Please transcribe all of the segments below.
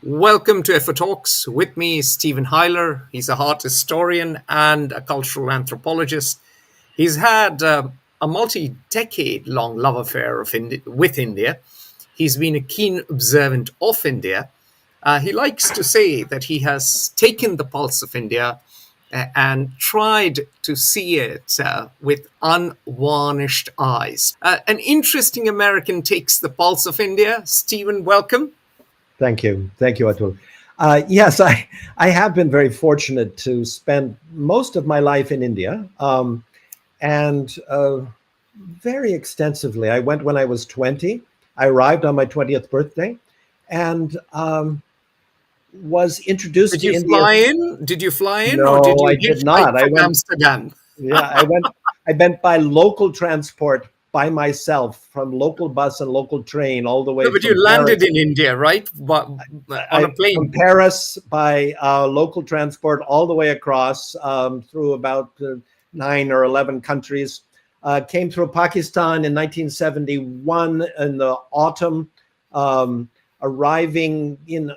Welcome to FO Talks. With me is Stephen Hyler. He's a art historian and a cultural anthropologist. He's had a multi-decade-long love affair with India. He's been a keen observant of India. He likes to say that he has taken the pulse of India and tried to see it with unvarnished eyes. An interesting American takes the pulse of India. Stephen, welcome. Thank you, Atul. Yes, I have been very fortunate to spend most of my life in India, and very extensively. I went when I was 20. I arrived on my 20th birthday, and was introduced to India. Did you fly in? No, or did you I did not. I went Amsterdam. Yeah, I went by local transport by myself, from local bus and local train all the way. No, but you landed in India, right? On a plane. From Paris by local transport all the way across through about 9 or 11 countries. Came through Pakistan in 1971 in the autumn, arriving in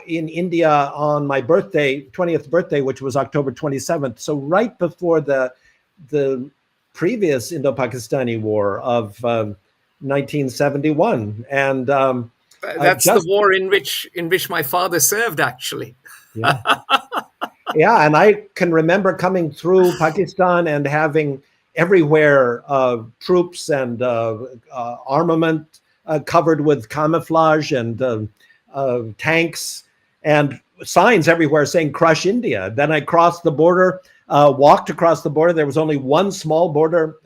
India on my birthday, 20th birthday, which was October 27th. So right before the previous Indo-Pakistani War of 1971, and that's the war in which my father served, actually. Yeah, yeah, and I can remember coming through Pakistan and having everywhere troops and armament covered with camouflage and tanks and signs everywhere saying "Crush India." Then I crossed the border. Walked across the border. There was only one small border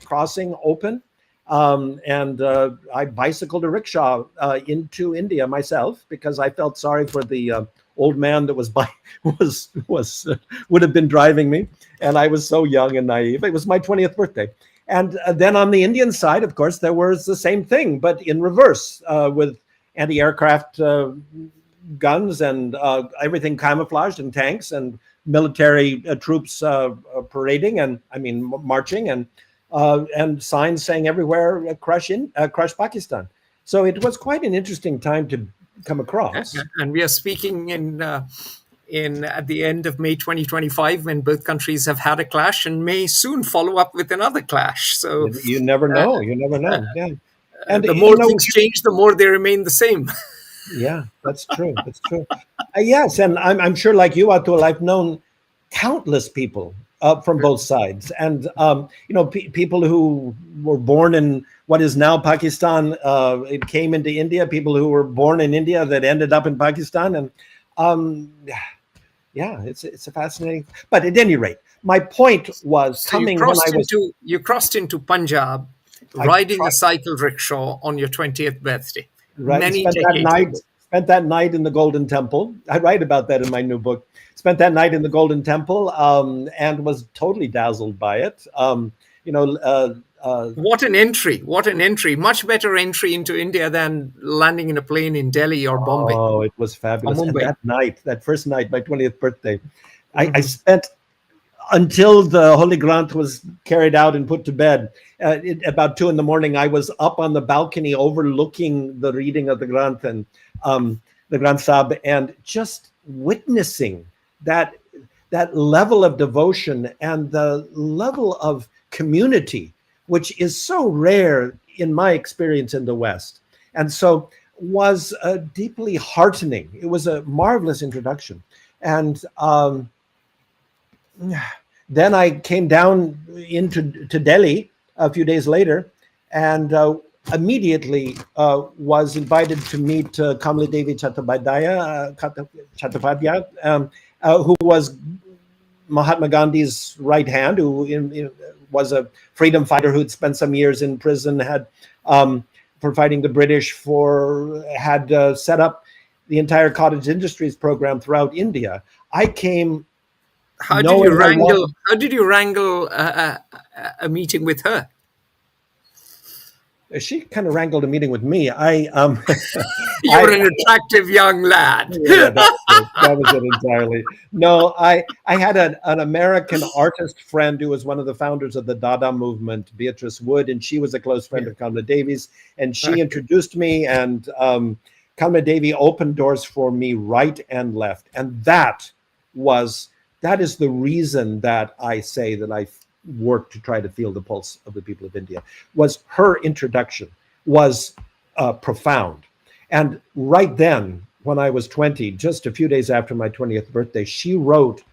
crossing open, and I bicycled a rickshaw into India myself because I felt sorry for the old man that would have been driving me, and I was so young and naive. It was my 20th birthday, and then on the Indian side, of course, there was the same thing, but in reverse, with anti-aircraft guns and everything camouflaged and tanks and military troops parading and marching and signs saying everywhere crush Pakistan. So it was quite an interesting time to come across. And we are speaking in at the end of May 2025, when both countries have had a clash and may soon follow up with another clash. So you never know. Yeah. And the more things change, the more they remain the same. Yeah, that's true. Yes, and I'm sure, like you, Atul, I've known countless people from both sides, and people who were born in what is now Pakistan, it came into India. People who were born in India that ended up in Pakistan, and yeah, it's a fascinating. But at any rate, my point was you crossed into Punjab, riding a cycle rickshaw on your 20th birthday. Right. Spent that night in the Golden Temple. I write about that in my new book. Spent that night in the Golden Temple and was totally dazzled by it. What an entry. Much better entry into India than landing in a plane in Delhi or Bombay. Oh, it was fabulous. And that first night, my 20th birthday, I spent until the Holy Granth was carried out and put to bed. About 2 a.m, I was up on the balcony overlooking the reading of the Granth and the Granth Sahib, and just witnessing that level of devotion and the level of community, which is so rare in my experience in the West. And so was deeply heartening. It was a marvelous introduction. And then I came down to Delhi a few days later, and immediately was invited to meet Kamala Devi Chattopadhyay, who was Mahatma Gandhi's right hand, who was a freedom fighter who'd spent some years in prison, had for fighting the British, had set up the entire cottage industries program throughout India. I came. How did you wrangle a meeting with her? She kind of wrangled a meeting with me. You were an attractive young lad. Yeah, that was it entirely. No, I had an American artist friend who was one of the founders of the Dada movement, Beatrice Wood, and she was a close friend of Kamala Devi's, and she introduced me, and Kalmadevi opened doors for me right and left. And that is the reason that I say that I work to try to feel the pulse of the people of India. Was her introduction was profound. And right then, when I was 20, just a few days after my 20th birthday, she wrote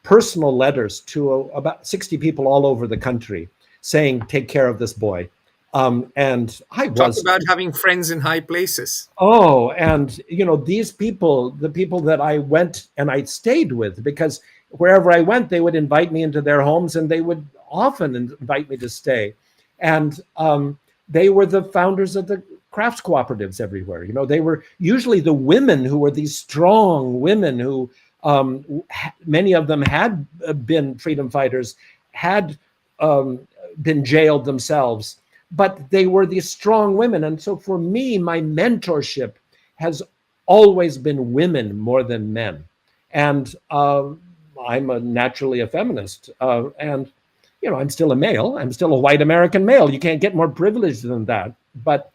personal letters to about 60 people all over the country saying, take care of this boy. And I was... Talk about having friends in high places. Oh, and, these people, the people that I went and I stayed with, because wherever I went, they would invite me into their homes, and they would often invite me to stay. And they were the founders of the crafts cooperatives everywhere. They were usually the women who were these strong women who, many of them had been freedom fighters, had been jailed themselves, but they were these strong women. And so for me, my mentorship has always been women more than men. And I'm naturally a feminist. And, I'm still a male. I'm still a white American male. You can't get more privileged than that. But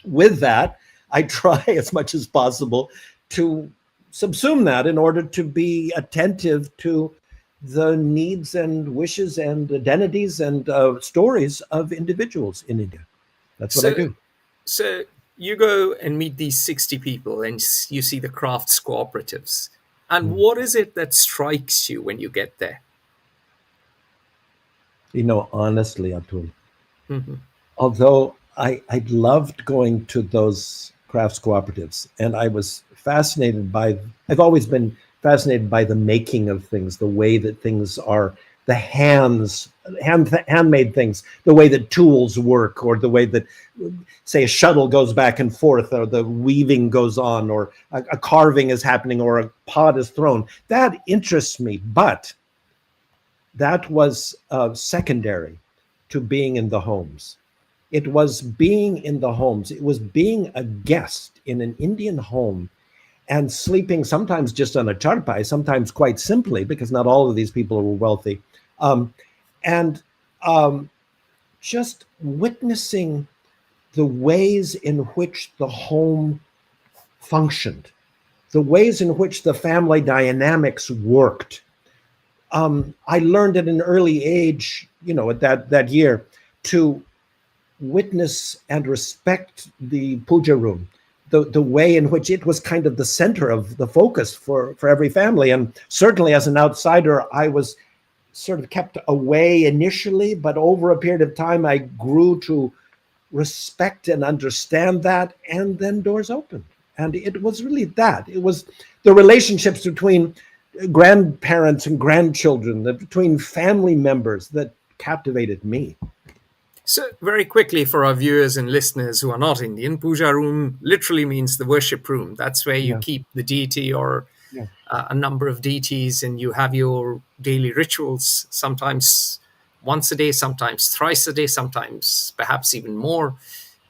with that, I try as much as possible to subsume that in order to be attentive to the needs and wishes and identities and stories of individuals in India. That's what I do. So you go and meet these 60 people and you see the crafts cooperatives. And what is it that strikes you when you get there? Honestly, Atul, although I loved going to those crafts cooperatives, and I was fascinated by, I've always been fascinated by the making of things, the way that things are, the handmade things, the way that tools work, or the way that, say, a shuttle goes back and forth, or the weaving goes on, or a carving is happening, or a pot is thrown. That interests me, but that was secondary to being in the homes. It was being in the homes. It was being a guest in an Indian home and sleeping sometimes just on a charpai, sometimes quite simply, because not all of these people were wealthy. And just witnessing the ways in which the home functioned, the ways in which the family dynamics worked. I learned at an early age, at that year, to witness and respect the puja room, the way in which it was kind of the center of the focus for every family. And certainly as an outsider, I was sort of kept away initially, but over a period of time, I grew to respect and understand that, and then doors opened. And it was really that. It was the relationships between grandparents and grandchildren, between family members, that captivated me. So very quickly, for our viewers and listeners who are not Indian, puja room literally means the worship room. That's where you keep the deity or a number of deities, and you have your daily rituals, sometimes once a day, sometimes thrice a day, sometimes perhaps even more.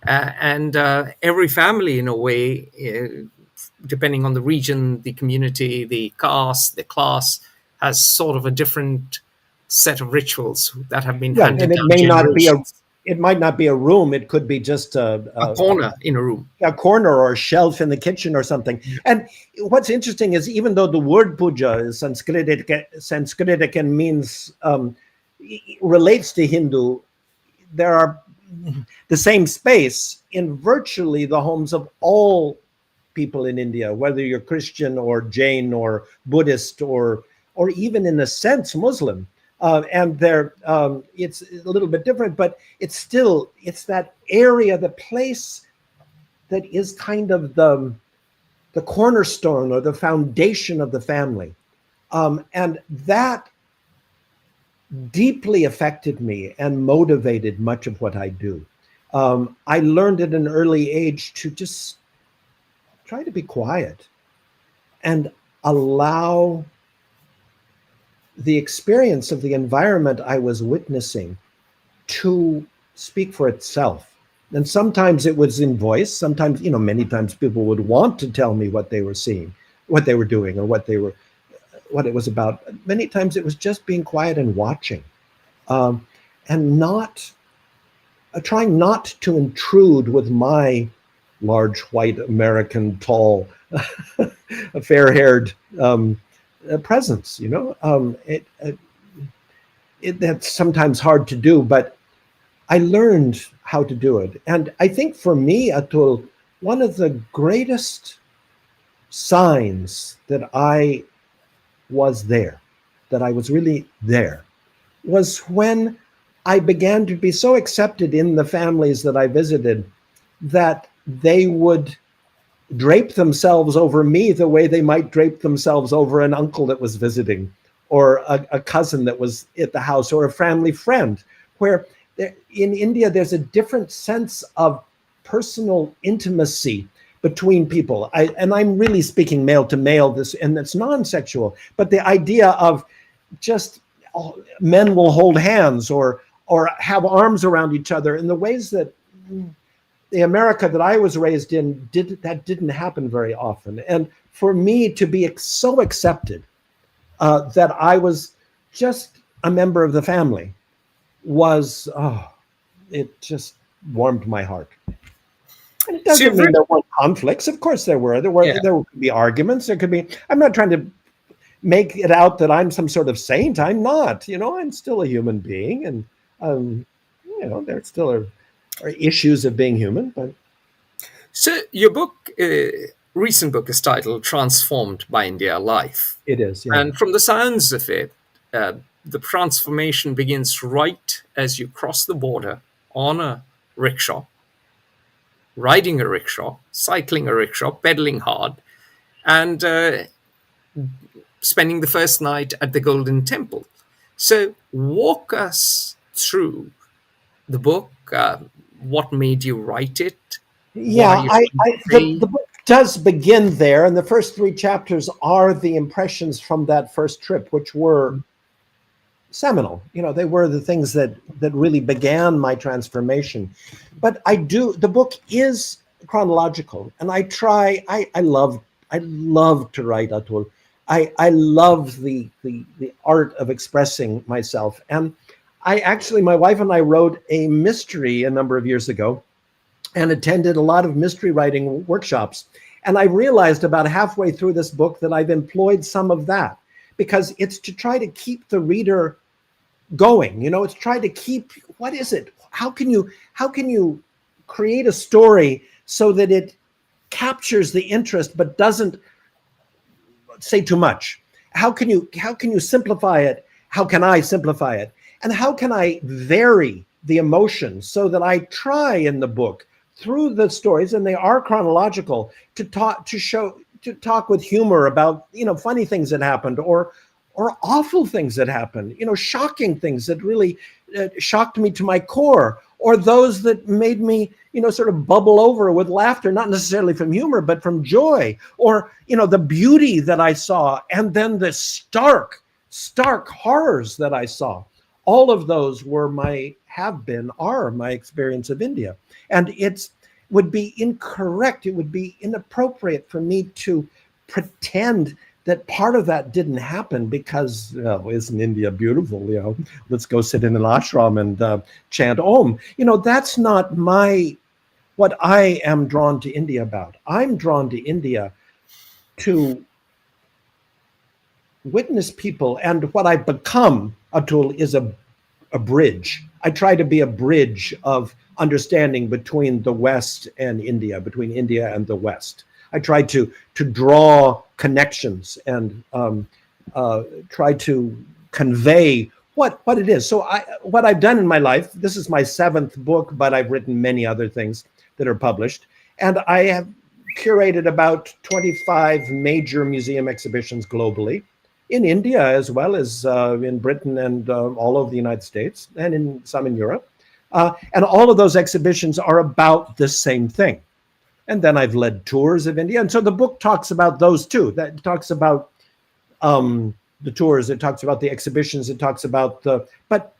And every family, in a way, depending on the region, the community, the caste, the class, has sort of a different set of rituals that have been handed down generations. It might not be a room. It could be just a corner in a room, a corner or a shelf in the kitchen or something. And what's interesting is, even though the word puja is Sanskritic and means relates to Hindu, there are the same space in virtually the homes of all people in India, whether you're Christian or Jain or Buddhist or even, in a sense, Muslim. And it's a little bit different, but it's that area, the place that is kind of the cornerstone or the foundation of the family. And that deeply affected me and motivated much of what I do. I learned at an early age to just try to be quiet and allow the experience of the environment I was witnessing to speak for itself. And sometimes it was in voice. Sometimes, many times people would want to tell me what they were seeing, what they were doing, or what it was about. Many times it was just being quiet and watching, and trying not to intrude with my large white American, tall, fair-haired presence. That's sometimes hard to do, but I learned how to do it. And I think for me, Atul, one of the greatest signs that I was there, that I was really there, was when I began to be so accepted in the families that I visited that they would drape themselves over me the way they might drape themselves over an uncle that was visiting, or a cousin that was at the house, or a family friend, where in India, there's a different sense of personal intimacy between people. And I'm really speaking male to male, and it's non-sexual, but the idea of just men will hold hands or have arms around each other in the ways that the America that I was raised in didn't happen very often. And for me to be so accepted that I was just a member of the family was, it just warmed my heart. And it doesn't mean there weren't conflicts. Of course there were. There could be arguments. There could be. I'm not trying to make it out that I'm some sort of saint. I'm not. I'm still a human being, and there still are issues of being human. But so your book, recent book, is titled "Transformed by India Life." It is, yeah. And from the sounds of it, the transformation begins right as you cross the border on a rickshaw, riding a rickshaw, cycling a rickshaw, pedaling hard, and spending the first night at the Golden Temple. So walk us through the book. What made you write it? Yeah, the book does begin there, and the first 3 chapters are the impressions from that first trip, which were seminal. They were the things that really began my transformation. But the book is chronological, and I love to write, Atul. I love the art of expressing myself. And my wife and I wrote a mystery a number of years ago and attended a lot of mystery writing workshops. And I realized about halfway through this book that I've employed some of that, because it's to try to keep the reader going. It's try to keep, what is it? How can you create a story so that it captures the interest but doesn't say too much? How can you simplify it? How can I simplify it? And how can I vary the emotions so that I try in the book through the stories, and they are chronological, to talk with humor about funny things that happened, or awful things that happened, shocking things that really shocked me to my core, or those that made me sort of bubble over with laughter, not necessarily from humor but from joy, or the beauty that I saw, and then the stark horrors that I saw. All of those are my experience of India. And it would be incorrect, it would be inappropriate for me to pretend that part of that didn't happen because, isn't India beautiful? Let's go sit in an ashram and chant Om. That's not what I am drawn to India about. I'm drawn to India to witness people, and what I've become, Atul, is a bridge. I try to be a bridge of understanding between the West and India, between India and the West. I try to draw connections and try to convey what it is. So what I've done in my life, this is my 7th book, but I've written many other things that are published. And I have curated about 25 major museum exhibitions globally, in India as well as in Britain and all over the United States, and some in Europe. And all of those exhibitions are about the same thing. And then I've led tours of India. And so the book talks about those too. That talks about the tours, it talks about the exhibitions, it talks about but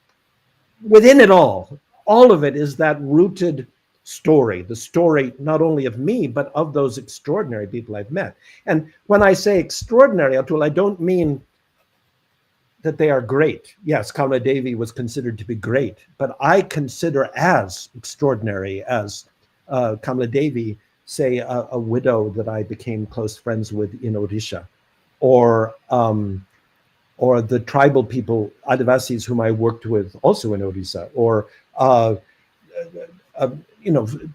within it all of it is that rooted story, the story not only of me, but of those extraordinary people I've met. And when I say extraordinary, Atul, I don't mean that they are great. Yes, Kamala Devi was considered to be great, but I consider as extraordinary as Kamala Devi say, a widow that I became close friends with in Odisha, or the tribal people, Adivasis, whom I worked with also in Odisha, or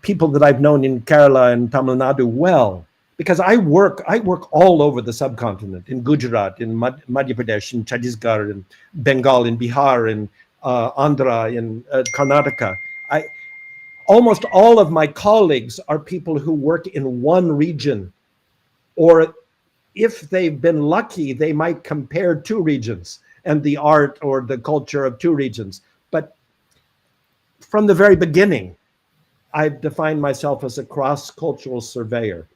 people that I've known in Kerala and Tamil Nadu well, because I work all over the subcontinent, in Gujarat, in Madhya Pradesh, in Chhattisgarh, in Bengal, in Bihar, in Andhra, in Karnataka. Almost all of my colleagues are people who work in one region, or if they've been lucky, they might compare two regions and the art or the culture of two regions. But from the very beginning, I've defined myself as a cross-cultural surveyor.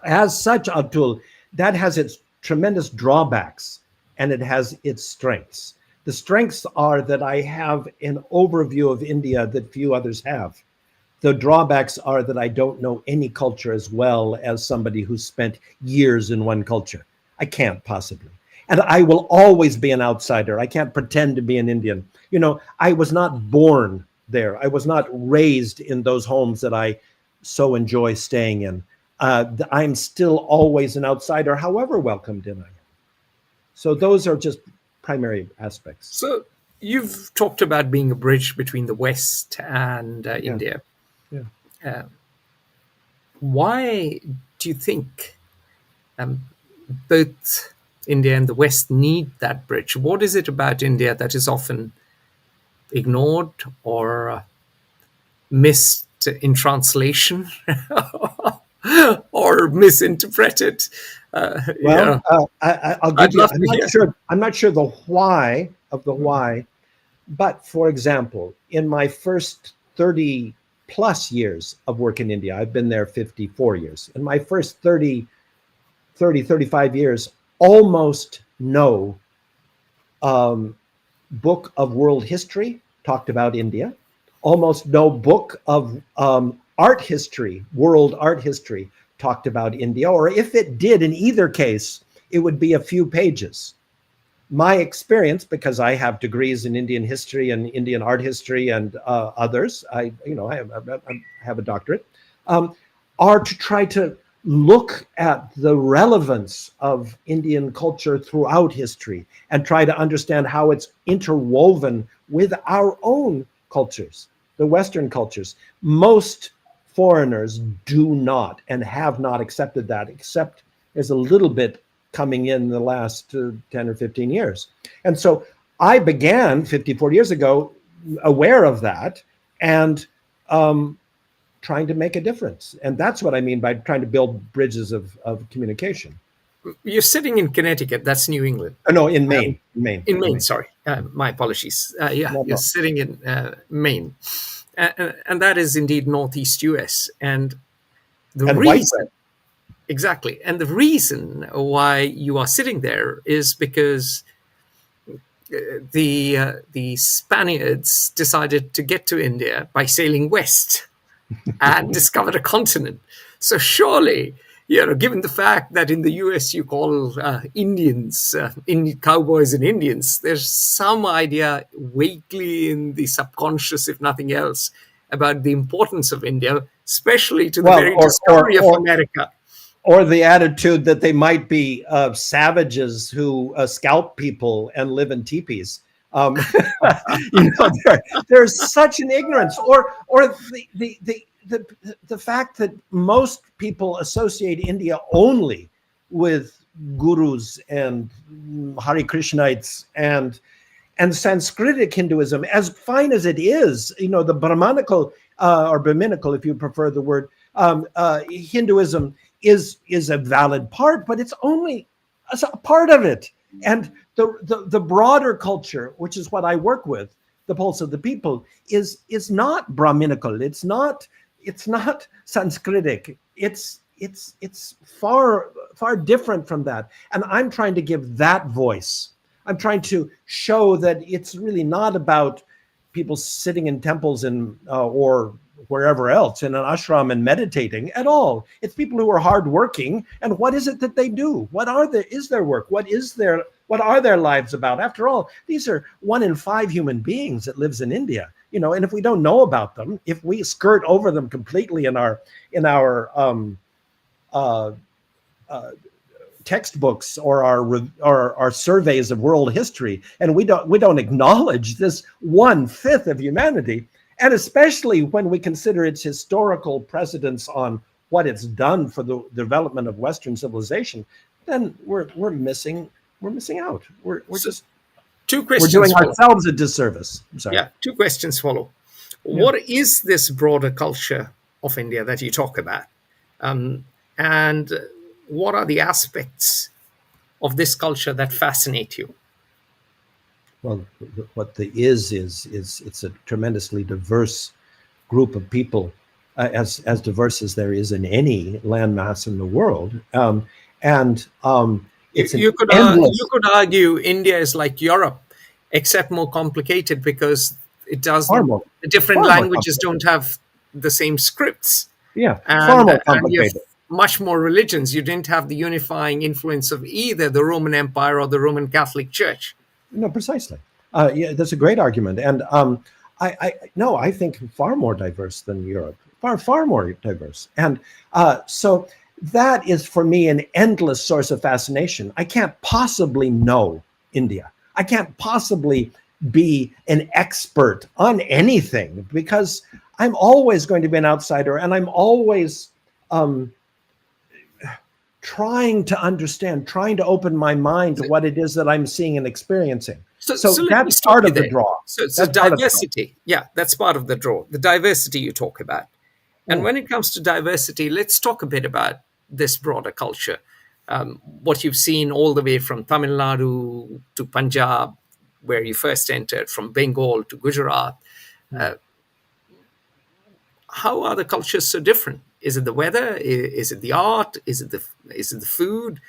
As such, Atul, that has its tremendous drawbacks and it has its strengths. The strengths are that I have an overview of India that few others have. The drawbacks are that I don't know any culture as well as somebody who's spent years in one culture. I can't possibly. And I will always be an outsider. I can't pretend to be an Indian. I was not born there. I was not raised in those homes that I so enjoy staying in. I'm still always an outsider, however welcomed in I am. So those are just primary aspects. So you've talked about being a bridge between the West and India. Yeah. Why do you think both India and the West need that bridge? What is it about India that is often ignored or missed in translation or misinterpreted? I'll give you. I'm not sure the why of the why, but for example, in my first 30 plus years of work in India, I've been there 54 years. In my first 35 years, almost no book of world history talked about India. Almost no book of art history, world art history, talked about India. Or if it did, in either case, it would be a few pages. My experience, because I have degrees in Indian history and Indian art history and others, I have a doctorate, are to try to look at the relevance of Indian culture throughout history and try to understand how it's interwoven with our own cultures, the Western cultures. Most foreigners do not and have not accepted that, except there's a little bit coming in the last 10 or 15 years. And so I began 54 years ago aware of that and trying to make a difference. And that's what I mean by trying to build bridges of communication. You're sitting in Connecticut. That's New England. No, in Maine. In Maine, sorry. My apologies. You're sitting in Maine. And that is indeed Northeast US. And the reason... Exactly. And the reason why you are sitting there is because the Spaniards decided to get to India by sailing west and discovered a continent. So surely, given the fact that in the US you call Indians, cowboys and Indians, there's some idea vaguely in the subconscious, if nothing else, about the importance of India, especially to the very discovery of America. Or the attitude that they might be savages who scalp people and live in teepees. There's such an ignorance. Or the fact that most people associate India only with gurus and Hare Krishnites and Sanskritic Hinduism, as fine as it is, the Brahmanical or Brahminical, if you prefer the word, Hinduism is a valid part, but it's only a part of it. And the broader culture, which is what I work with, the pulse of the people, is not Brahminical. It's not Sanskritic. It's far different from that. And I'm trying to give that voice. I'm trying to show that it's really not about people sitting in temples or wherever else in an ashram and meditating at all. It's people who are hardworking. And what is it that they do? Is their work? What is their What are their lives about? After all, these are 1 in 5 human beings that lives in India. And if we don't know about them, if we skirt over them completely in our textbooks or our surveys of world history, and we don't acknowledge this 1/5 of humanity, and especially when we consider its historical precedence on what it's done for the development of Western civilization, then we're missing out. We're just two we're questions doing ourselves a disservice. I'm sorry. Yeah, two questions follow. What is this broader culture of India that you talk about? And what are the aspects of this culture that fascinate you? Well, what the is it's a tremendously diverse group of people, as diverse as there is in any landmass in the world, and it's You could endless. you could argue India is like Europe, except more complicated because it does Far more, different far more languages don't have the same scripts, Yeah, far more and you have complicated. much more religions. You didn't have the unifying influence of either the Roman Empire or the Roman Catholic Church. No, precisely. Yeah, that's a great argument, and I think far more diverse than Europe, far more diverse, and so that is for me an endless source of fascination. I can't possibly know India. I can't possibly be an expert on anything because I'm always going to be an outsider, and I'm always trying to understand, trying to open my mind to what it is that I'm seeing and experiencing. So that's part of the draw. So diversity, yeah, that's part of the draw. The diversity you talk about. And when it comes to diversity, let's talk a bit about this broader culture. What you've seen all the way from Tamil Nadu to Punjab, where you first entered, from Bengal to Gujarat. How are the cultures so different? Is it the weather? Is it the art? Is it the food?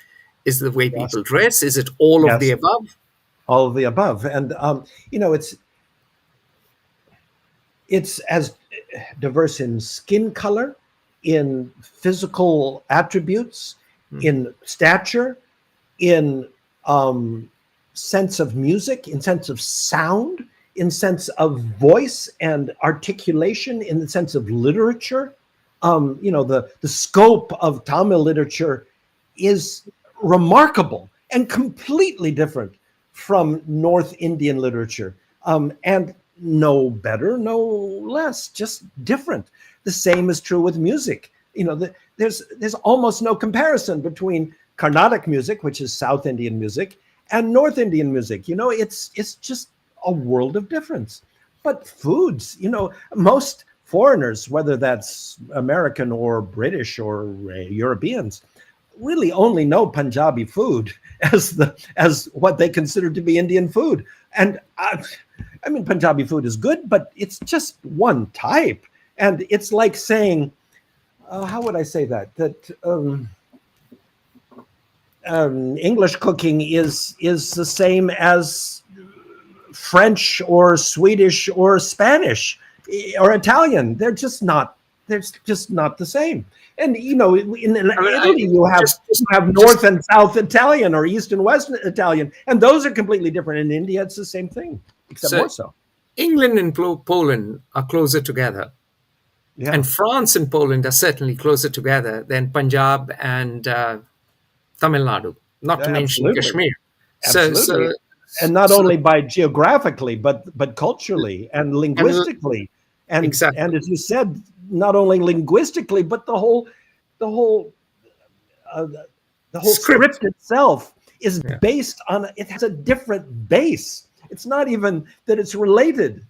Is it the way people dress? Is it all of the above? All of the above. And it's as diverse in skin color, in physical attributes, in stature, in sense of music, in sense of sound, in sense of voice and articulation, in the sense of literature. The scope of Tamil literature is remarkable and completely different from North Indian literature, and no better, no less, just different. The same is true with music. There's almost no comparison between Carnatic music, which is South Indian music, and North Indian music. It's just a world of difference. But foods, most foreigners, whether that's American or British or Europeans, really only know Punjabi food as what they consider to be Indian food. And Punjabi food is good, but it's just one type. And it's like saying, how would I say that? That English cooking is the same as French or Swedish or Spanish or Italian. They're just not the same. And in Italy, you have North and South Italian or East and West Italian, and those are completely different. In India, it's the same thing, except more so. England and Poland are closer together. Yeah. And France and Poland are certainly closer together than Punjab and Tamil Nadu, not to mention Kashmir. Absolutely. And not only by geographically, but culturally and linguistically. And exactly. And as you said, not only linguistically, but the whole script itself is based on, it has a different base. It's not even that it's related.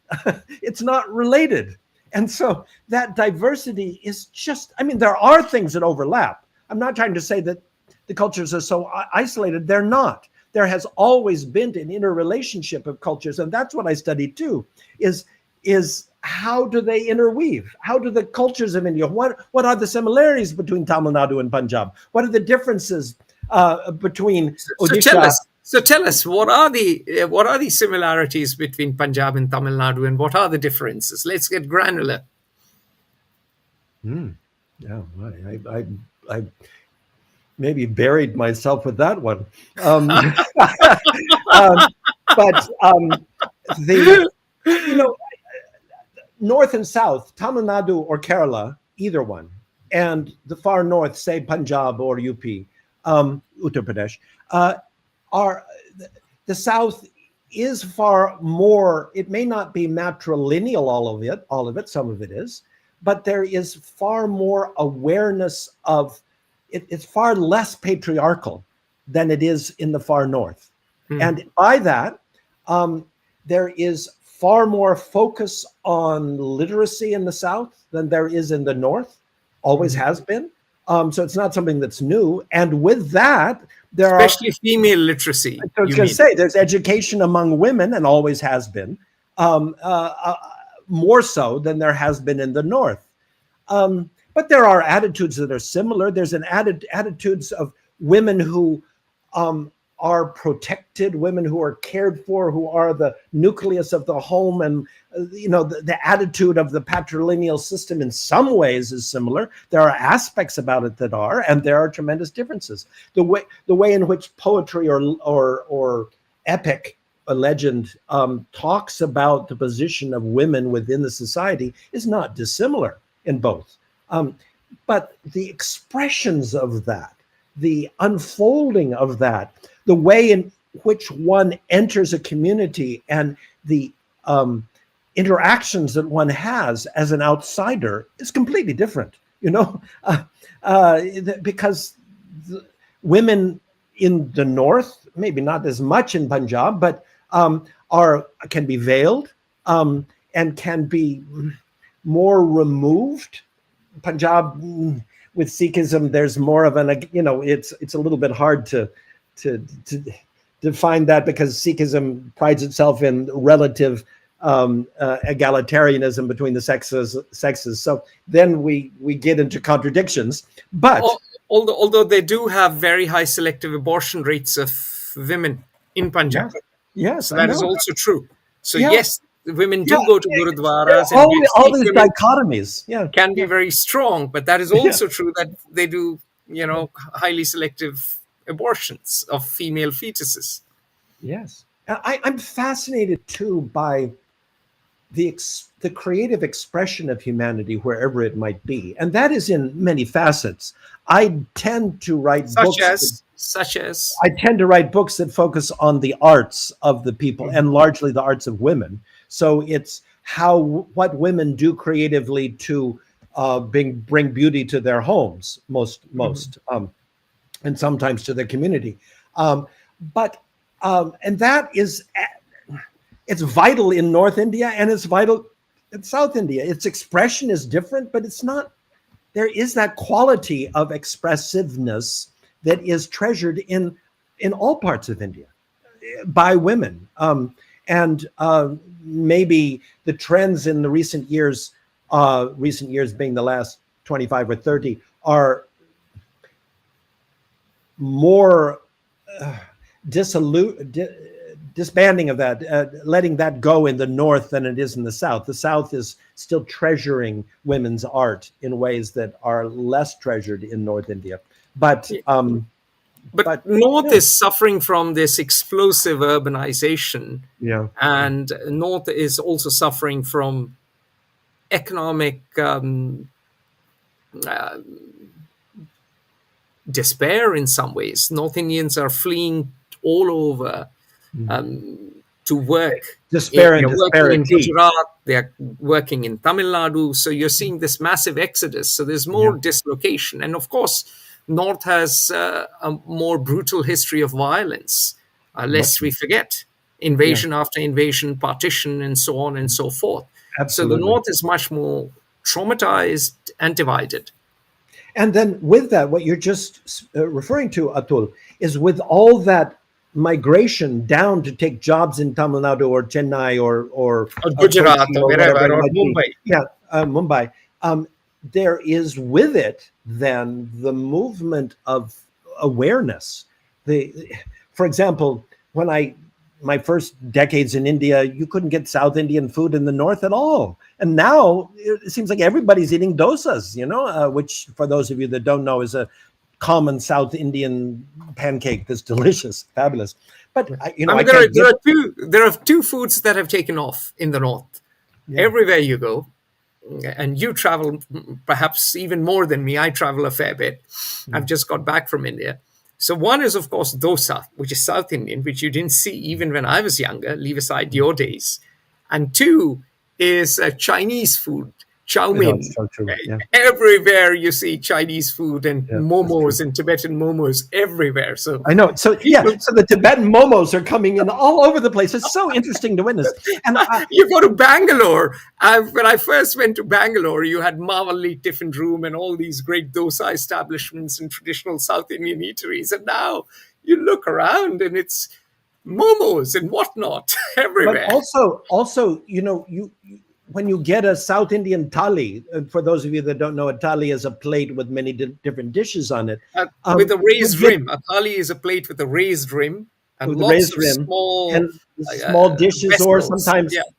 It's not related. And so that diversity is just, there are things that overlap. I'm not trying to say that the cultures are so isolated. They're not. There has always been an interrelationship of cultures. And that's what I study too, is how do they interweave? How do the cultures of India, what are the similarities between Tamil Nadu and Punjab? What are the differences between Odisha? So tell us, what are the similarities between Punjab and Tamil Nadu, and what are the differences? Let's get granular. Yeah, maybe buried myself with that one. But the, you know, north and south, Tamil Nadu or Kerala, either one, and the far north, say Punjab or UP, Uttar Pradesh, are the south is far more. It may not be matrilineal, all of it, some of it is, but there is far more awareness of it. It's far less patriarchal than it is in the far north, and by that, there is far more focus on literacy in the South than there is in the North, always has been. So it's not something that's new. And with that, there especially female literacy. I was going to say, there's education among women, and always has been, more so than there has been in the North. But there are attitudes that are similar. There's an attitudes of women who are protected, women who are cared for, who are the nucleus of the home, and the attitude of the patrilineal system in some ways is similar. There are aspects about it that are, and there are tremendous differences. The way in which poetry or epic, a legend, talks about the position of women within the society is not dissimilar in both. But the expressions of that, the unfolding of that, the way in which one enters a community, and the interactions that one has as an outsider is completely different, because women in the North, maybe not as much in Punjab, but can be veiled and can be more removed. Punjab, with Sikhism, there's more of it's a little bit hard to define that, because Sikhism prides itself in relative egalitarianism between the sexes. So then we get into contradictions. But although they do have very high selective abortion rates of women in Punjab, yes, so that is also true. So yes, women do go to gurudwaras. All these dichotomies, can be very strong, but that is also true that they do, highly selective abortions of female fetuses. Yes, I'm fascinated too by the creative expression of humanity wherever it might be, and that is in many facets. I tend to write books that focus on the arts of the people, and largely the arts of women. So it's what women do creatively to bring beauty to their homes, most, and sometimes to their community. But that is, it's vital in North India, and it's vital in South India. Its expression is different, but it's not. There is that quality of expressiveness that is treasured in all parts of India by women. And maybe the trends in the recent years being the last 25 or 30, are more disbanding of that, letting that go in the North than it is in the South. The South is still treasuring women's art in ways that are less treasured in North India. But North is suffering from this explosive urbanization. Yeah. And North is also suffering from economic despair in some ways. North Indians are fleeing all over to work. Despair and working in Gujarat, they're working in Tamil Nadu. So you're seeing this massive exodus. So there's more dislocation. And of course, North has a more brutal history of violence, lest we forget. Invasion after invasion, partition, and so on and so forth. Absolutely. So the North is much more traumatized and divided. And then with that, what you're just referring to, Atul, is with all that migration down to take jobs in Tamil Nadu or Chennai or Gujarat or wherever, or Mumbai. Mumbai. There is with it then the movement of awareness. For example, when my first decades in India, you couldn't get South Indian food in the North at all. And now it seems like everybody's eating dosas, which for those of you that don't know is a common South Indian pancake that's delicious, fabulous. But I mean, there are two foods that have taken off in the North. Yeah. Everywhere you go, and you travel perhaps even more than me. I travel a fair bit. I've just got back from India. So one is, of course, dosa, which is South Indian, which you didn't see even when I was younger, leave aside your days. And two is Chinese food, chow mein. So true. Yeah. Everywhere you see Chinese food and momos and Tibetan momos everywhere. So I know. So so the Tibetan momos are coming in all over the place. It's so interesting to witness. And you go to Bangalore. When I first went to Bangalore, you had Mawali Tiffin Room and all these great dosa establishments and traditional South Indian eateries. And now you look around and it's momos and whatnot everywhere. But also, you when you get a South Indian thali, for those of you that don't know, a thali is a plate with many different dishes on it. With a raised rim. A thali is a plate with a raised rim and with lots of small dishes, vessels. Or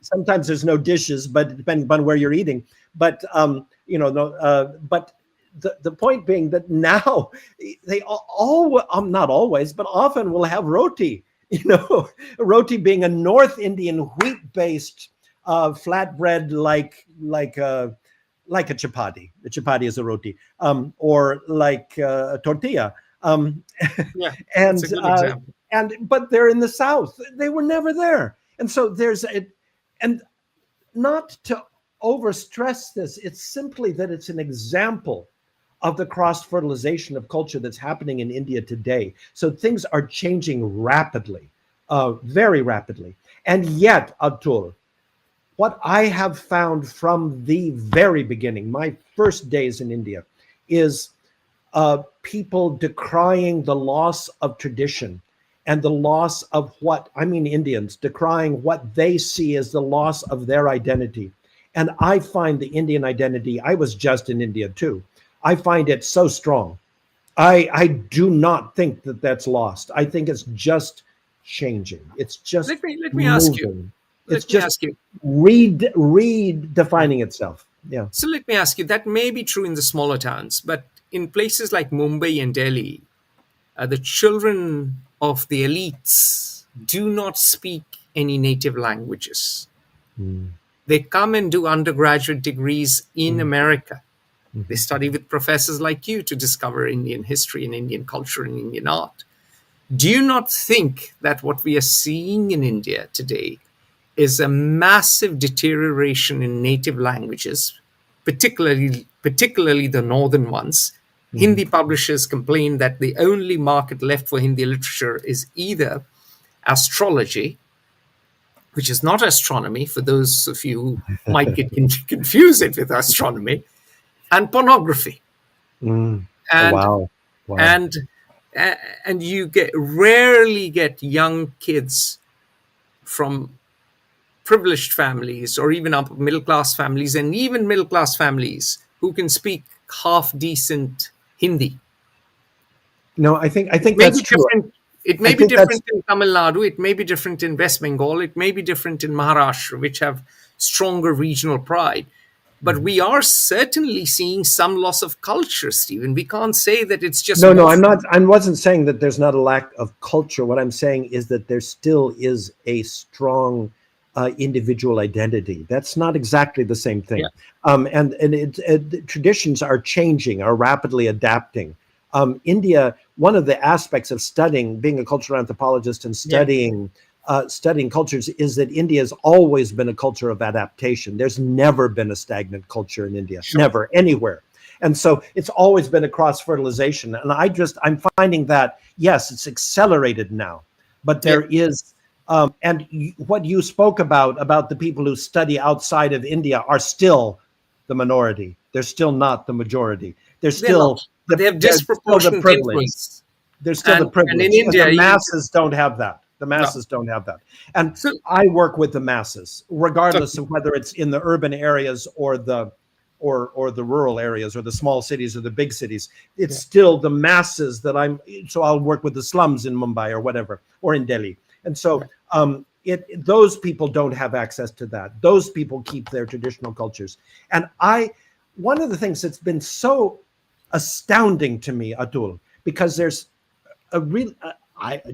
sometimes there's no dishes, but depending upon where you're eating. But but the point being that now they all not always, but often will have roti. Roti being a North Indian wheat-based flatbread like a chapati. The chapati is a roti, or like a tortilla. But they're in the South. They were never there, and so and not to overstress this. It's simply that it's an example of the cross-fertilization of culture that's happening in India today. So things are changing rapidly, very rapidly. And yet, Atul, what I have found from the very beginning, my first days in India, is people decrying the loss of tradition and the loss of Indians decrying what they see as the loss of their identity. And I find the Indian identity, I was just in India too, I find it so strong. I do not think that that's lost. I think it's just changing. It's just let me ask you. It's just redefining itself. Yeah. So let me ask you, that may be true in the smaller towns, but in places like Mumbai and Delhi, the children of the elites do not speak any native languages. They come and do undergraduate degrees in America. They study with professors like you to discover Indian history and Indian culture and Indian art. Do you not think that what we are seeing in India today is a massive deterioration in native languages, particularly the northern ones? Hindi publishers complain that the only market left for Hindi literature is either astrology, which is not astronomy, for those of you who might get confuse it with astronomy, and pornography. Wow. And you rarely get young kids from privileged families or even upper middle class families, and even middle class families who can speak half decent Hindi. No, I think that's true. It may be different in Tamil Nadu. It may be different in West Bengal. It may be different in Maharashtra, which have stronger regional pride. But we are certainly seeing some loss of culture, Stephen. We can't say that it's just... No, I'm not. I wasn't saying that there's not a lack of culture. What I'm saying is that there still is a strong individual identity. That's not exactly the same thing. Yeah. Traditions are changing, are rapidly adapting. India, one of the aspects of being a cultural anthropologist and studying cultures is that India has always been a culture of adaptation. There's never been a stagnant culture in India, never, anywhere. And so it's always been a cross-fertilization. And I'm finding that, yes, it's accelerated now, but there is, and what you spoke about the people who study outside of India are still the minority. They're still not the majority. They're still... They have disproportionate influence. There's still the privilege. And in India, the masses don't have that. The masses don't have that. And I work with the masses, regardless of whether it's in the urban areas or the rural areas or the small cities or the big cities. It's still the masses so I'll work with the slums in Mumbai or whatever, or in Delhi. And so those people don't have access to that. Those people keep their traditional cultures. And one of the things that's been so astounding to me, Atul, because there's a real,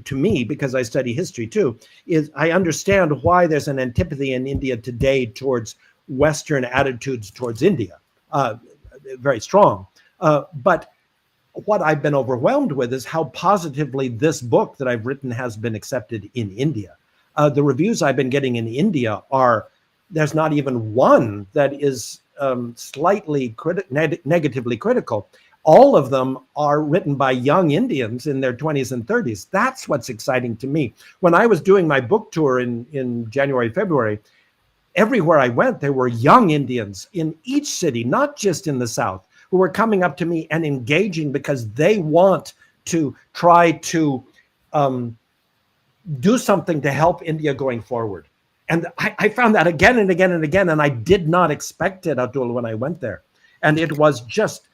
to me, because I study history too, is I understand why there's an antipathy in India today towards Western attitudes towards India, very strong. But what I've been overwhelmed with is how positively this book that I've written has been accepted in India. The reviews I've been getting in India there's not even one that is slightly negatively critical. All of them are written by young Indians in their 20s and 30s. That's what's exciting to me. When I was doing my book tour in January, February, everywhere I went, there were young Indians in each city, not just in the South, who were coming up to me and engaging because they want to try to do something to help India going forward. And I found that again and again and again, and I did not expect it, Atul, when I went there. And it was just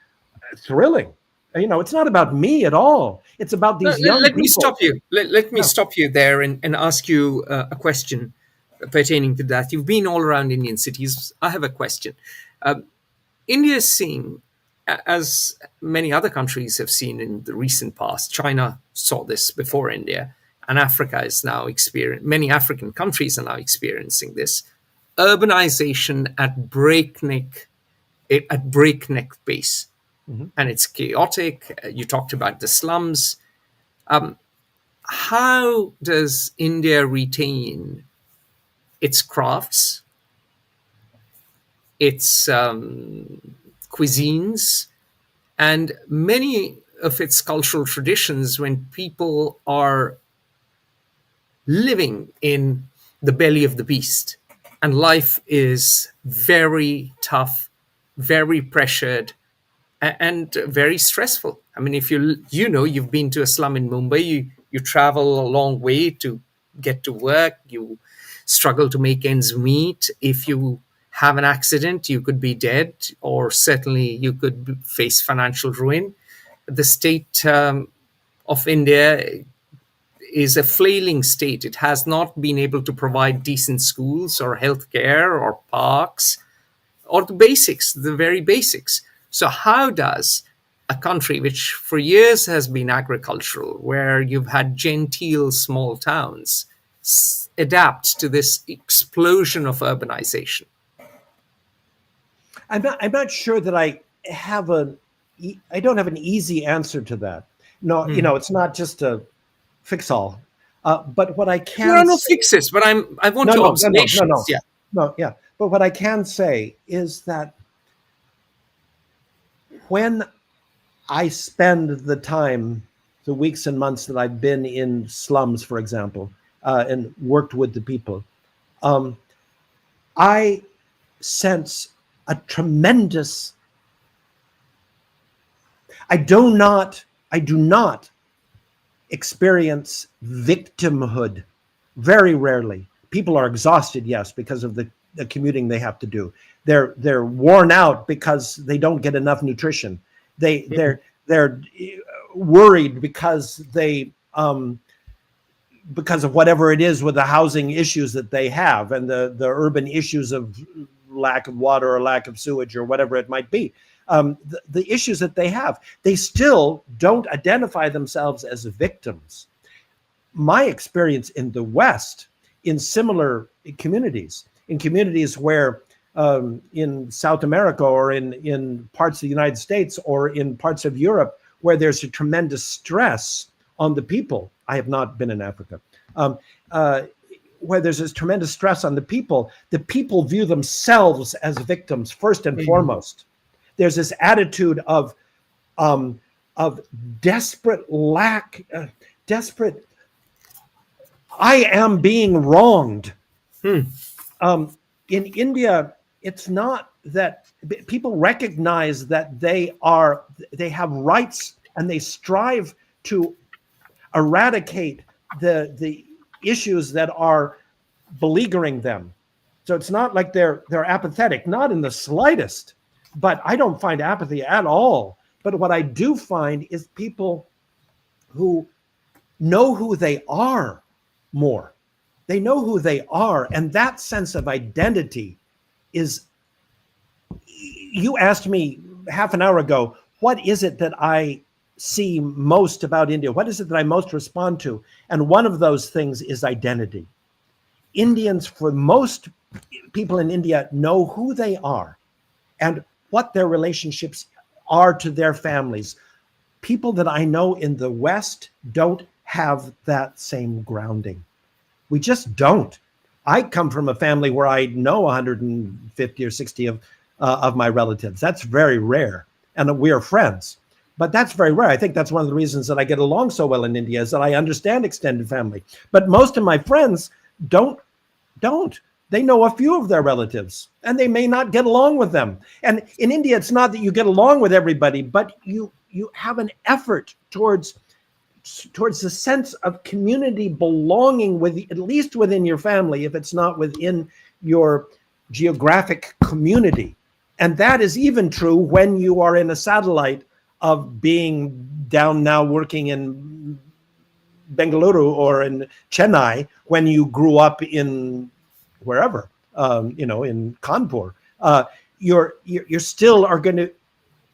thrilling. It's not about me at all. It's about these young people. Let me stop you. Let me stop you there and ask you a question pertaining to that. You've been all around Indian cities. I have a question. India is seeing, as many other countries have seen in the recent past, China saw this before India, and Africa is now many African countries are now experiencing this urbanization at breakneck pace. Mm-hmm. And it's chaotic. You talked about the slums. How does India retain its crafts, its cuisines, and many of its cultural traditions when people are living in the belly of the beast and life is very tough, very pressured, and very stressful? I mean, if you've been to a slum in Mumbai, you travel a long way to get to work, you struggle to make ends meet. If you have an accident, you could be dead, or certainly you could face financial ruin. The state of India is a flailing state. It has not been able to provide decent schools or healthcare or parks or the very basics. So how does a country which for years has been agricultural, where you've had genteel small towns, adapt to this explosion of urbanization? I'm not sure that I don't have an easy answer to that. No, it's not just a fix all. But what I can there are no fixes, but I want your observations. Yeah. But what I can say is that when I spend the weeks and months that I've been in slums, for example, and worked with the people, I sense a tremendous. I do not experience victimhood. Very rarely. People are exhausted, yes, because of the commuting they have to do. They're worn out because they don't get enough nutrition. They're worried because because of whatever it is with the housing issues that they have and the urban issues of lack of water or lack of sewage or whatever it might be. The issues that they have, they still don't identify themselves as victims. My experience in the West, in similar communities, where in South America or in parts of the United States or in parts of Europe, where there's a tremendous stress on the people. I have not been in Africa. Where there's this tremendous stress on the people view themselves as victims first and foremost. There's this attitude of desperate. I am being wronged. In India, it's not that people recognize that they have rights and they strive to eradicate the issues that are beleaguering them. So it's not like they're apathetic, not in the slightest. But I don't find apathy at all. But what I do find is people who know who they are more. They know who they are. And that sense of identity is, you asked me half an hour ago, what is it that I see most about India? What is it that I most respond to? And one of those things is identity. Indians, for most people in India, know who they are and what their relationships are to their families. People that I know in the West don't have that same grounding. We just don't. I come from a family where I know 150 or 60 of my relatives. That's very rare. And we are friends. But that's very rare. I think that's one of the reasons that I get along so well in India, is that I understand extended family. But most of my friends don't. They know a few of their relatives, and they may not get along with them. And in India, it's not that you get along with everybody, but you have an effort towards the sense of community belonging, with at least within your family, if it's not within your geographic community. And that is even true when you are in a satellite of being down now working in Bengaluru or in Chennai, when you grew up in wherever, in Kanpur. You're still are going to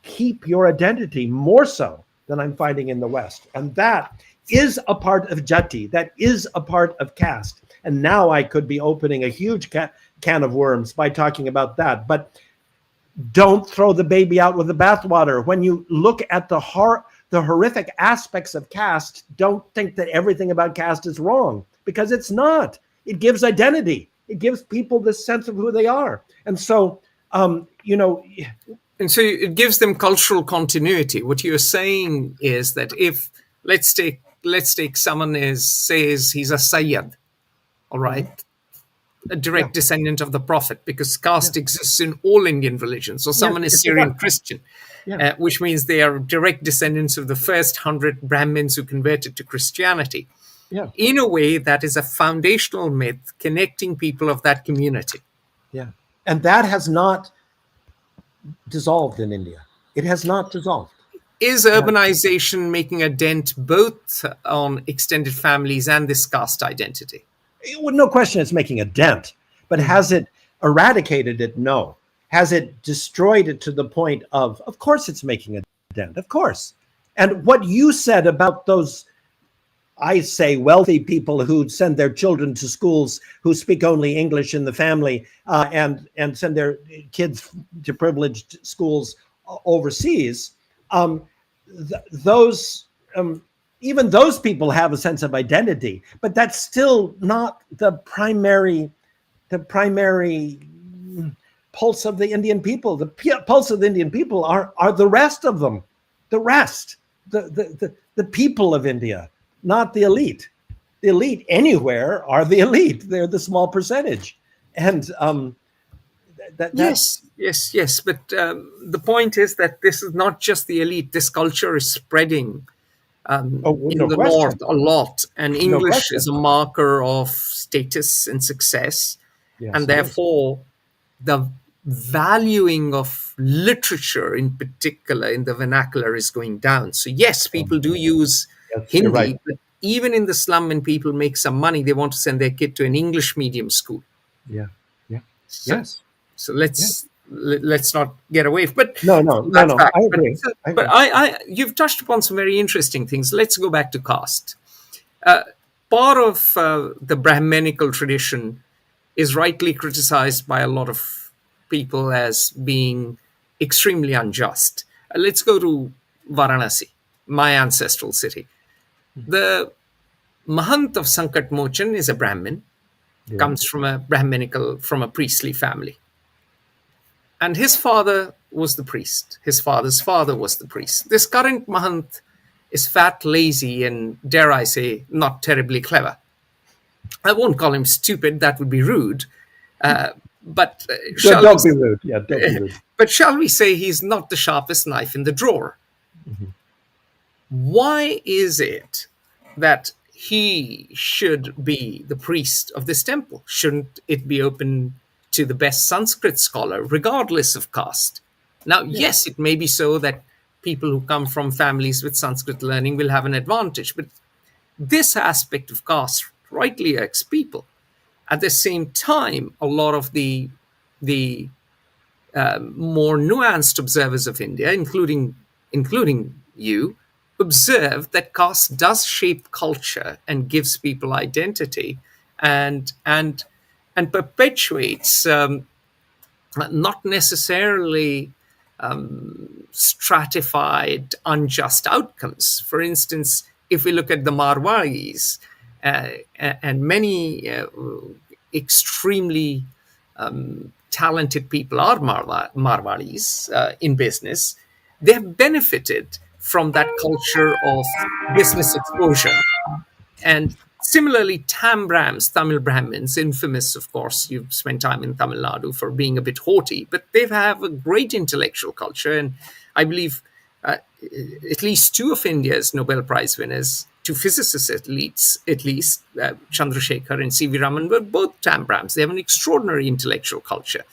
keep your identity more so than I'm finding in the West. And that is a part of jati. That is a part of caste. And now I could be opening a huge can of worms by talking about that. But don't throw the baby out with the bathwater. When you look at the horrific aspects of caste, don't think that everything about caste is wrong, because it's not. It gives identity. It gives people this sense of who they are. And so, And so it gives them cultural continuity. What you're saying is that if, let's take someone says he's a Sayyid, all right, a direct descendant of the Prophet, because caste exists in all Indian religions. So someone is Syrian Christian, which means they are direct descendants of the first 100 Brahmins who converted to Christianity. Yeah. In a way, that is a foundational myth connecting people of that community. Yeah. And that has not dissolved in India. It has not dissolved. Is urbanization making a dent both on extended families and this caste identity? Well, no question it's making a dent, but has it eradicated it? No. Has it destroyed it to the point of course it's making a dent, of course. And what you said about those, I say, wealthy people who send their children to schools who speak only English in the family, and send their kids to privileged schools overseas, even those people have a sense of identity, but that's still not the primary pulse of the Indian people. The pulse of the Indian people are the rest of them, the people of India, not the elite. The elite anywhere are the elite. They're the small percentage. And yes. But the point is that this is not just the elite. This culture is spreading in the North a lot. And English is a marker of status and success. Yes, and therefore, the valuing of literature in particular in the vernacular is going down. So yes, people do use Hindi, right. But even in the slum, when people make some money, they want to send their kid to an English medium school. Yeah. So let's not get away. But no. I agree. But you've touched upon some very interesting things. Let's go back to caste. Part of the Brahminical tradition is rightly criticized by a lot of people as being extremely unjust. Let's go to Varanasi, my ancestral city. The Mahant of Sankat Mochan is a Brahmin, comes from a priestly family. And his father was the priest. His father's father was the priest. This current Mahant is fat, lazy, and, dare I say, not terribly clever. I won't call him stupid. That would be rude. But don't be rude. Yeah, don't be rude. But shall we say he's not the sharpest knife in the drawer? Mm-hmm. Why is it that he should be the priest of this temple? Shouldn't it be open to the best Sanskrit scholar, regardless of caste? Now, yes, it may be so that people who come from families with Sanskrit learning will have an advantage, but this aspect of caste rightly irks people. At the same time, a lot of the more nuanced observers of India, including you, observe that caste does shape culture and gives people identity, and perpetuates not necessarily stratified, unjust outcomes. For instance, if we look at the Marwaris and many extremely talented people are Marwaris in business, they have benefited from that culture of business exposure. And similarly, Tamil Brahmins, infamous, of course, you've spent time in Tamil Nadu for being a bit haughty, but they have a great intellectual culture. And I believe at least two of India's Nobel Prize winners, two physicists at least, Chandrasekhar and C.V. Raman, were both Tam Brahms. They have an extraordinary intellectual culture.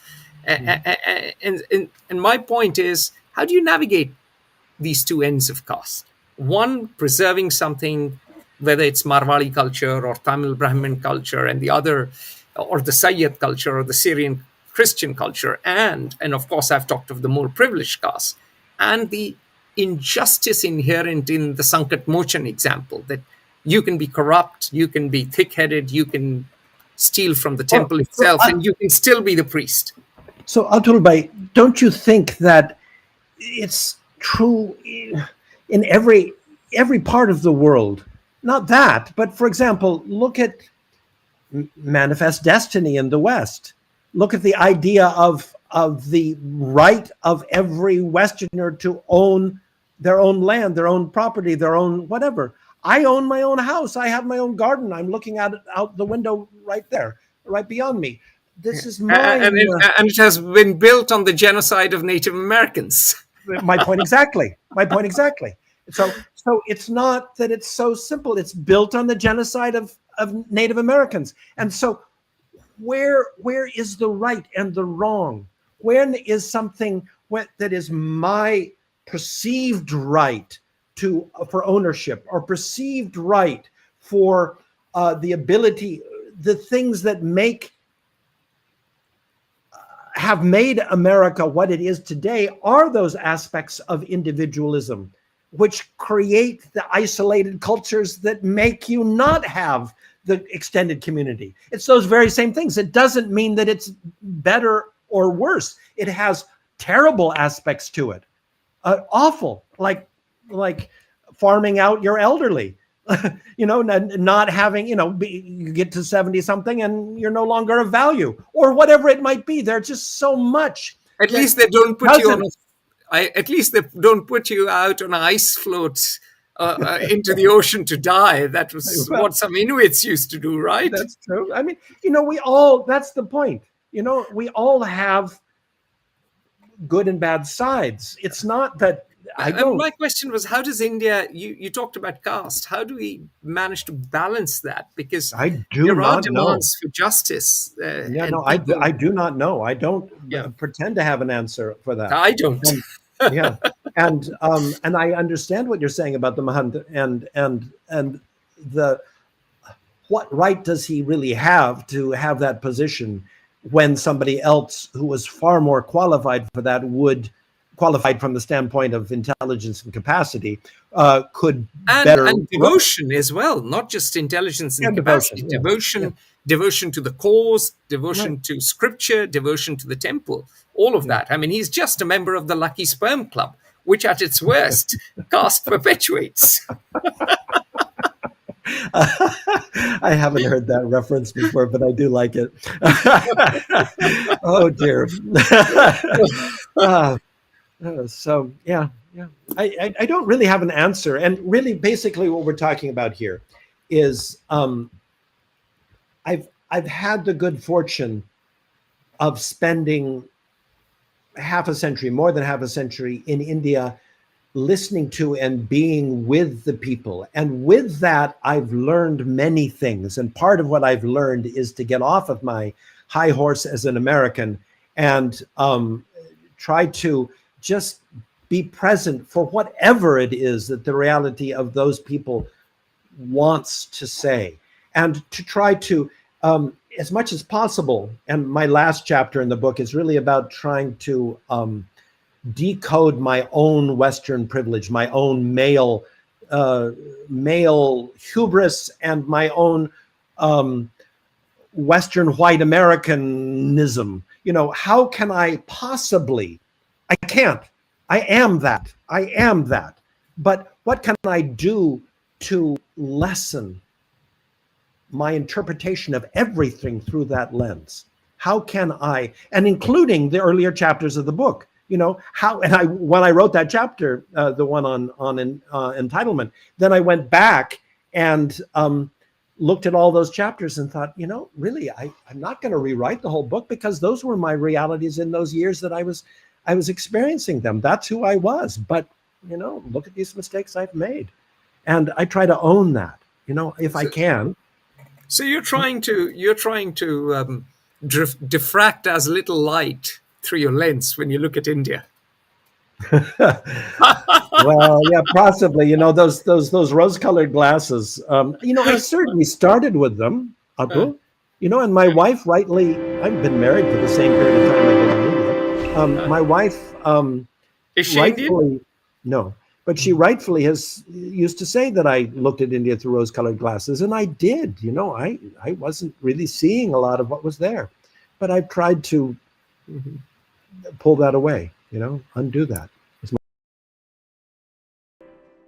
And my point is, how do you navigate these two ends of caste? One, preserving something, whether it's Marwari culture or Tamil Brahmin culture, and the other, or the Sayyid culture or the Syrian Christian culture, and of course I've talked of the more privileged caste, and the injustice inherent in the Sankat Mochan example, that you can be corrupt, you can be thick-headed, you can steal from the temple itself, and you can still be the priest. So Atul Bhai, don't you think that it's true in every part of the world? Not that, but for example, look at manifest destiny in the West. Look at the idea of the right of every Westerner to own their own land, their own property, their own whatever. I own my own house. I have my own garden. I'm looking at it out the window right there, right beyond me. This is mine. And it has been built on the genocide of Native Americans. My point exactly. So it's not that it's so simple. It's built on the genocide of Native Americans. And so where is the right and the wrong? When is something that is my perceived right for ownership, or perceived right for the ability, the things that have made America what it is today, are those aspects of individualism, which create the isolated cultures that make you not have the extended community. It's those very same things. It doesn't mean that it's better or worse. It has terrible aspects to it. Awful, like farming out your elderly, not having, you get to 70 something and you're no longer of value, or whatever it might be. There's just so much. At least they don't put you on at least they don't put you out on an ice float into the ocean to die. That was what some Inuits used to do, right? That's true. I mean, that's the point. We all have good and bad sides. It's not that my question was, how does India, you talked about caste, how do we manage to balance that? Because there are demands for justice. I do not know. I don't pretend to have an answer for that. I don't. And I understand what you're saying about the Mahant and the what right does he really have to have that position when somebody else who was far more qualified for that qualified from the standpoint of intelligence and capacity, could better... And devotion as well, not just intelligence and capacity. Devotion to the cause, devotion to scripture, devotion to the temple, all of that. I mean, he's just a member of the Lucky Sperm Club, which at its worst, caste perpetuates. I haven't heard that reference before, but I do like it. Oh, dear. So I don't really have an answer, and really basically what we're talking about here is I've had the good fortune of spending more than half a century in India, listening to and being with the people, and with that I've learned many things, and part of what I've learned is to get off of my high horse as an American and try to just be present for whatever it is that the reality of those people wants to say, and to try to, as much as possible, and my last chapter in the book is really about trying to decode my own Western privilege, my own male male hubris and my own Western white Americanism. How can I possibly? I can't. I am that. But what can I do to lessen my interpretation of everything through that lens? How can I, and including the earlier chapters of the book, when I wrote that chapter, the one on entitlement, then I went back and looked at all those chapters and thought, really, I'm not going to rewrite the whole book, because those were my realities in those years that I was experiencing them. That's who I was. But, look at these mistakes I've made. And I try to own that, if I can. So you're trying to diffract as little light through your lens when you look at India. Well, yeah, possibly. Those rose-colored glasses. I certainly started with them, Atul. And my wife rightly. I've been married for the same period of time I've been in India. My wife, is she rightfully, Indian? No, but she rightfully used to say that I looked at India through rose-colored glasses, and I did. I wasn't really seeing a lot of what was there, but I've tried to pull that away. Undo that.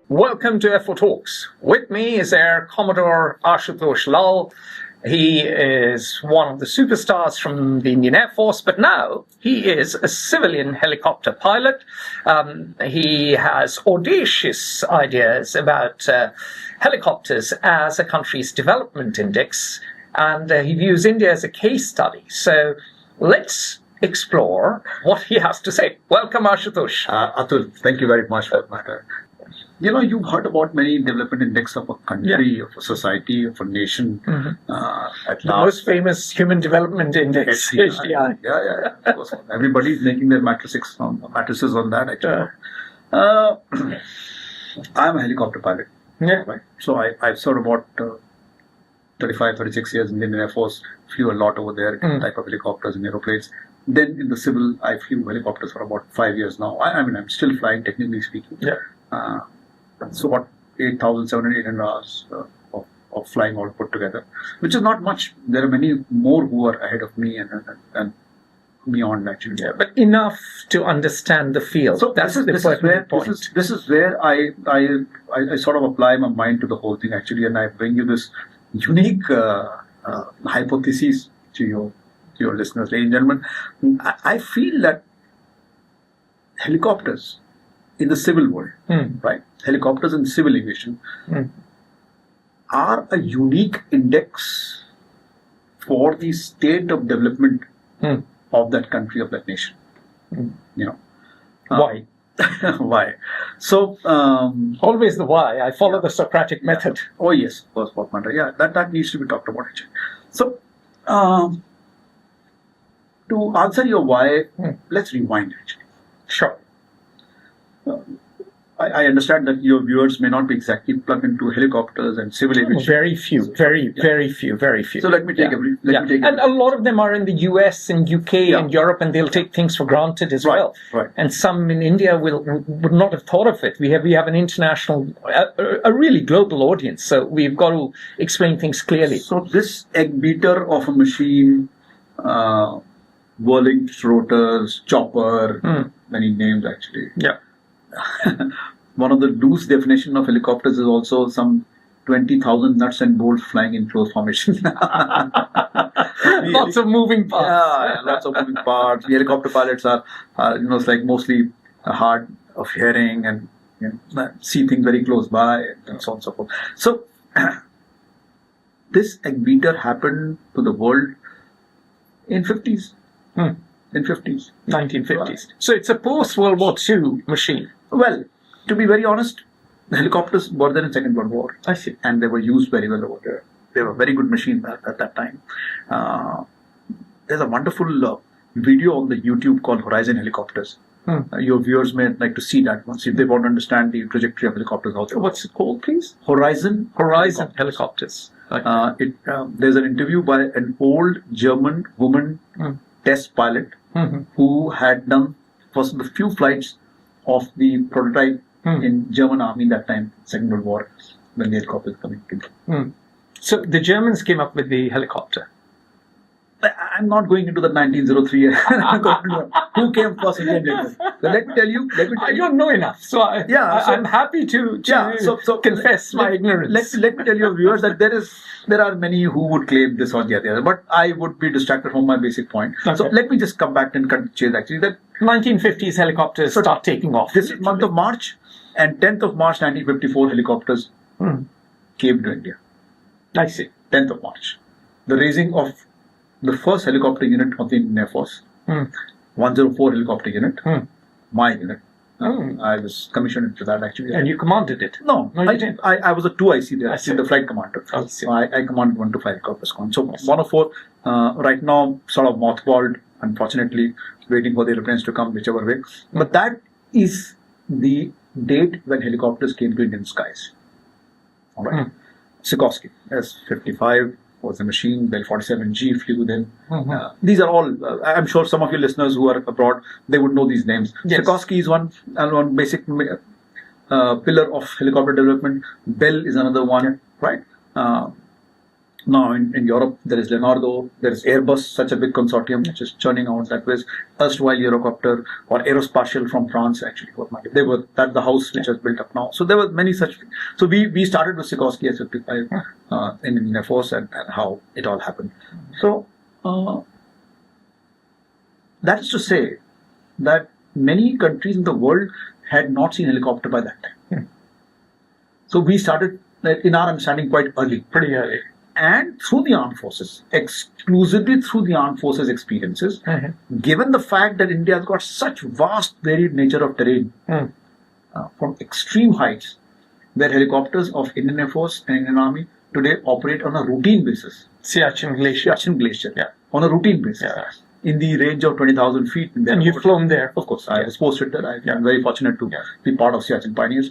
Welcome to F4 Talks. With me is Air Commodore Ashutosh Lal. He is one of the superstars from the Indian Air Force, but now he is a civilian helicopter pilot. He has audacious ideas about helicopters as a country's development index, and he views India as a case study. So let's explore what he has to say. Welcome, Ashutosh. Atul, thank you very much for that. You've heard about many development index of a country, of a society, of a nation. At the most famous Human Development Index, HDI. Yeah. Everybody's making their matrices on that, actually. I'm a helicopter pilot. Yeah. Right? So I've served about 35, 36 years in the Indian Air Force, flew a lot over there, type of helicopters and aeroplanes. Then in the civil, I flew helicopters for about 5 years now. I'm still flying, technically speaking. Yeah. So what, 8,700, 800 hours of flying all put together, which is not much. There are many more who are ahead of me and beyond, actually. Yeah, but enough to understand the field. So this is where I sort of apply my mind to the whole thing, actually, and I bring you this unique hypothesis to your listeners, ladies and gentlemen. I feel that helicopters in the civil world, right? Helicopters in civil aviation are a unique index for the state of development of that country, of that nation. Why? Why? So always the why. I follow the Socratic method. Oh yes, of course, yeah, that needs to be talked about, actually. So to answer your why, let's rewind, actually. Sure. I understand that your viewers may not be exactly plugged into helicopters and civil aviation. Very few. So let me take and a lot of them are in the US and UK and Europe, and they'll take things for granted as well. Right. And some in India would not have thought of it. We have an international, a really global audience, so we've got to explain things clearly. So this egg beater of a machine, whirling rotors, chopper, many names, actually. Yeah. One of the loose definition of helicopters is also some 20,000 nuts and bolts flying in close formation. Lots of moving parts. Yeah, lots of moving parts. The helicopter pilots are it's like mostly hard of hearing and see things very close by and so on and so forth. So this egg beater happened to the world in 50s. In 50s. 1950s. Right. So it's a post-World War II machine. Well, to be very honest, the helicopters were there in Second World War. I see. And they were used very well over there. They were very good machines at that time. There's a wonderful video on the YouTube called Horizon Helicopters. Your viewers may like to see that once if they want to understand the trajectory of helicopters also. What's it called, please? Horizon Helicopters. Okay. There's an interview by an old German woman test pilot who had done for the few flights of the prototype in German army that time, Second World War, when the helicopter was coming to. So the Germans came up with the helicopter. I'm not going into the 1903. Who came first? So let me tell you. I don't know enough, so I'm happy to confess my ignorance. Let me tell your viewers that there are many who would claim this or the other, but I would be distracted from my basic point. Okay. So let me just come back and chase actually that 1950s helicopters start taking off. This month of March and 10th of March 1954 helicopters came to India. I see. 10th of March. The raising of the first helicopter unit of the Indian Air Force, 104 helicopter unit, my unit. I was commissioned to that actually. And you commanded it? No, you didn't. I was a 2IC there, actually, the flight commander. So I commanded 1 to 5 helicopters. So 104, right now, sort of mothballed, unfortunately, waiting for the airplanes to come, whichever way. But that is the date when helicopters came to Indian skies. All right. Sikorsky, S-55 was a machine, Bell 47G flew then. These are all, I'm sure some of your listeners who are abroad, they would know these names. Yes. Sikorsky is one basic pillar of helicopter development. Bell is another one, right? Now in Europe, there is Leonardo, there is Airbus, such a big consortium which is churning out that was erstwhile Eurocopter or Aerospatial from France actually. They were that the house which has built up now. So there were many such. So we started with Sikorsky S-55 in Indian Air Force and how it all happened. So that is to say that many countries in the world had not seen helicopter by that time. So we started, in our understanding, quite early. Pretty early. And through the armed forces, exclusively through the armed forces experiences, given the fact that India has got such vast varied nature of terrain, from extreme heights, where helicopters of Indian Air Force and Indian Army today operate on a routine basis. Siachen Glacier. Yeah. On a routine basis. Yeah. In the range of 20,000 feet. And you've flown there? Of course. I was posted there. I'm very fortunate to be part of Siachen Pioneers.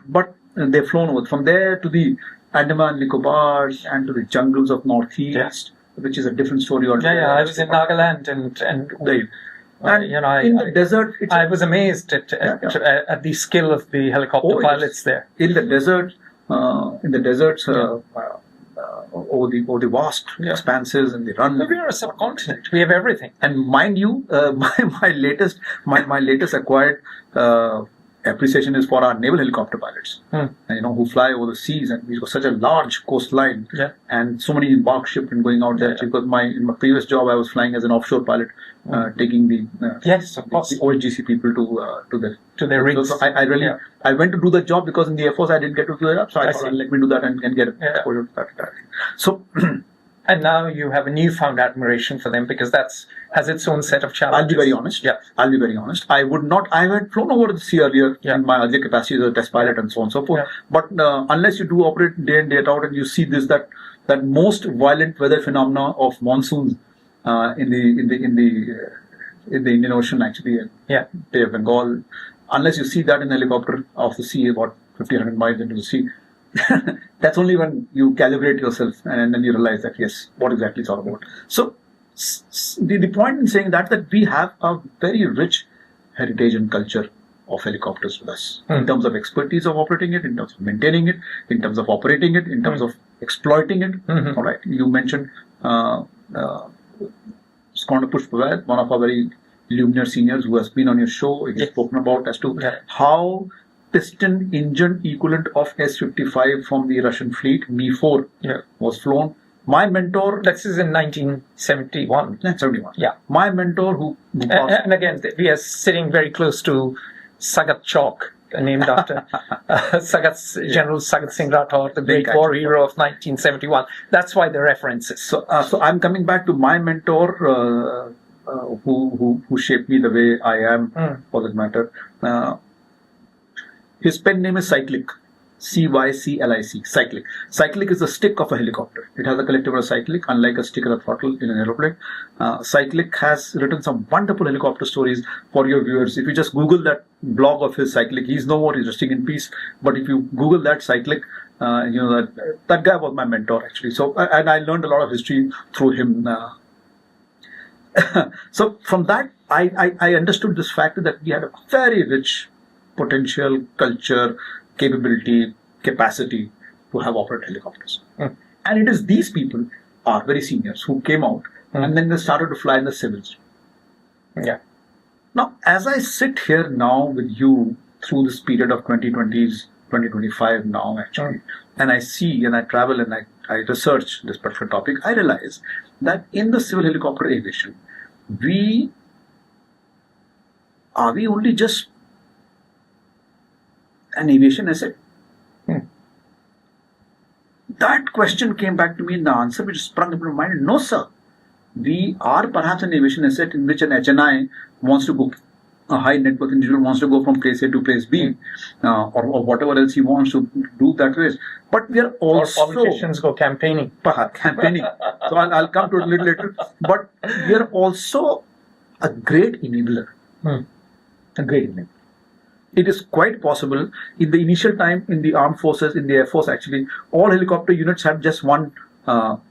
But they've flown over from there to the Andaman Nicobars and to the jungles of Northeast, which is a different story altogether. I was in Nagaland and in the desert, I was amazed at the skill of the helicopter pilots there. In the deserts, over the vast expanses, and they run. We are a subcontinent. We have everything. And mind you, my latest acquired appreciation is for our naval helicopter pilots, who fly over the seas, and we've got such a large coastline, and so many embarked ships and going out there. Because in my previous job, I was flying as an offshore pilot, taking the ONGC people to their rigs. So I went to do that job because in the Air Force I didn't get to do that, so I thought, let me do that and get exposure to that. So. And now you have a newfound admiration for them because that has its own set of challenges. I'll be very honest. I'll be very honest. I had flown over the sea earlier in my earlier capacity as a test pilot and so on and so forth. But unless you do operate day in, day out, and you see that most violent weather phenomena of monsoons in the Indian Ocean, actually, Bay of Bengal, unless you see that in a helicopter off the sea about 50-100 miles into the sea, that's only when you calibrate yourself and then you realize that, what exactly it's all about. So the point in saying that we have a very rich heritage and culture of helicopters with us in terms of expertise of operating it, in terms of maintaining it, in terms of operating it, in terms of exploiting it. All right. You mentioned Skanda Pushpavad, one of our very luminous seniors who has been on your show. He's spoken about as to how piston engine equivalent of S-55 from the Russian fleet, Mi-4, was flown. My mentor... This is in 1971. 1971. Yeah. My mentor who passed... And again, we are sitting very close to Sagat Chowk, named after General Sagat Singh Rathore, the great war hero of 1971. That's why the reference is. So I'm coming back to my mentor who shaped me the way I am, for that matter. His pen name is Cyclic. C-Y-C-L-I-C. Cyclic. Cyclic is the stick of a helicopter. It has a collective of cyclic, unlike a stick or a throttle in an aeroplane. Cyclic has written some wonderful helicopter stories for your viewers. If you just Google that blog of his, Cyclic, he's no more, he's resting in peace. But if you Google that Cyclic, that guy was my mentor actually. So, and I learned a lot of history through him. So from that, I understood this fact that we had a very rich potential, culture, capability, capacity to have operated helicopters. And it is these people are very seniors who came out and then they started to fly in the civils. Yeah. Now, as I sit here now with you through this period of 2020s, 2025 now actually, and I see and I travel and I research this particular topic, I realize that in the civil helicopter aviation, are we only just an aviation asset? That question came back to me in the answer which sprung into my mind. No, sir. We are perhaps an aviation asset in which an HNI wants to go, a high net worth individual wants to go from place A to place B, or whatever else he wants to do that way. But we are also... Or politicians go campaigning. Perhaps, campaigning. So I'll come to it a little later. But we are also a great enabler. A great enabler. It is quite possible in the initial time in the armed forces, in the air force actually, all helicopter units had just one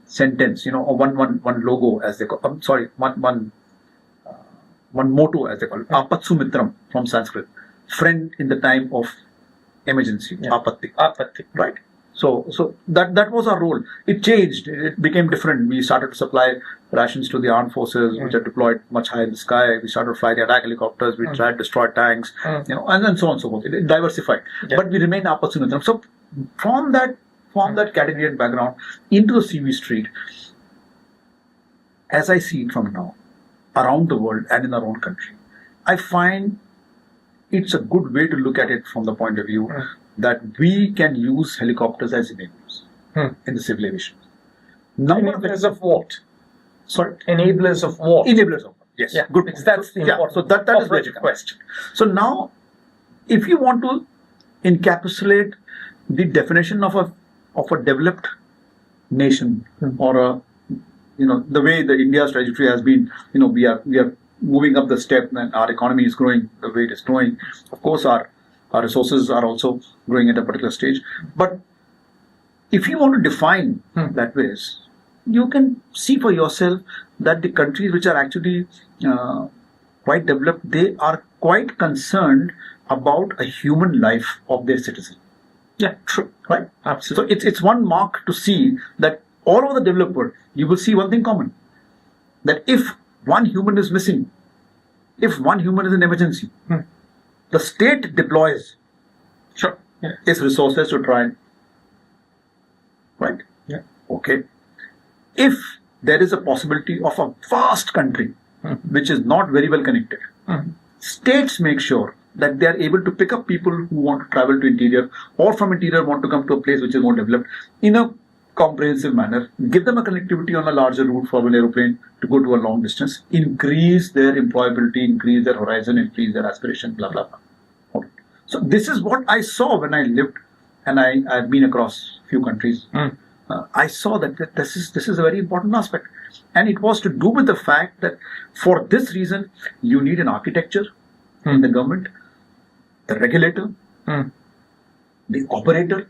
sentence, or one logo as they call. One motto as they call it. Apatsu Mitram from Sanskrit, friend in the time of emergency. Apatti. Right. So that was our role. It changed. It became different. We started to supply rations to the armed forces, which are deployed much higher in the sky. We started to fly the attack helicopters. We tried to destroy tanks, and then so on and so forth. It diversified, but we remained Apatsu Mitram. So from that category and background into the CV street, as I see it from now, around the world and in our own country, I find it's a good way to look at it from the point of view that we can use helicopters as enablers in the civil aviation. Enablers of what? Sorry? Enablers of what? Enablers of what? Yes. Yeah, good. Because that's the important so that is the question. So now, if you want to encapsulate the definition of a developed nation or the way the India's trajectory has been, we are moving up the step and our economy is growing the way it is growing. Of course, our resources are also growing at a particular stage. But if you want to define that ways, you can see for yourself that the countries which are actually quite developed, they are quite concerned about a human life of their citizen. Yeah, true. Right? Absolutely. So it's one mark to see that all over the developed world, you will see one thing common. That if one human is missing, if one human is in emergency, the state deploys its resources to try. Right? Yeah. Okay. If there is a possibility of a vast country which is not very well connected, states make sure that they are able to pick up people who want to travel to interior or from interior want to come to a place which is more developed in a comprehensive manner, give them a connectivity on a larger route from an aeroplane to go to a long distance, increase their employability, increase their horizon, increase their aspiration, blah, blah, blah. Okay. So this is what I saw when I lived, and I've been across a few countries. I saw that this is a very important aspect. And it was to do with the fact that for this reason, you need an architecture in the government, the regulator, the operator,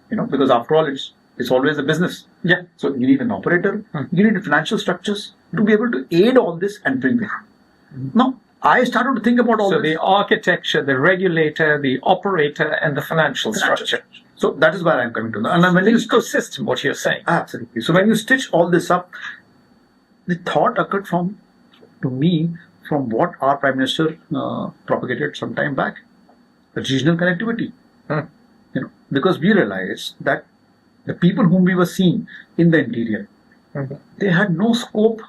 because after all, it's always a business. Yeah. So you need an operator, you need financial structures to be able to aid all this and bring this. Now, I started to think about all this. So the architecture, the regulator, the operator, and the financial structure. So that is where I'm coming to. And when the ecosystem, what you're saying. Absolutely. So when you stitch all this up, the thought occurred to me from what our Prime Minister propagated some time back, the regional connectivity. Because we realized that the people whom we were seeing in the interior, they had no scope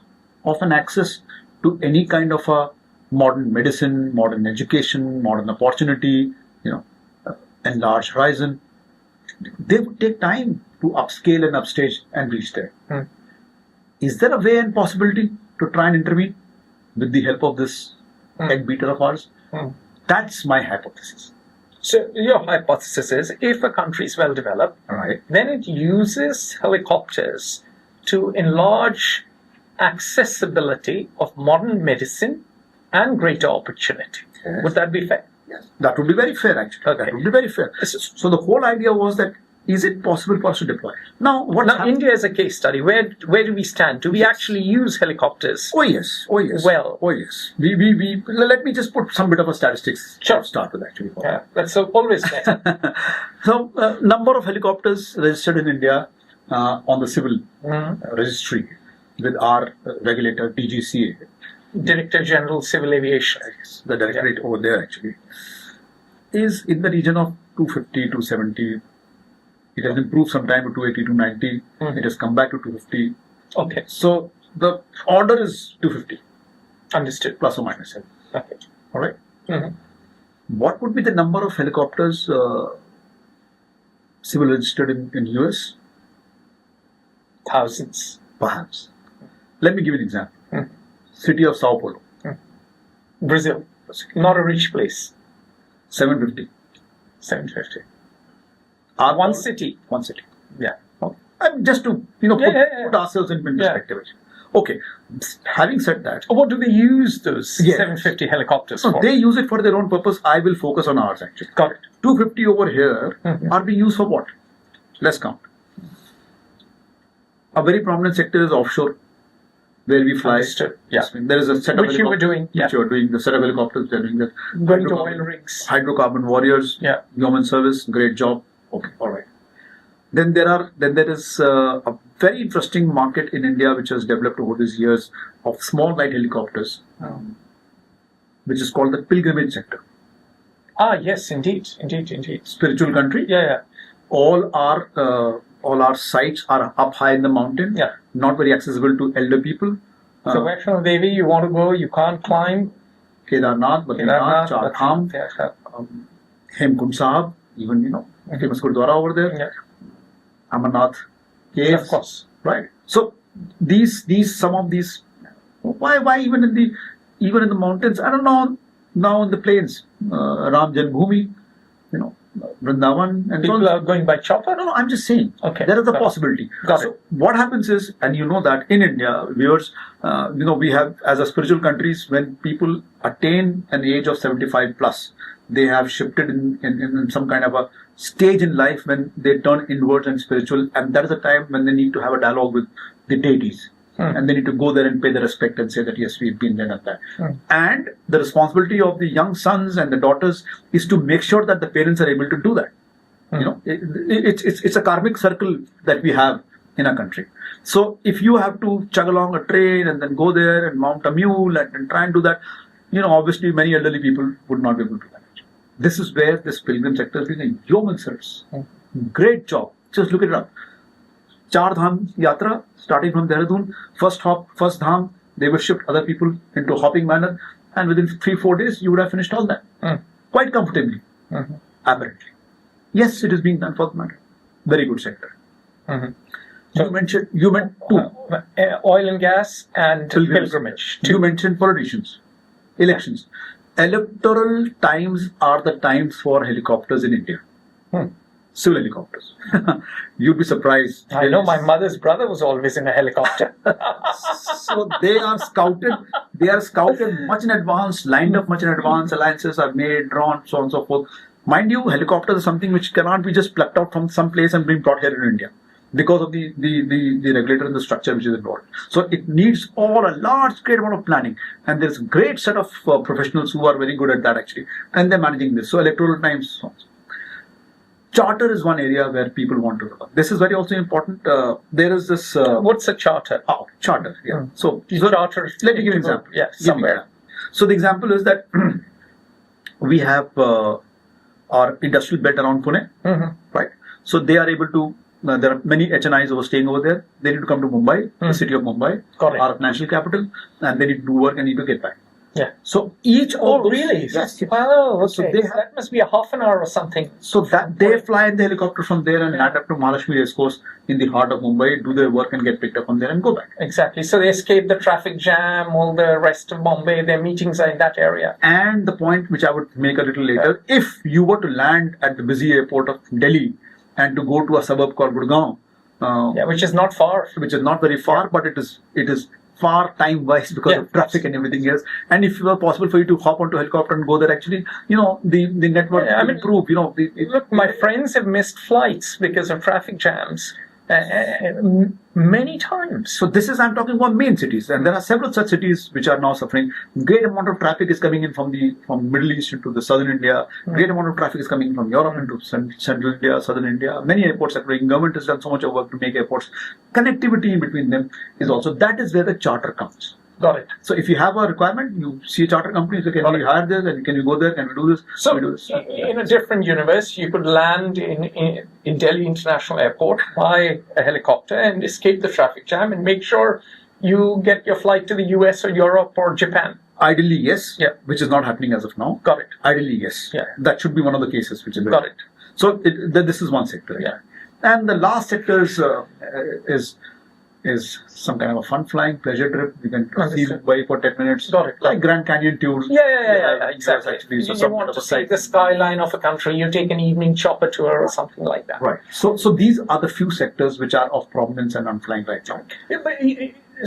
of an access to any kind of a modern medicine, modern education, modern opportunity, enlarged horizon. They would take time to upscale and upstage and reach there. Is there a way and possibility to try and intervene with the help of this egg beater of ours? That's my hypothesis. So your hypothesis is, if a country is well developed, then it uses helicopters to enlarge accessibility of modern medicine and greater opportunity. Yes. Would that be fair? Yes, that would be very fair actually. Okay. That would be very fair. So the whole idea was that is it possible for us to deploy? Now, India is a case study. Where do we stand? Do we actually use helicopters? Oh yes. Well, yes. We let me just put some bit of a statistics. Sure. Start with actually. Yeah, that's always better. So, number of helicopters registered in India on the civil registry with our regulator DGCA, Director General Civil Aviation. Yes, the directorate over there actually is in the region of 250, 270. It has improved sometime to 280, 290. It has come back to 250. Okay. So the order is 250. Understood. Plus or minus. Okay. All right. What would be the number of helicopters civil registered in US? Thousands. Perhaps. Let me give you an example. City of Sao Paulo. Brazil. Not a rich place. 750. 750. One city. Yeah. Okay. Just to put ourselves in perspective. Okay. Having said that, what do they use those 750 helicopters for? They use it for their own purpose. I will focus on ours actually. Got it. 250 over here are being used for what? Let's count. A very prominent sector is offshore, where we fly. Understood. Yeah. There is a set of which you were doing. Which you are doing. The set of helicopters. They're doing that. Going to oil rigs. Hydrocarbon warriors. Yeah. Yeoman service. Great job. Okay. All right. Then there is a very interesting market in India which has developed over these years of small light helicopters, which is called the pilgrimage sector. Ah, yes, indeed. Spiritual country. Yeah. All our sites are up high in the mountain. Yeah. Not very accessible to elder people. So Vaishno Devi, you want to go, you can't climb. Kedarnath, Badrinath, Char Dham, Hemkund Sahib, even famous Gurdwara over there. Yeah. Amarnath caves. Of course. Right. So some of these why even in the mountains, I don't know, now in the plains, Ram Janmabhoomi, Vrindavan, and people are going by chopper? No, I'm just saying. Okay. There is a possibility. Got it. What happens is, and you know that in India, viewers, we have, as a spiritual countries, when people attain an age of 75 plus, they have shifted in some kind of a stage in life when they turn inwards and spiritual, and that is the time when they need to have a dialogue with the deities. And they need to go there and pay the respect and say that yes, we've been there and that. And the responsibility of the young sons and the daughters is to make sure that the parents are able to do that. It's a karmic circle that we have in our country. So if you have to chug along a train and then go there and mount a mule and try and do that, obviously many elderly people would not be able to do that. This is where this pilgrim sector is doing a yeoman service. Great job. Just look it up. Char Dham Yatra, starting from Dehradun, first dham, they will shift other people into a hopping manner, and within 3-4 days, you would have finished all that. Quite comfortably, apparently. Yes, it is being done for the matter. Very good sector. So you meant two. Oil and gas and pilgrimage. You mentioned politicians, elections. Electoral times are the times for helicopters in India. Civil helicopters. You'd be surprised. I know my mother's brother was always in a helicopter. So they are scouted. Much in advance, lined up much in advance. Alliances are made, drawn, so on and so forth. Mind you, helicopters are something which cannot be just plucked out from some place and being brought here in India because of the regulator and the structure which is involved. So it needs a great amount of planning, and there's a great set of professionals who are very good at that actually, and they're managing this. So electoral times. So charter is one area where people want to look. This is very also important. There is this. What's a charter? Charter. Yeah. So charter. Let me give you an example. Yeah, somewhere. So the example is that we have our industrial belt around Pune, right? So they are able to. There are many HNIs who are staying over there. They need to come to Mumbai, the city of Mumbai, our national capital, and they need to do work and need to get back. Yeah. So each of those, really? Yes. Wow. Okay. So that must be a half an hour or something. So that they fly in the helicopter from there and land up to Mahalakshmi Race Course in the heart of Mumbai, do their work and get picked up from there and go back. Exactly. So they escape the traffic jam, all the rest of Bombay. Their meetings are in that area. And the point which I would make a little later, if you were to land at the busy airport of Delhi and to go to a suburb called Gurgaon, which is not far. Which is not very far, but it is far time-wise because of traffic and everything else. And if it were possible for you to hop onto a helicopter and go there, actually, the network will improve. Look, my friends have missed flights because of traffic jams. Many times. So I'm talking about main cities, and there are several such cities which are now suffering. Great amount of traffic is coming in from Middle East into the southern India. Great amount of traffic is coming in from Europe into central India, southern India. Many airports are growing. Government has done so much of work to make airports. Connectivity in between them is also, that is where the charter comes. Got it. So if you have a requirement, you see a charter company, you say, can we hire this, and can you go there, can we do this? So in a different universe, you could land in Delhi International Airport, fly a helicopter and escape the traffic jam and make sure you get your flight to the US or Europe or Japan. Ideally, yes. Yeah. Which is not happening as of now. Got it. Ideally, yes. Yeah. That should be one of the cases which is got it. So this is one sector. Yeah. And the last sector is some kind of a fun flying pleasure trip. You can see Mumbai for 10 minutes. Got it. Like Grand Canyon tour. Yeah, exactly. Actually, you want to see the skyline of a country, you take an evening chopper tour or something like that. Right. So these are the few sectors which are of prominence and I'm flying right now. Yeah, but,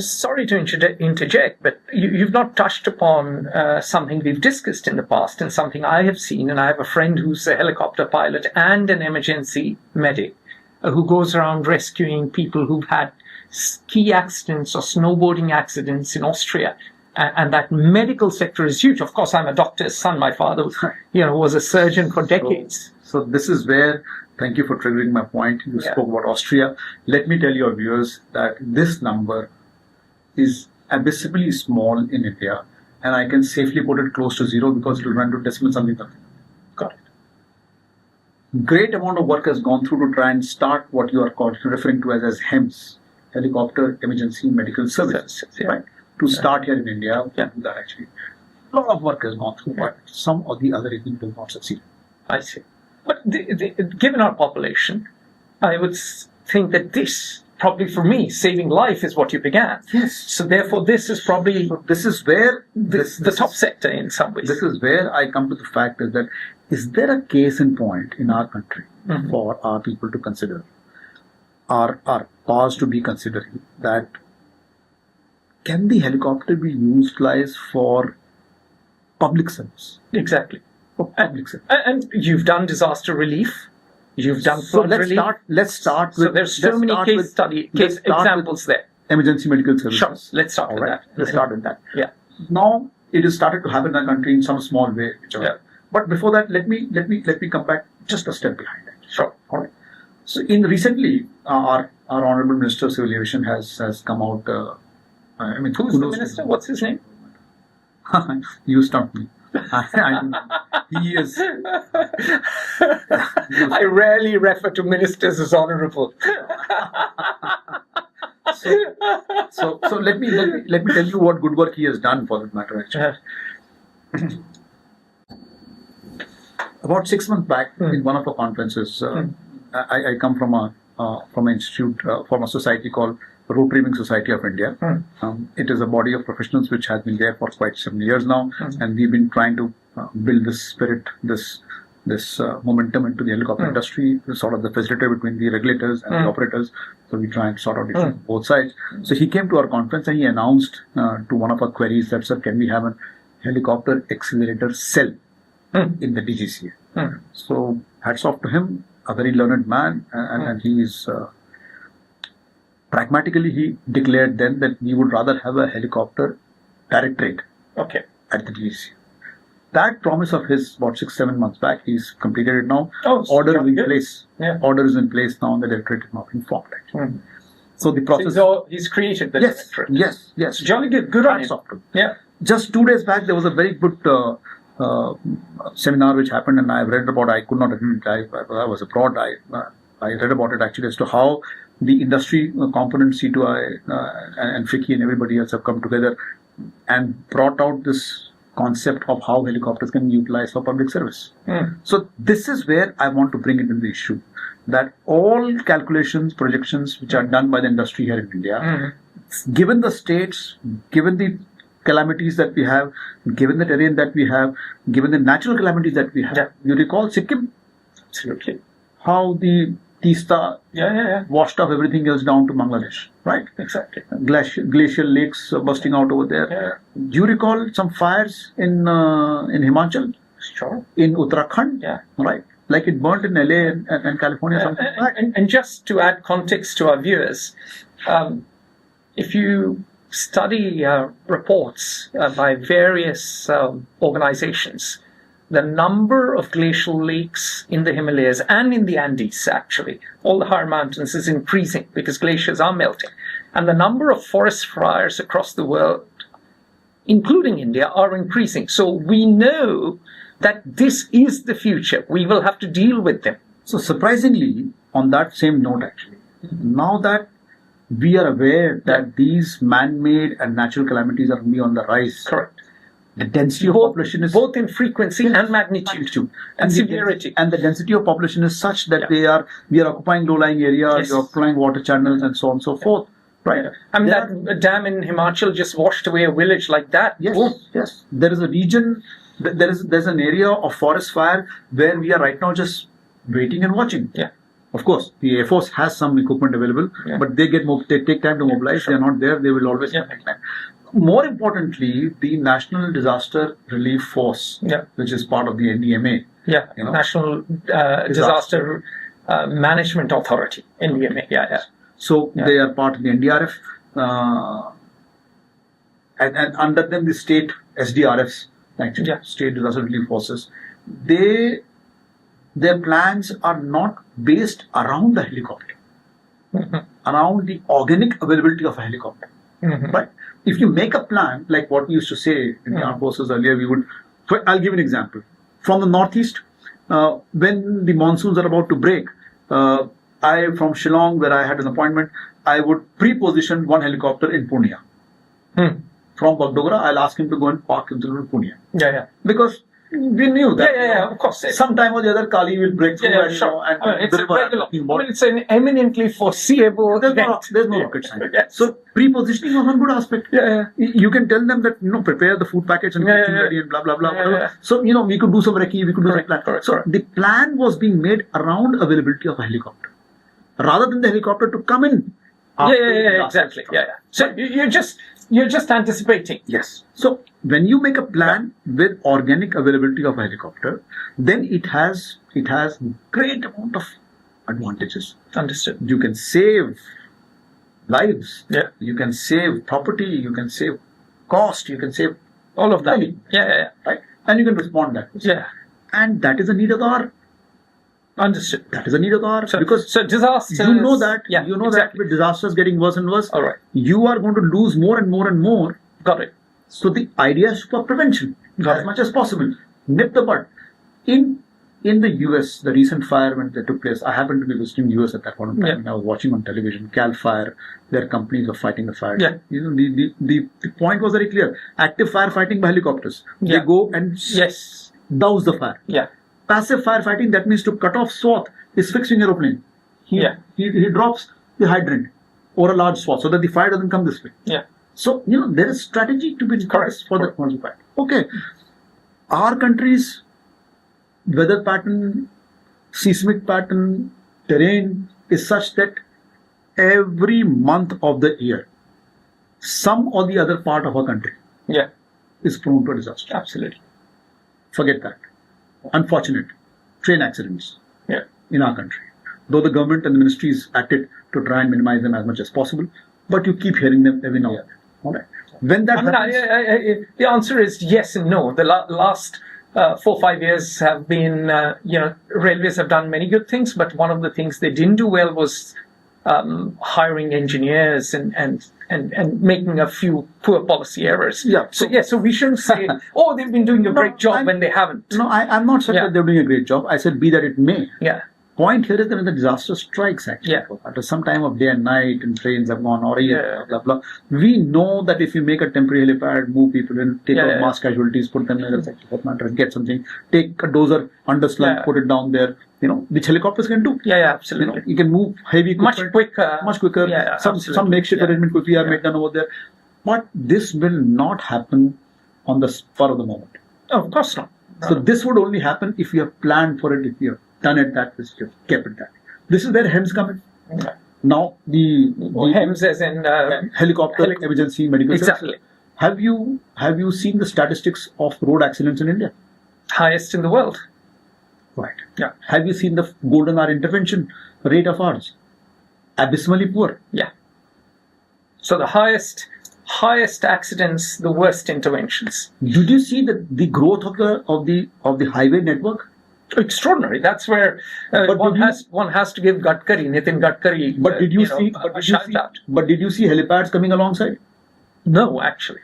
sorry to interject, but you've not touched upon something we've discussed in the past and something I have seen, and I have a friend who's a helicopter pilot and an emergency medic who goes around rescuing people who've had ski accidents or snowboarding accidents in Austria. And that medical sector is huge. Of course, I'm a doctor's son. My father was a surgeon for decades. So this is where, thank you for triggering my point. You spoke about Austria. Let me tell your viewers that this number is abysmally small in India. And I can safely put it close to zero because it will run to decimal something. Got it. Great amount of work has gone through to try and start what you are referring to as HEMS. Helicopter Emergency Medical Services, right? To start here in India, do that actually. A lot of work has gone through, but some of the other agents will not succeed. I see. But given our population, I would think that this, probably for me, saving life is what you began. Yes. So therefore, this is probably this is where the top sector in some ways. This is where I come to the fact that is there a case in point in our country for our people to consider? Our powers to be considering that can the helicopter be utilized for public service? Exactly. For public service. And you've done disaster relief. You've done flood relief. Let's start with. So there's so many case examples there. Emergency medical services. Sure. Let's start with that. Let's start with that. Yeah. Now it has started to happen in our country in some small way. But before that, let me come back just a step behind that. Sure. All right. So recently, our Honorable Minister of Civil Aviation has come out. Who's the minister? What's his name? You stumped me. He is. I rarely refer to ministers as honourable. So let me tell you what good work he has done for that matter. Actually, about 6 months back, in one of our conferences. I come from an institute, from a society called Rotary Society of India. It is a body of professionals which has been there for quite some years now, and we've been trying to build this spirit, this momentum into the helicopter industry, sort of the facilitator between the regulators and the operators. So we try and sort out both sides. So he came to our conference and he announced to one of our queries that, sir, can we have a helicopter accelerator cell in the DGCA? So hats off to him. A very learned man, and he is pragmatically he declared then that we would rather have a helicopter directorate at the DGC. That promise of his about 6-7 months back, he's completed it now. Order is in place. Order is in place now, and the directorate is now being formed. So the process. So he's created the directorate. Yes. Jolly good on him. Yeah. Just 2 days back, there was a very good seminar which happened, and I've read about. I could not attend it. I was abroad. I read about it actually as to how the industry component C2I and FICCI and everybody else have come together and brought out this concept of how helicopters can be utilized for public service. So this is where I want to bring it in the issue that all calculations, projections which are done by the industry here in India, given the states, given the calamities that we have, given the terrain that we have, given the natural calamities that we have. You recall Sikkim? Absolutely. How the Teesta washed up everything else down to Bangladesh, right? Exactly. Glacial lakes bursting out over there. Yeah. Do you recall some fires in Himachal? Sure. In Uttarakhand? Yeah. Right. Like it burnt in LA and California. Something like that. And just to add context to our viewers, if you study reports by various organizations, the number of glacial lakes in the Himalayas and in the Andes, actually, all the higher mountains, is increasing because glaciers are melting. And the number of forest fires across the world, including India, are increasing. So we know that this is the future. We will have to deal with them. So surprisingly, on that same note, actually, now that we are aware that these man-made and natural calamities are only on the rise. Correct. The density of population is both in frequency and magnitude and severity. And the density of population is such that we are occupying low-lying areas, we are occupying water channels, and so on and so forth. Right. I mean, that dam in Himachal just washed away a village like that. Yes. Yes. There is a region. There's an area of forest fire where we are right now just waiting and watching. Yeah. Of course, the Air Force has some equipment available, but they take time to mobilize. Sure. They are not there. They will always take time. More importantly, the National Disaster Relief Force, which is part of the NDMA. Yeah, National Disaster Management Authority, NDMA. Yeah. So they are part of the NDRF, and under them the state SDRFs, actually, state disaster relief forces. Their plans are not based around the helicopter, around the organic availability of a helicopter. But if you make a plan, like what we used to say in the armed forces earlier, I'll give an example. From the northeast, when the monsoons are about to break, from Shillong, where I had an appointment, I would pre-position one helicopter in Pune. From Bagdogra, I'll ask him to go and park himself in Pune. Yeah. Because we knew that. Of course. Sometime or the other, Kali will break through and it's it's an eminently foreseeable event. There's no rocket science. So pre-positioning was one good aspect. You can tell them that, prepare the food packets and ready and blah, blah, blah. So, we could do some recce, we could do some plan. So the plan was being made around availability of a helicopter, rather than the helicopter to come in. Exactly. So you're just anticipating. Yes. So when you make a plan with organic availability of a helicopter, then it has great amount of advantages. Understood. You can save lives. Yeah. You can save property. You can save cost. You can save all of that. Money. Right. And you can respond that. Yeah. And that is a need of the hour. Understood. That is a need of the hour. So disasters. You know that. That with disasters getting worse and worse. All right. You are going to lose more and more and more. Got it. So the idea is for prevention as much as possible. Nip the bud. In the US, the recent fire when they took place, I happened to be visiting US at that point in time, and I was watching on television. Cal Fire, their companies were fighting the fire. Yeah. The point was very clear. Active firefighting by helicopters. They go and douse the fire. Yeah. Passive firefighting, that means to cut off swath, is fixing aeroplane. He drops the hydrant over a large swath so that the fire doesn't come this way. Yeah. So, there is strategy to be discussed for that kind of fight. Okay. Our country's weather pattern, seismic pattern, terrain is such that every month of the year, some or the other part of our country is prone to a disaster. Absolutely. Forget that. Unfortunate train accidents in our country. Though the government and the ministries acted to try and minimize them as much as possible, but you keep hearing them every now and then. All right. When that happens, the answer is yes and no. The last 4-5 years have been, railways have done many good things, but one of the things they didn't do well was hiring engineers and making a few poor policy errors. So we shouldn't say, they've been doing a great job when they haven't. No, I'm not saying that they're doing a great job. I said, be that it may. Yeah. Point here is that when the disaster strikes, actually, after some time of day and night and trains have gone, blah, blah, we know that if you make a temporary helipad, move people in, take out mass casualties, put them in a matter, get something, take a dozer, underslung, put it down there, which helicopters can do. Absolutely. You can move heavy equipment much quicker. Some makeshift arrangement quickly are made done over there. But this will not happen on the spur of the moment. Of course not. So this would only happen if you have planned for it, if you have done it that way, you have kept it that way. This is where HEMS come in. Okay. Now, the HEMS as in helicopter emergency medical exactly. services. Have you seen the statistics of road accidents in India? Highest in the world. Right. Yeah. Have you seen the golden hour intervention rate of ours? Abysmally poor. Yeah. So the highest accidents, the worst interventions. Did you see the growth of the highway network? Extraordinary. That's where one has to give Nitin Gadkari. But did you see? But did you see helipads coming alongside? No, actually.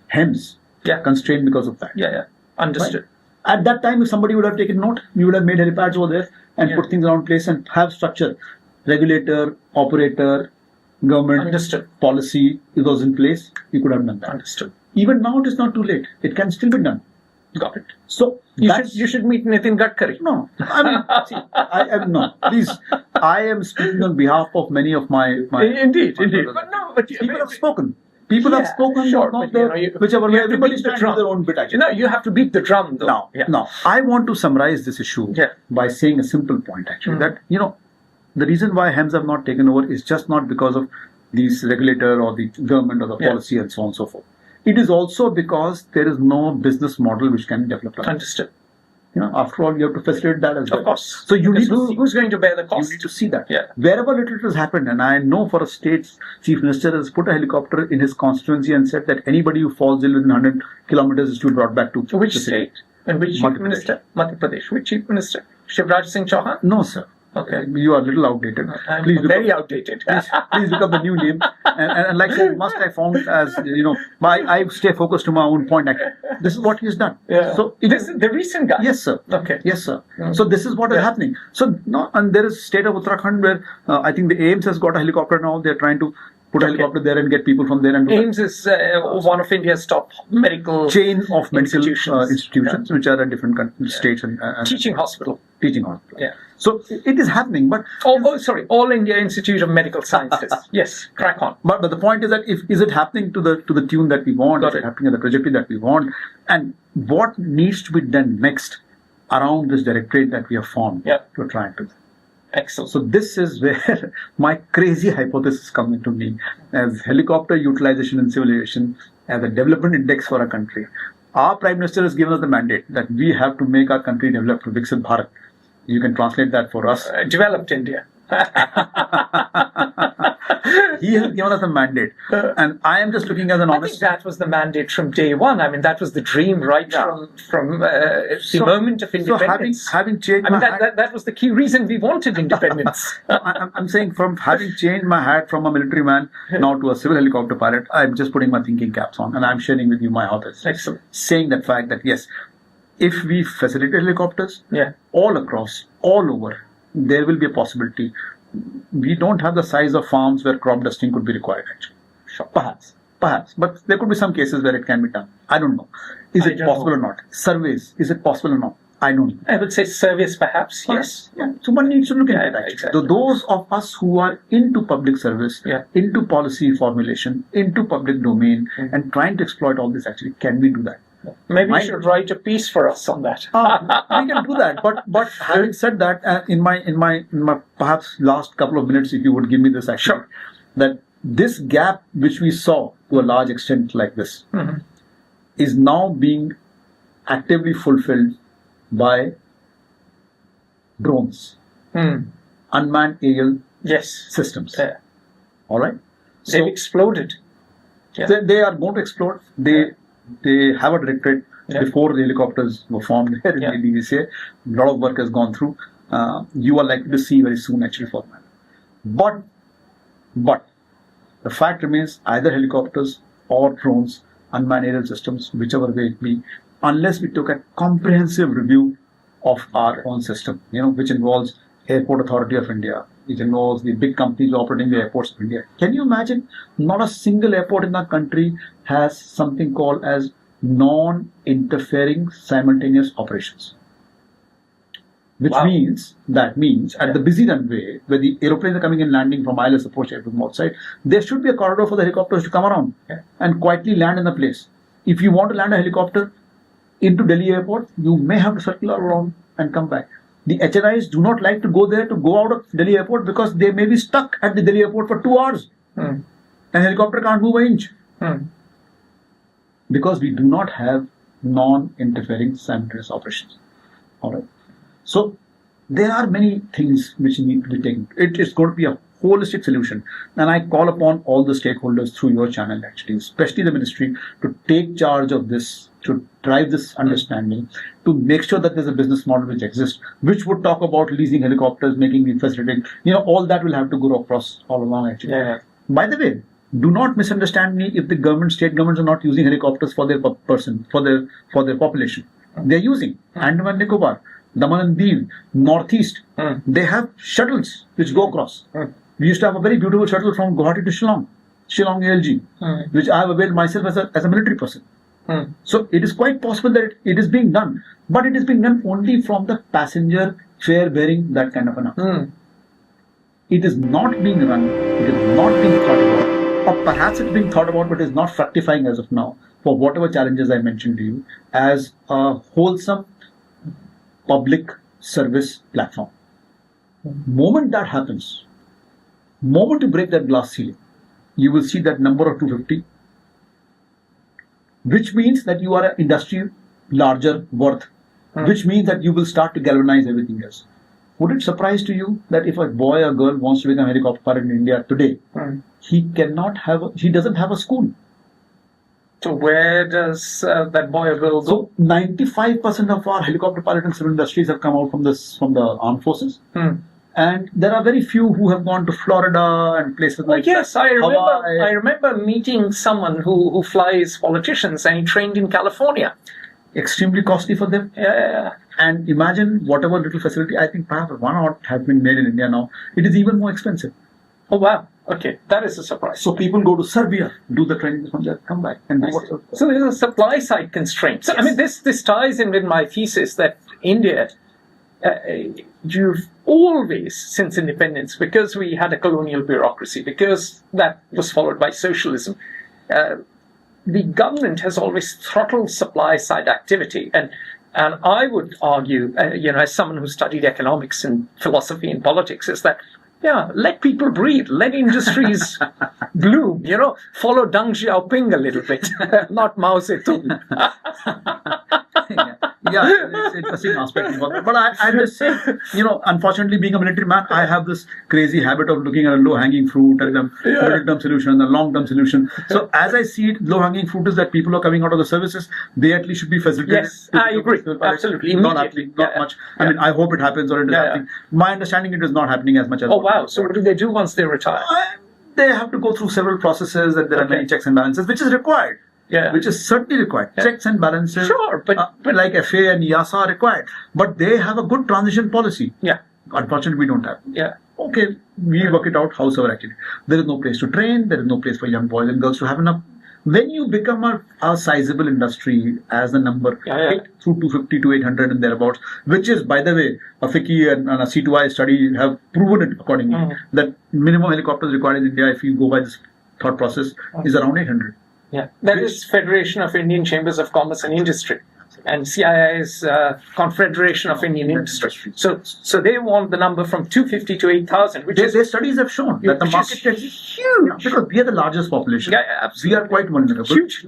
HEMS. Yeah. Constrained because of that. Yeah. Understood. Right. At that time, if somebody would have taken note, you would have made helipads over there and put things around place and have structure, regulator, operator, government, understood, policy. It was in place. You could have done that. Understood. Even now, it is not too late. It can still be done. Got it. So you should meet Nitin Gadkari. No, I mean, see, I am no. Please, I am speaking on behalf of many of my indeed. But people have spoken. People have spoken. Sure, whichever way. Everybody stands to their own bit. Actually, you have to beat the drum, though. Now, I want to summarize this issue by saying a simple point. Actually, that the reason why HEMS have not taken over is just not because of these regulator or the government or the policy and so on and so forth. It is also because there is no business model which can be developed. Understood. After all, you have to facilitate that as well. Of course. So you need to who's going to bear the cost? You need to see that. Yeah. Wherever little has happened, and I know for a state's chief minister has put a helicopter in his constituency and said that anybody who falls ill within 100 kilometers is to be brought back to which state? And which chief minister? Madhya Pradesh. Which chief minister? Shivraj Singh Chauhan? No, sir. Okay. You are a little outdated. Please very outdated. Please look up the new name. And like I said, must I found as, I stay focused to my own point. Actually. This is what he has done. Yeah. So this is the recent guy? Yes, sir. Okay. Yes, sir. So this is what is happening. So, and there is state of Uttarakhand where I think the AIMS has got a helicopter now. They're trying to put a helicopter there and get people from there. And AIMS is one of India's top medical chain of medical institutions which are in different states and teaching hospital. Yeah. So it is happening, but All India Institute of Medical Sciences. Yes, crack on. But the point is that is it happening to the tune that we want? Is it happening at the trajectory that we want? And what needs to be done next around this directorate that we have formed to try and do that? Excellent. So this is where my crazy hypothesis comes into me as helicopter utilization in civil aviation as a development index for our country. Our Prime Minister has given us the mandate that we have to make our country develop to Viksit Bharat. You can translate that for us. Developed India. He has given us a mandate. And I am just looking as an honest... I think that was the mandate from day one. I mean, that was the dream from the moment of independence. So having changed that was the key reason we wanted independence. I'm saying from having changed my hat from a military man now to a civil helicopter pilot, I'm just putting my thinking caps on and I'm sharing with you my hypothesis. Excellent. Saying that fact that yes, if we facilitate helicopters all across, all over, there will be a possibility. We don't have the size of farms where crop dusting could be required, actually. Sure. Perhaps. But there could be some cases where it can be done. I don't know. Is it possible or not? Surveys, is it possible or not? I don't know. I would say surveys, perhaps. Yes. Yeah. So one needs to look at that. Exactly. So those of us who are into public service, into policy formulation, into public domain, and trying to exploit all this, actually, can we do that? Maybe you should write a piece for us on that. We can do that. But having said that, in my perhaps last couple of minutes, if you would give me this action, that this gap which we saw to a large extent like this is now being actively fulfilled by drones, unmanned aerial systems. Yeah. All right. They've exploded. Yeah. They are going to explode. They have a directorate before the helicopters were formed here in the DVCA. A lot of work has gone through. You are likely to see very soon actually for that. But the fact remains either helicopters or drones, unmanned aerial systems, whichever way it be, unless we took a comprehensive review of our own system, which involves Airport Authority of India, which involves the big companies operating the airports of India. Can you imagine? Not a single airport in our country has something called as non-interfering simultaneous operations. Which means at the busy runway, where the aeroplanes are coming in landing from ILS approach from outside, there should be a corridor for the helicopters to come around and quietly land in the place. If you want to land a helicopter into Delhi airport, you may have to circle around and come back. The HRIs do not like to go there to go out of Delhi airport because they may be stuck at the Delhi airport for 2 hours. Mm. An helicopter can't move an inch. Mm. Because we do not have non-interfering simultaneous operations. All right. So there are many things which need to be taken. It is going to be a holistic solution, and I call upon all the stakeholders through your channel, actually, especially the ministry, to take charge of this, to drive this understanding, to make sure that there's a business model which exists, which would talk about leasing helicopters, making the facilitating. All that will have to go across all along, actually. Yeah. By the way, do not misunderstand me if the state governments are not using helicopters for their for their population. They're using Andaman and Nicobar, Daman and Diu, Northeast. They have shuttles which go across. We used to have a very beautiful shuttle from Guwahati to Shillong ALG, which I have availed myself as a military person. So it is quite possible that it is being done, but it is being done only from the passenger fare bearing that kind of an It is not being run, it is not being thought about, or perhaps it's being thought about but is not fructifying as of now, for whatever challenges I mentioned to you, as a wholesome public service platform. Moment that happens, moment you break that glass ceiling, you will see that number of 250, which means that you are an industry larger worth, which means that you will start to galvanize everything else. Would it surprise to you that if a boy or girl wants to become a helicopter pilot in India today, he doesn't have a school? So where does that boy or girl go? So 95% of our helicopter pilot and civil industries have come out from the armed forces. And there are very few who have gone to Florida and places like yes, that. I remember meeting someone who flies politicians, and he trained in California. Extremely costly for them. Yeah. And imagine whatever little facility, I think perhaps one or have been made in India now, it is even more expensive. Oh wow. Okay, that is a surprise. So people go to Serbia, do the training from there, come back, and do whatsoever. So there's a supply side constraint. So Yes. I mean, this ties in with my thesis that India, you've always, since independence, because we had a colonial bureaucracy, because that was followed by socialism, the government has always throttled supply side activity. And I would argue, as someone who studied economics and philosophy and politics, is that, let people breathe, let industries bloom, follow Deng Xiaoping a little bit, not Mao Zedong. It's an interesting aspect of it. But I just say, unfortunately, being a military man, I have this crazy habit of looking at a low-hanging fruit and the middle-term solution and the long-term solution. So as I see it, low-hanging fruit is that people are coming out of the services, they at least should be facilitated. Yes, I agree. Absolutely. Not happening, not much. I mean, I hope it happens or it is happening. My understanding, it is not happening as much as... Oh, wow. So what do they do once they retire? They have to go through several processes, and there are many checks and balances, which is required. Which is certainly required. Checks and balances, sure, but like FA and IASA are required. But they have a good transition policy. Yeah. Unfortunately, we don't have. Yeah. Okay, we work it out however actually. There is no place to train. There is no place for young boys and girls to have enough. When you become a sizable industry, as the number through 250 to 800 and thereabouts, which is, by the way, a FICCI and a C2I study have proven it accordingly, that minimum helicopters required in India, if you go by this thought process, is around 800. Yeah, that is Federation of Indian Chambers of Commerce and Industry, and CII is Confederation of Indian Industry. So they want the number from 250 to 8,000, which their studies have shown that the market is huge, because we are the largest population. Absolutely. We are quite vulnerable. Huge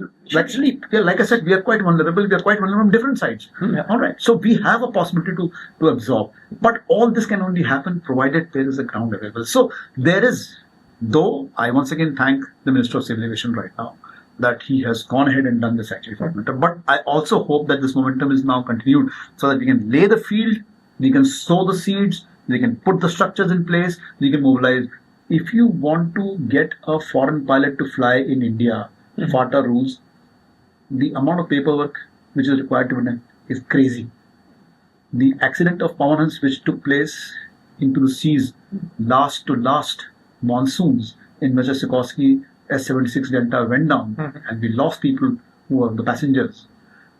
leap. Like I said, we are quite vulnerable. We are quite vulnerable on different sides. All right. So we have a possibility to absorb, but all this can only happen provided there is a ground available. So there is, though I once again thank the Minister of Civil Aviation right now, that he has gone ahead and done this actually for momentum. But I also hope that this momentum is now continued so that we can lay the field, we can sow the seeds, we can put the structures in place, we can mobilize. If you want to get a foreign pilot to fly in India, FATA rules, the amount of paperwork which is required to be done is crazy. The accident of Pawan Hans which took place into the seas last monsoons in Major Sikorsky S-76 Delta went down, and we lost people who were the passengers.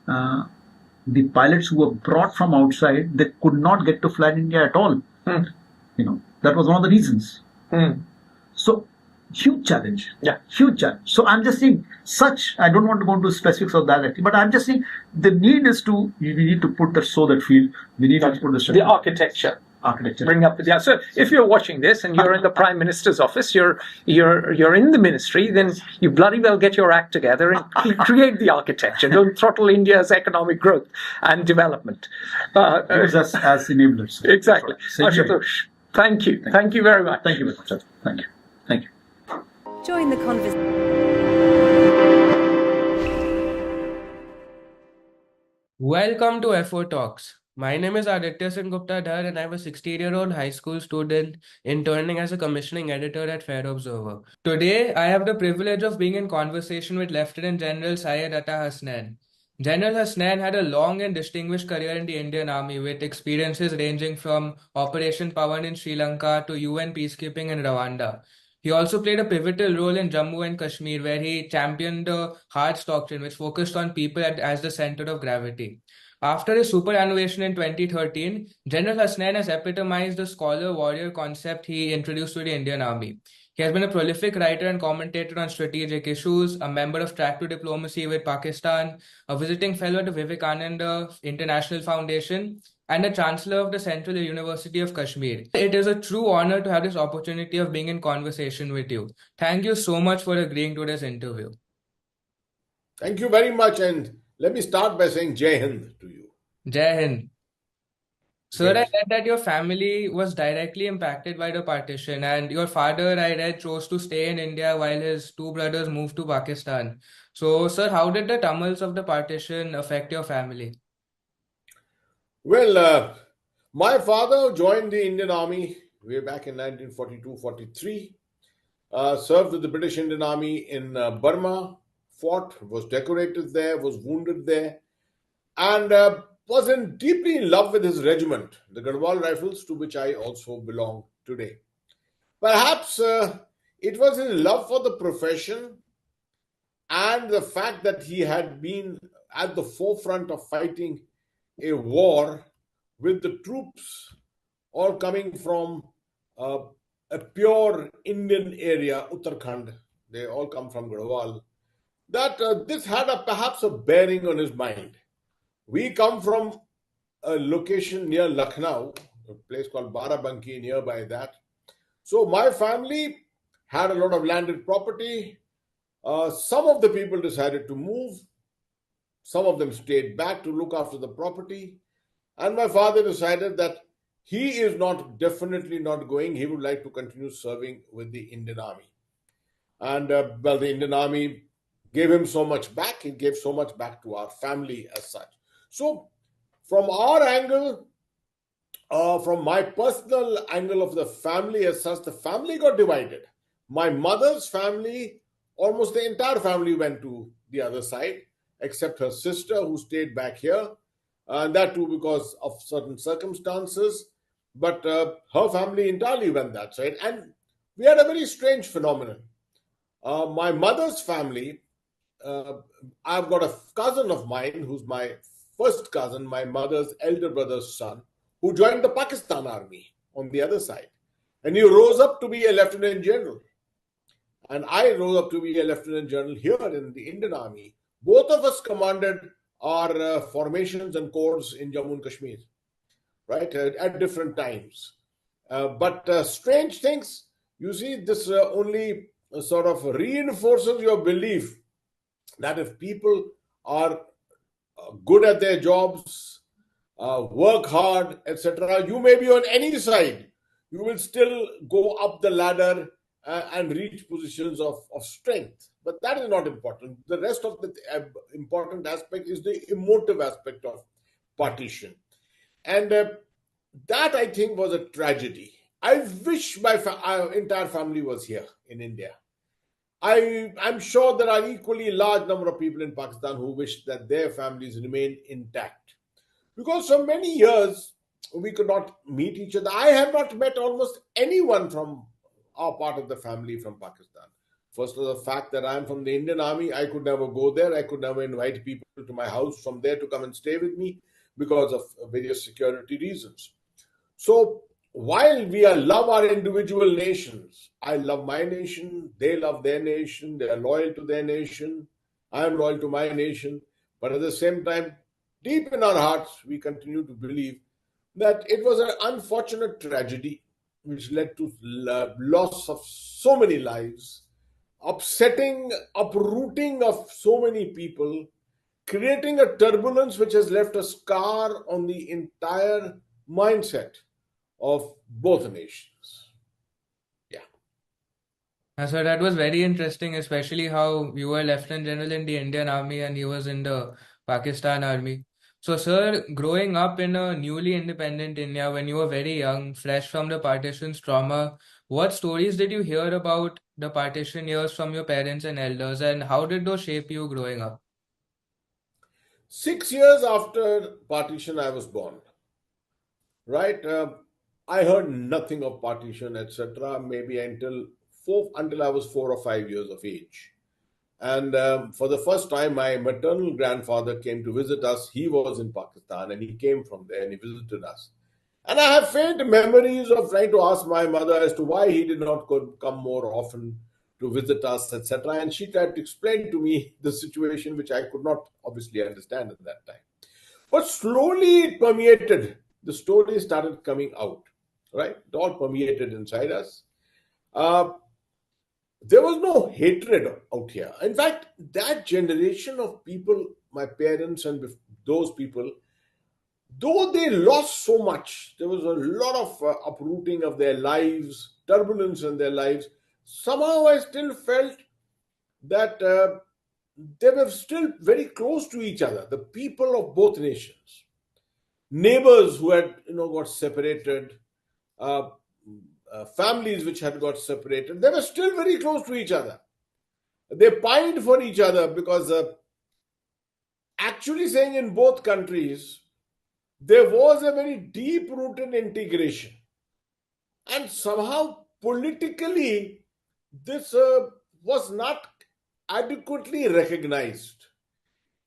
The pilots who were brought from outside, they could not get to fly in India at all. That was one of the reasons. So Huge challenge. Yeah. Huge challenge. So I'm just saying I don't want to go into specifics of that, but I'm just saying the need is we need to put sow that field. We need to put the architecture. Bring up, yeah. So if you're watching this and you're in the Prime Minister's office, you're in the ministry, then you bloody well get your act together and create the architecture. Don't throttle India's economic growth and development. Use us as enablers. Exactly. Ashutosh, thank you. Thank you very much. Thank you very much. Thank you. Thank you. Join the conversation. Welcome to FO Talks. My name is Aditya Singh Gupta Dhar and I'm a 16-year-old high school student interning as a commissioning editor at Fair Observer. Today, I have the privilege of being in conversation with Lieutenant General Syed Atta Hasnain. General Hasnain had a long and distinguished career in the Indian Army with experiences ranging from Operation Pawan in Sri Lanka to UN peacekeeping in Rwanda. He also played a pivotal role in Jammu and Kashmir, where he championed the Hearts doctrine, which focused on people as the center of gravity. After his superannuation in 2013, General Hasnain has epitomized the scholar-warrior concept he introduced to the Indian Army. He has been a prolific writer and commentator on strategic issues, a member of Track to Diplomacy with Pakistan, a visiting fellow at the Vivekananda International Foundation, and a chancellor of the Central University of Kashmir. It is a true honor to have this opportunity of being in conversation with you. Thank you so much for agreeing to this interview. Thank you very much, and let me start by saying Jai Hind to you. Jai Hind. Sir, Yes. I read that your family was directly impacted by the partition, and your father, I read, chose to stay in India while his two brothers moved to Pakistan. So, sir, how did the tumults of the partition affect your family? Well, my father joined the Indian Army way back in 1942-43, served with the British Indian Army in Burma, fought, was decorated there, was wounded there, and was deeply in love with his regiment, the Garhwal Rifles, to which I also belong today. Perhaps it was his love for the profession and the fact that he had been at the forefront of fighting a war with the troops all coming from a pure Indian area, Uttarakhand. They all come from Garhwal. That this had perhaps a bearing on his mind. We come from a location near Lucknow, a place called Barabanki nearby that. So my family had a lot of landed property. Some of the people decided to move. Some of them stayed back to look after the property. And my father decided that he is definitely not going. He would like to continue serving with the Indian Army. And the Indian Army gave him so much back. It gave so much back to our family as such. So from our angle, from my personal angle of the family as such, the family got divided. My mother's family, almost the entire family went to the other side, except her sister who stayed back here. And that too because of certain circumstances. But her family entirely went that side. And we had a very strange phenomenon. My mother's family, I've got a cousin of mine who's my first cousin, my mother's elder brother's son, who joined the Pakistan Army on the other side. And he rose up to be a lieutenant general. And I rose up to be a lieutenant general here in the Indian Army. Both of us commanded our formations and corps in Jammu and Kashmir, right, at different times. But strange things, you see, this only sort of reinforces your belief that if people are good at their jobs, work hard, etc., you may be on any side, you will still go up the ladder and reach positions of strength. But that is not important. The rest of the important aspect is the emotive aspect of partition. And that, I think, was a tragedy. I wish my entire family was here in India. I'm sure there are equally large number of people in Pakistan who wish that their families remain intact. Because for many years, we could not meet each other. I have not met almost anyone from our part of the family from Pakistan. First was the fact that I'm from the Indian Army. I could never go there. I could never invite people to my house from there to come and stay with me because of various security reasons. So while we love our individual nations, I love my nation, they love their nation, they are loyal to their nation, I am loyal to my nation, but at the same time, deep in our hearts, we continue to believe that it was an unfortunate tragedy which led to loss of so many lives, upsetting, uprooting of so many people, creating a turbulence which has left a scar on the entire mindset of both nations. Yeah. So that was very interesting, especially how you were Lieutenant General in the Indian Army and he was in the Pakistan Army. So, sir, growing up in a newly independent India when you were very young, fresh from the partition's trauma, what stories did you hear about the partition years from your parents and elders, and how did those shape you growing up? 6 years after partition, I was born. Right? I heard nothing of partition, etc. Maybe until I was 4 or 5 years of age. And for the first time, my maternal grandfather came to visit us. He was in Pakistan and he came from there and he visited us. And I have faint memories of trying to ask my mother as to why he did not come more often to visit us, etc. And she tried to explain to me the situation, which I could not obviously understand at that time. But slowly it permeated. The story started coming out, right? It all permeated inside us. Uh, there was no hatred out here. In fact, that generation of people, my parents and those people, though they lost so much, there was a lot of uprooting of their lives, turbulence in their lives. Somehow I still felt that they were still very close to each other, the people of both nations. Neighbors who had got separated, uh, families which had got separated, they were still very close to each other. They pined for each other because actually saying in both countries there was a very deep rooted integration, and somehow politically this was not adequately recognized.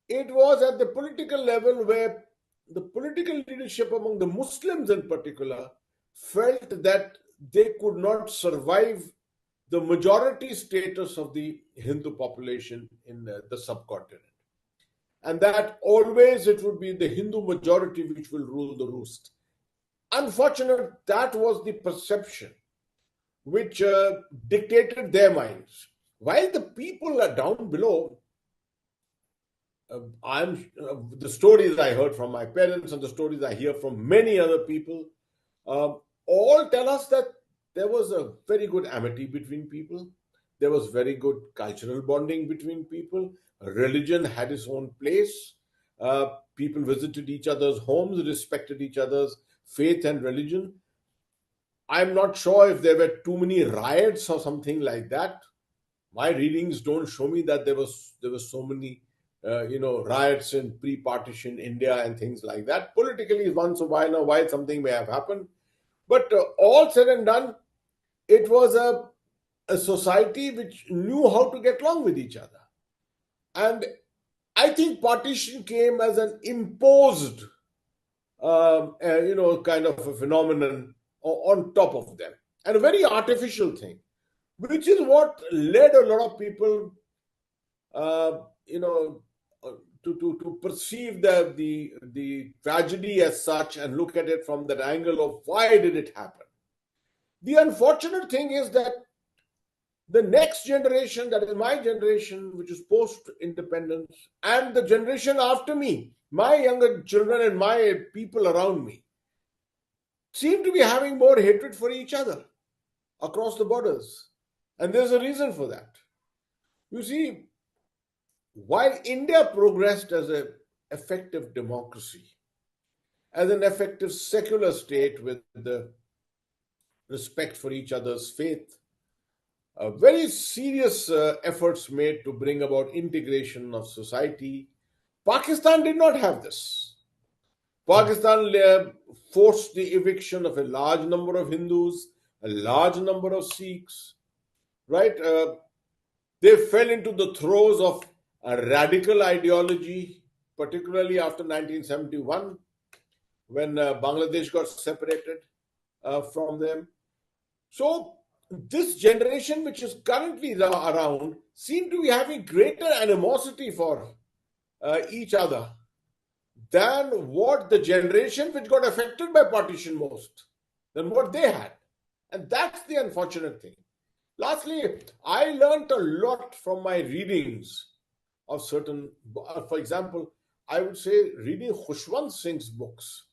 It was at the political level where the political leadership among the Muslims in particular felt that they could not survive the majority status of the Hindu population in the subcontinent. And that always it would be the Hindu majority which will rule the roost. Unfortunately, that was the perception which dictated their minds. While the people are down below, the stories I heard from my parents and the stories I hear from many other people all tell us that there was a very good amity between people. There was very good cultural bonding between people. Religion had its own place. People visited each other's homes, respected each other's faith and religion. I'm not sure if there were too many riots or something like that. My readings don't show me that there was so many riots in pre-partition India and things like that. Politically, once in a while something may have happened, but all said and done, it was a society which knew how to get along with each other. And I think partition came as an imposed, kind of a phenomenon on top of them, and a very artificial thing, which is what led a lot of people, to perceive the tragedy as such and look at it from that angle of why did it happen. The unfortunate thing is that the next generation, that is my generation, which is post-independence, and the generation after me, my younger children and my people around me, seem to be having more hatred for each other across the borders. And there's a reason for that. You see, while India progressed as an effective democracy, as an effective secular state with the respect for each other's faith, very serious efforts made to bring about integration of society. Pakistan did not have this. Pakistan forced the eviction of a large number of Hindus, a large number of Sikhs, right? They fell into the throes of a radical ideology, particularly after 1971, when Bangladesh got separated. from them. So this generation, which is currently around, seem to be having greater animosity for each other than what the generation which got affected by partition most, than what they had. And that's the unfortunate thing. Lastly, I learned a lot from my readings of certain, for example, I would say reading Khushwant Singh's books,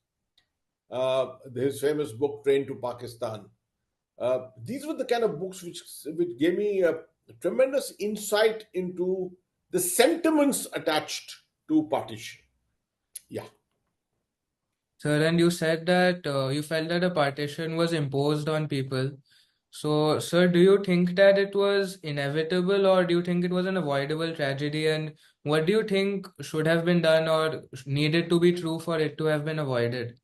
his famous book, Train to Pakistan. These were the kind of books which gave me a tremendous insight into the sentiments attached to partition. Yeah. Sir, and you said that you felt that a partition was imposed on people. So, sir, do you think that it was inevitable, or do you think it was an avoidable tragedy? And what do you think should have been done or needed to be true for it to have been avoided?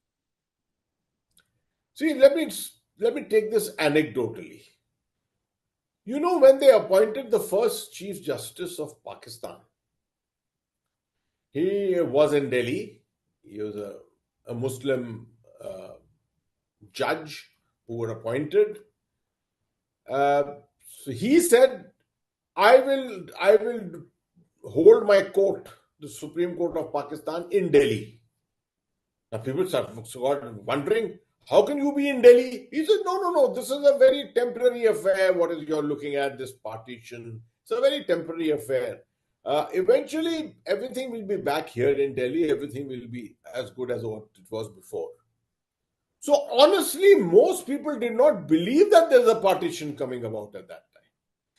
See, let me take this anecdotally. You know, when they appointed the first Chief Justice of Pakistan, he was in Delhi. He was a Muslim judge who were appointed. So he said, I will hold my court, the Supreme Court of Pakistan, in Delhi. Now people started wondering, how can you be in Delhi? He said, no, this is a very temporary affair. What is you're looking at, this partition? It's a very temporary affair. Eventually, everything will be back here in Delhi. Everything will be as good as what it was before. So honestly, most people did not believe that there's a partition coming about at that time.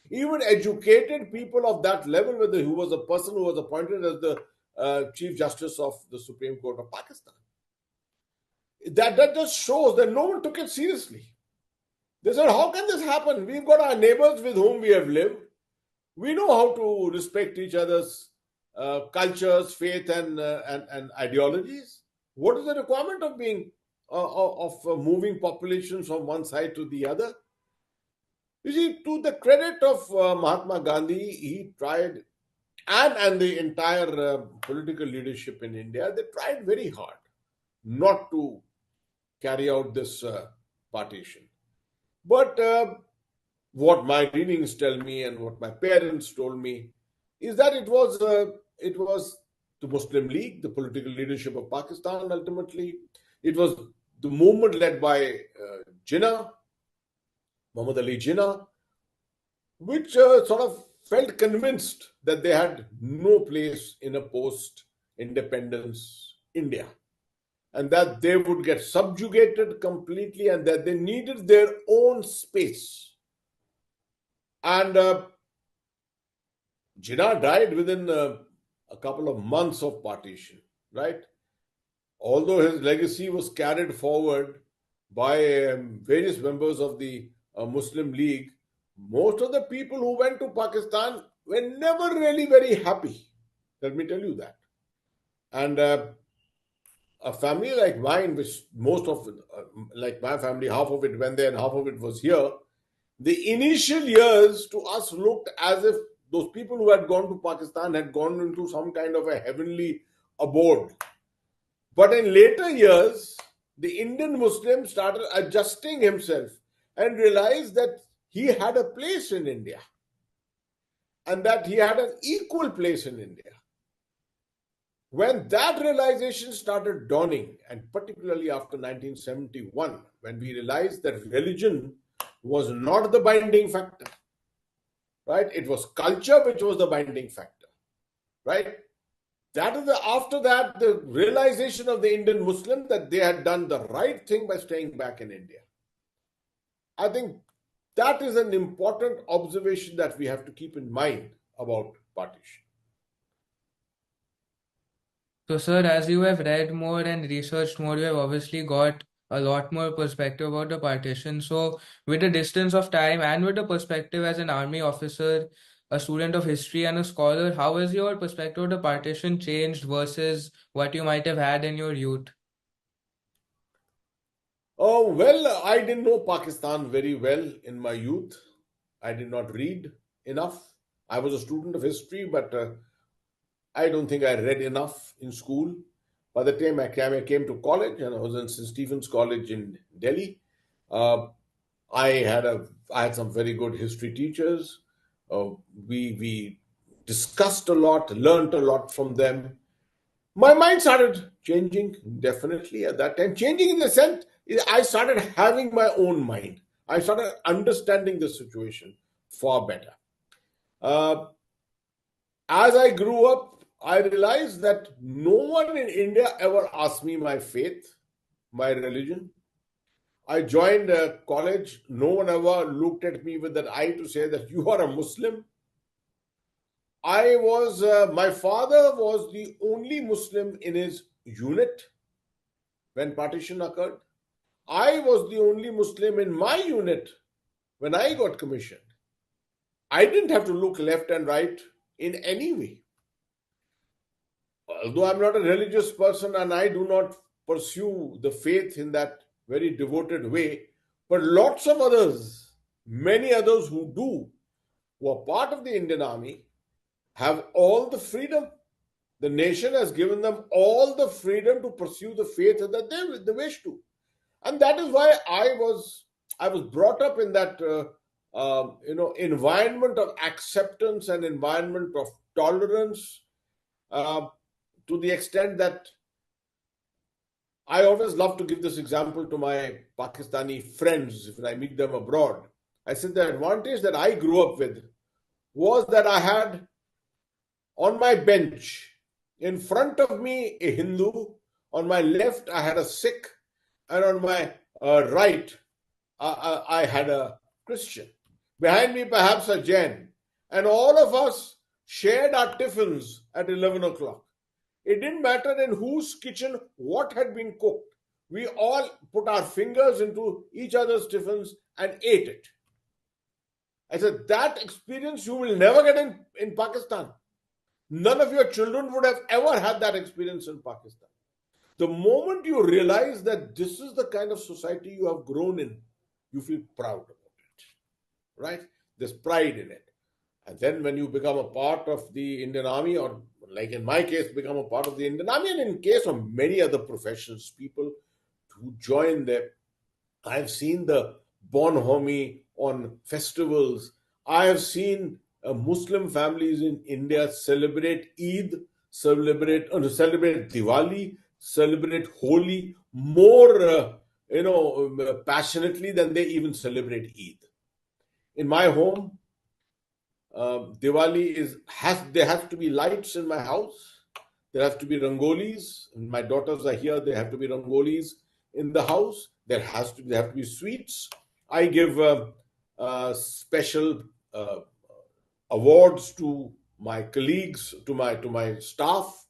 Even educated people of that level, whether who was a person who was appointed as the Chief Justice of the Supreme Court of Pakistan. That just shows that no one took it seriously. They said, how can this happen? We've got our neighbors with whom we have lived. We know how to respect each other's cultures, faith, and ideologies. What is the requirement of being moving populations from one side to the other? You see, to the credit of Mahatma Gandhi, he tried, and the entire political leadership in India, they tried very hard not to carry out this partition. But what my readings tell me and what my parents told me is that it was the Muslim League, the political leadership of Pakistan ultimately. It was the movement led by Jinnah, Muhammad Ali Jinnah, which sort of felt convinced that they had no place in a post-independence India, and that they would get subjugated completely, and that they needed their own space. And Jinnah died within a couple of months of partition, right? Although his legacy was carried forward by various members of the Muslim League, most of the people who went to Pakistan were never really very happy. Let me tell you that. And a family like mine, which most of it, like my family, half of it went there and half of it was here, the initial years to us looked as if those people who had gone to Pakistan had gone into some kind of a heavenly abode. But in later years, the Indian Muslim started adjusting himself and realized that he had a place in India and that he had an equal place in India. When that realization started dawning, and particularly after 1971, when we realized that religion was not the binding factor, right? It was culture which was the binding factor, right? That is after that, the realization of the Indian Muslim that they had done the right thing by staying back in India. I think that is an important observation that we have to keep in mind about partition. So, sir, as you have read more and researched more, you have obviously got a lot more perspective about the partition. So, with the distance of time and with the perspective as an army officer, a student of history, and a scholar, how has your perspective of the partition changed versus what you might have had in your youth? Oh, well, I didn't know Pakistan very well in my youth. I did not read enough. I was a student of history, but I don't think I read enough in school. By the time I came to college, and I was in St. Stephen's College in Delhi, I had some very good history teachers. We discussed a lot, learned a lot from them. My mind started changing, definitely at that time. Changing in the sense, I started having my own mind. I started understanding the situation far better. As I grew up, I realized that no one in India ever asked me my faith, my religion. I joined a college. No one ever looked at me with that eye to say that you are a Muslim. My father was the only Muslim in his unit when partition occurred. I was the only Muslim in my unit when I got commissioned. I didn't have to look left and right in any way. Although I'm not a religious person and I do not pursue the faith in that very devoted way, but lots of others, many others who do, who are part of the Indian Army, have all the freedom. The nation has given them all the freedom to pursue the faith that they wish to. And that is why I was brought up in that environment of acceptance and environment of tolerance, to the extent that I always love to give this example to my Pakistani friends when I meet them abroad. I said the advantage that I grew up with was that I had on my bench in front of me a Hindu, on my left I had a Sikh, and on my right I had a Christian. Behind me perhaps a Jain. And all of us shared our tiffins at 11 o'clock. It didn't matter in whose kitchen what had been cooked. We all put our fingers into each other's tiffins and ate it. I said, that experience you will never get in Pakistan. None of your children would have ever had that experience in Pakistan. The moment you realize that this is the kind of society you have grown in, you feel proud about it, right? There's pride in it. And then when you become a part of the Indian Army, or like in my case, become a part of the Indian Army, and in case of many other professions, people who join there, I've seen the bonhomie on festivals. I have seen Muslim families in India celebrate Eid, celebrate Diwali, celebrate Holi more, passionately than they even celebrate Eid. In my home, Diwali there has to be lights in my house. There have to be rangolis. And my daughters are here. There have to be rangolis in the house. There have to be sweets. I give special awards to my colleagues, to my staff.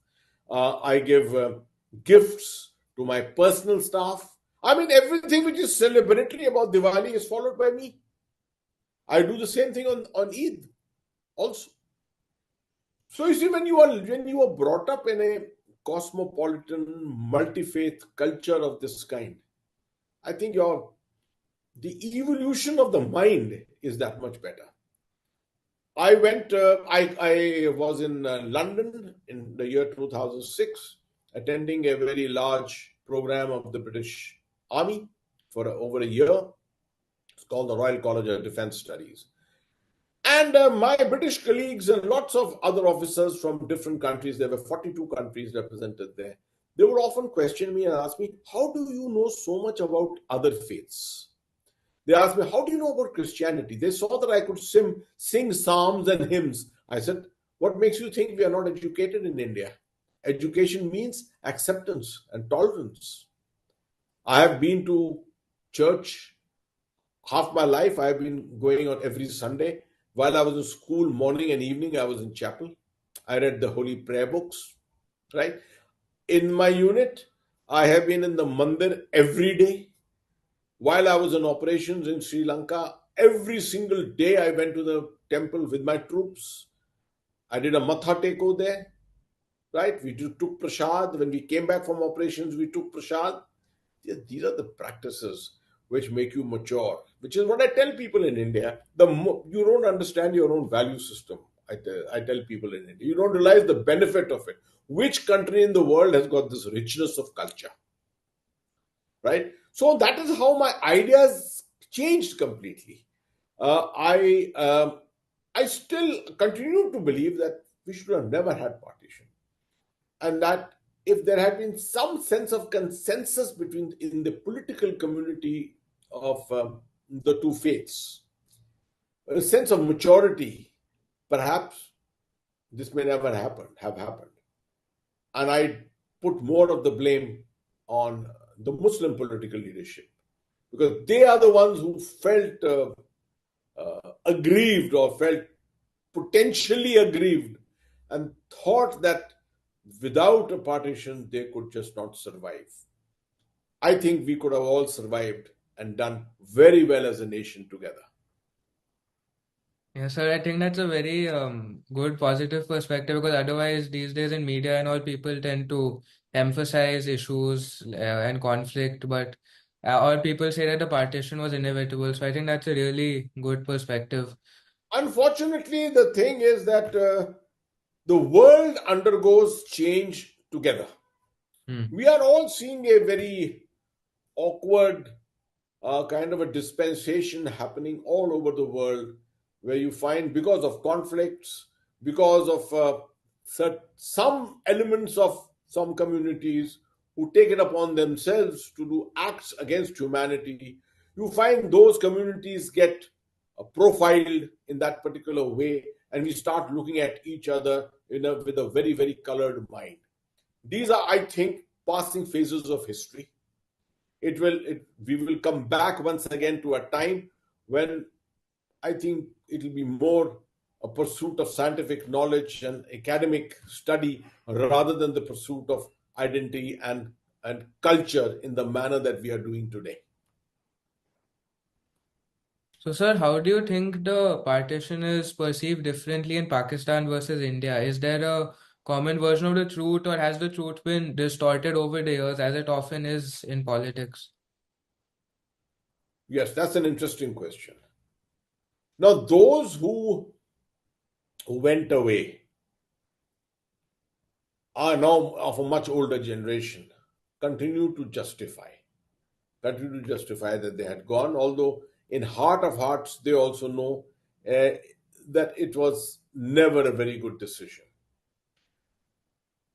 I give gifts to my personal staff. I mean, everything which is celebratory about Diwali is followed by me. I do the same thing on Eid also. So you see, when you are brought up in a cosmopolitan, multi-faith culture of this kind, I think the evolution of the mind is that much better. I was in London in the year 2006, attending a very large program of the British Army for over a year. It's called the Royal College of Defence Studies. And my British colleagues and lots of other officers from different countries, there were 42 countries represented there, they would often question me and ask me, how do you know so much about other faiths? They asked me, how do you know about Christianity? They saw that I could sing psalms and hymns. I said, what makes you think we are not educated in India? Education means acceptance and tolerance. I have been to church half my life. I have been going on every Sunday. While I was in school, morning and evening, I was in chapel. I read the holy prayer books, right? In my unit, I have been in the mandir every day. While I was in operations in Sri Lanka, every single day I went to the temple with my troops. I did a matha teko there, right? We took prasad. When we came back from operations, we took prasad. These are the practices which make you mature, which is what I tell people in India. You don't understand your own value system. I tell people in India, you don't realize the benefit of it. Which country in the world has got this richness of culture, right? So that is how my ideas changed completely. I still continue to believe that we should have never had partition, and that if there had been some sense of consensus between in the political community of the two faiths, a sense of maturity, perhaps this may never have happened. And I put more of the blame on the Muslim political leadership, because they are the ones who felt aggrieved or felt potentially aggrieved and thought that without a partition they could just not survive. I think we could have all survived and done very well as a nation together. Yeah, sir, I think that's a very good positive perspective, because otherwise these days in media and all, people tend to emphasize issues and conflict, but or people say that the partition was inevitable. So I think that's a really good perspective. Unfortunately, the thing is that the world undergoes change together. We are all seeing a very awkward kind of a dispensation happening all over the world, where you find, because of conflicts, because of some elements of some communities who take it upon themselves to do acts against humanity, you find those communities get profiled in that particular way, and we start looking at each other with a very, very colored mind. These are, I think, passing phases of history. We will come back once again to a time when I think it will be more a pursuit of scientific knowledge and academic study rather than the pursuit of identity and culture in the manner that we are doing today. So, sir, how do you think the partition is perceived differently in Pakistan versus India? Is there a common version of the truth, or has the truth been distorted over the years, as it often is in politics? Yes, that's an interesting question. Now, those who went away are now of a much older generation, continue to justify that they had gone, although in heart of hearts they also know that it was never a very good decision.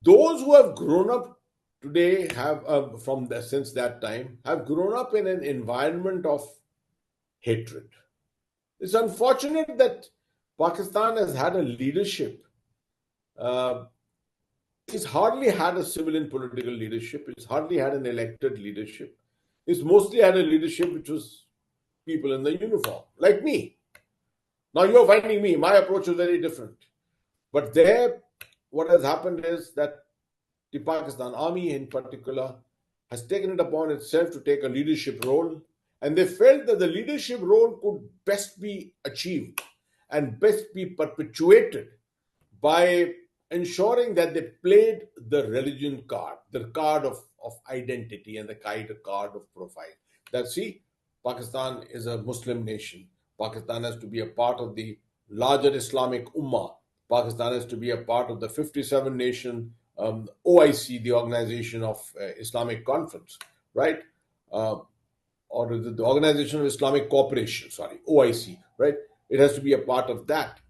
Those who have grown up today have since that time have grown up in an environment of hatred. It's unfortunate that Pakistan has had a leadership. It's hardly had a civilian political leadership. It's hardly had an elected leadership. It's mostly had a leadership which was people in the uniform, like me. Now you're finding me, my approach is very different. But there, what has happened is that the Pakistan Army in particular has taken it upon itself to take a leadership role, and they felt that the leadership role could best be achieved and best be perpetuated by ensuring that they played the religion card, the card of identity and the card of profile. That, see, Pakistan is a Muslim nation. Pakistan has to be a part of the larger Islamic Ummah. Pakistan has to be a part of the 57 nation OIC, the Organization of Islamic Conference, right? Or the Organization of Islamic Cooperation, sorry, OIC, right? It has to be a part of that.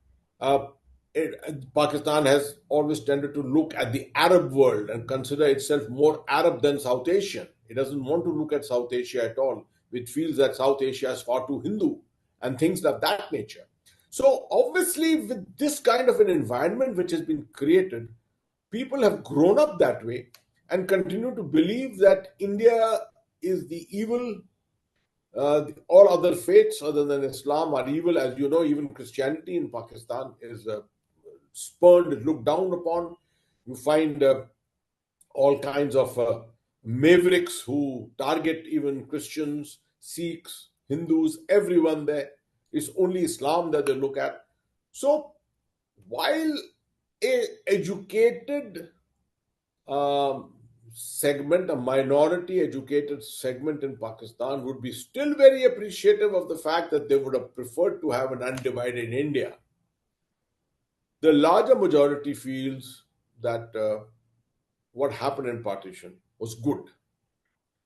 Pakistan has always tended to look at the Arab world and consider itself more Arab than South Asian. It doesn't want to look at South Asia at all. It feels that South Asia is far too Hindu and things of that nature. So obviously, with this kind of an environment which has been created, people have grown up that way and continue to believe that India is the evil. All other faiths other than Islam are evil. As you know, even Christianity in Pakistan is spurned, looked down upon. You find all kinds of mavericks who target even Christians, Sikhs, Hindus, everyone there. It's only Islam that they look at. So while a educated segment, a minority educated segment in Pakistan would be still very appreciative of the fact that they would have preferred to have an undivided India, the larger majority feels that what happened in partition was good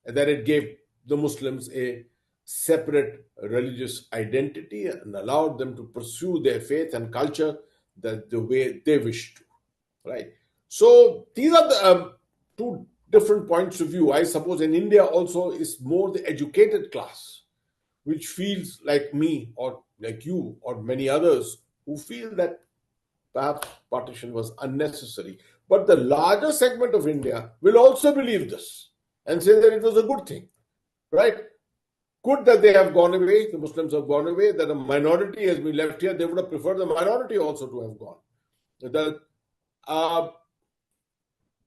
and that it gave the Muslims a separate religious identity and allowed them to pursue their faith and culture the way they wish to, right? So these are the two different points of view. I suppose in India also is more the educated class, which feels like me or like you or many others who feel that perhaps partition was unnecessary. But the larger segment of India will also believe this and say that it was a good thing, right? Good that they have gone away, the Muslims have gone away, that a minority has been left here. They would have preferred the minority also to have gone. That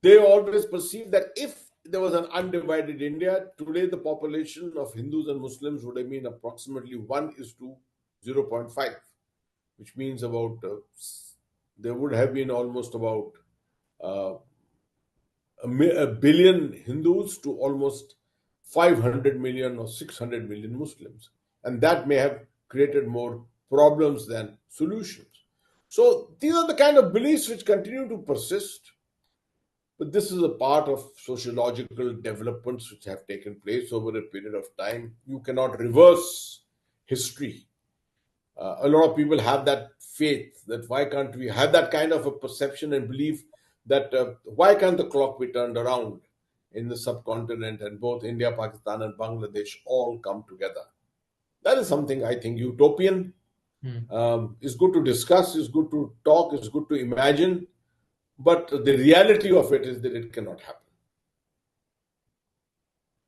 they always perceived that if there was an undivided India, today the population of Hindus and Muslims would have been approximately 1 is to 0.5, which means about there would have been almost about a billion Hindus to almost 500 million or 600 million Muslims. And that may have created more problems than solutions. So these are the kind of beliefs which continue to persist. But this is a part of sociological developments which have taken place over a period of time. You cannot reverse history. A lot of people have that faith that why can't we have that kind of a perception and belief that why can't the clock be turned around in the subcontinent and both India, Pakistan and Bangladesh all come together. That is something I think utopian. It's good to discuss, it's good to talk, it's good to imagine, but the reality of it is that it cannot happen.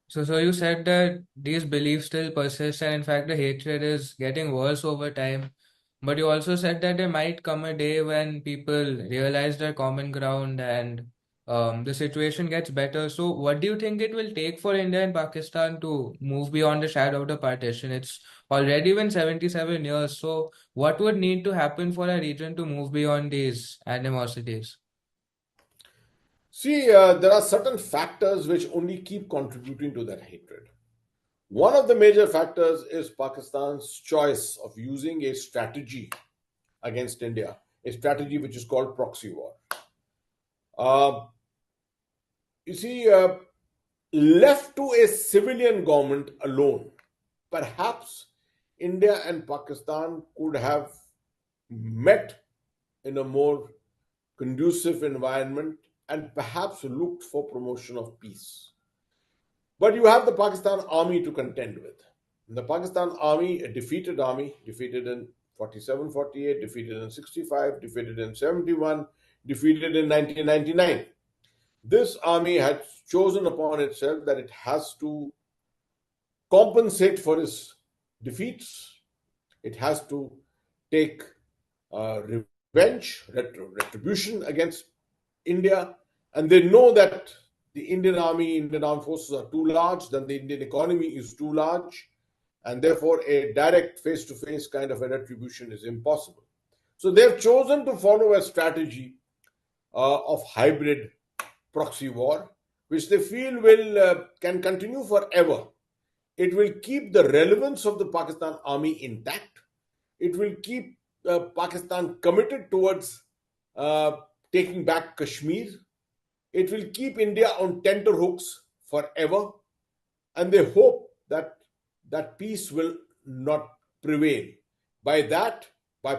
So you said that these beliefs still persist, and in fact, the hatred is getting worse over time. But you also said that there might come a day when people realize their common ground and the situation gets better. So, what do you think it will take for India and Pakistan to move beyond the shadow of the partition? It's already been 77 years. So, what would need to happen for a region to move beyond these animosities? See, there are certain factors which only keep contributing to that hatred. One of the major factors is Pakistan's choice of using a strategy against India, a strategy which is called proxy war. You see, left to a civilian government alone, perhaps India and Pakistan could have met in a more conducive environment and perhaps looked for promotion of peace. But you have the Pakistan army to contend with. The Pakistan army, a defeated army, defeated in 47, 48, defeated in 65, defeated in 71, defeated in 1999. This army had chosen upon itself that it has to compensate for its defeats. It has to take revenge, retribution against India. And they know that the Indian army, Indian armed forces are too large, then the Indian economy is too large, and therefore a direct face-to-face kind of a retribution is impossible. So they've chosen to follow a strategy of hybrid proxy war, which they feel can continue forever. It will keep the relevance of the Pakistan army intact. It will keep Pakistan committed towards taking back Kashmir. It will keep India on tenterhooks forever. And they hope that peace will not prevail. By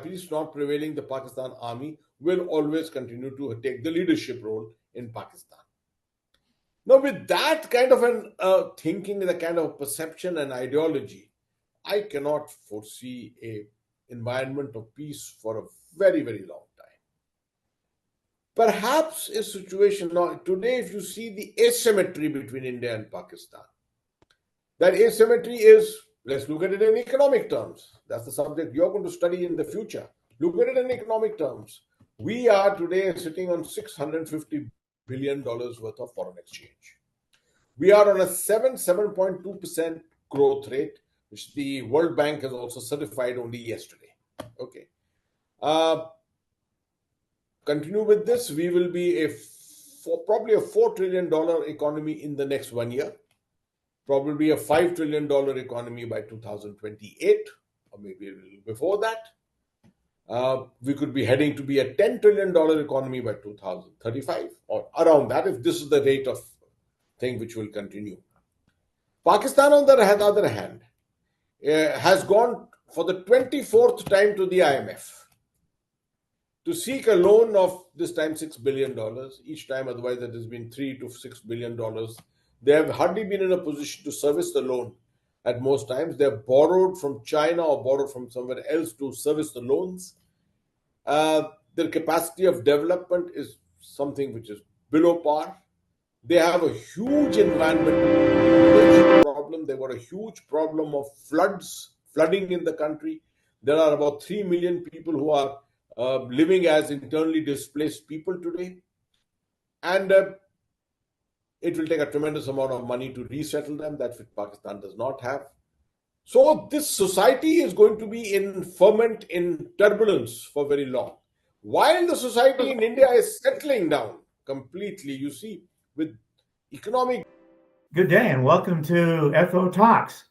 peace not prevailing, the Pakistan army will always continue to take the leadership role in Pakistan. Now, with that kind of an thinking, the kind of perception and ideology, I cannot foresee a environment of peace for a very, very long time. Perhaps a situation now, today, if you see the asymmetry between India and Pakistan, that asymmetry is, let's look at it in economic terms. That's the subject you're going to study in the future. Look at it in economic terms. We are today sitting on $650 billion worth of foreign exchange. We are on a 7.2% growth rate, which the World Bank has also certified only yesterday. Okay. Continue with this, we will be probably a $4 trillion economy in the next 1 year, probably a $5 trillion economy by 2028, or maybe a little before that. We could be heading to be a $10 trillion economy by 2035, or around that, if this is the rate of thing which will continue. Pakistan, on the other hand, has gone for the 24th time to the IMF to seek a loan of this time $6 billion. Each time, otherwise, it has been $3 to $6 billion. They have hardly been in a position to service the loan at most times. They have borrowed from China or borrowed from somewhere else to service the loans. Their capacity of development is something which is below par. They have a huge environmental problem. They've got a huge problem of flooding in the country. There are about 3 million people who are living as internally displaced people today. And it will take a tremendous amount of money to resettle them. That Pakistan does not have. So this society is going to be in ferment, in turbulence for very long. While the society in India is settling down completely, you see, with economic. Good day and welcome to FO Talks.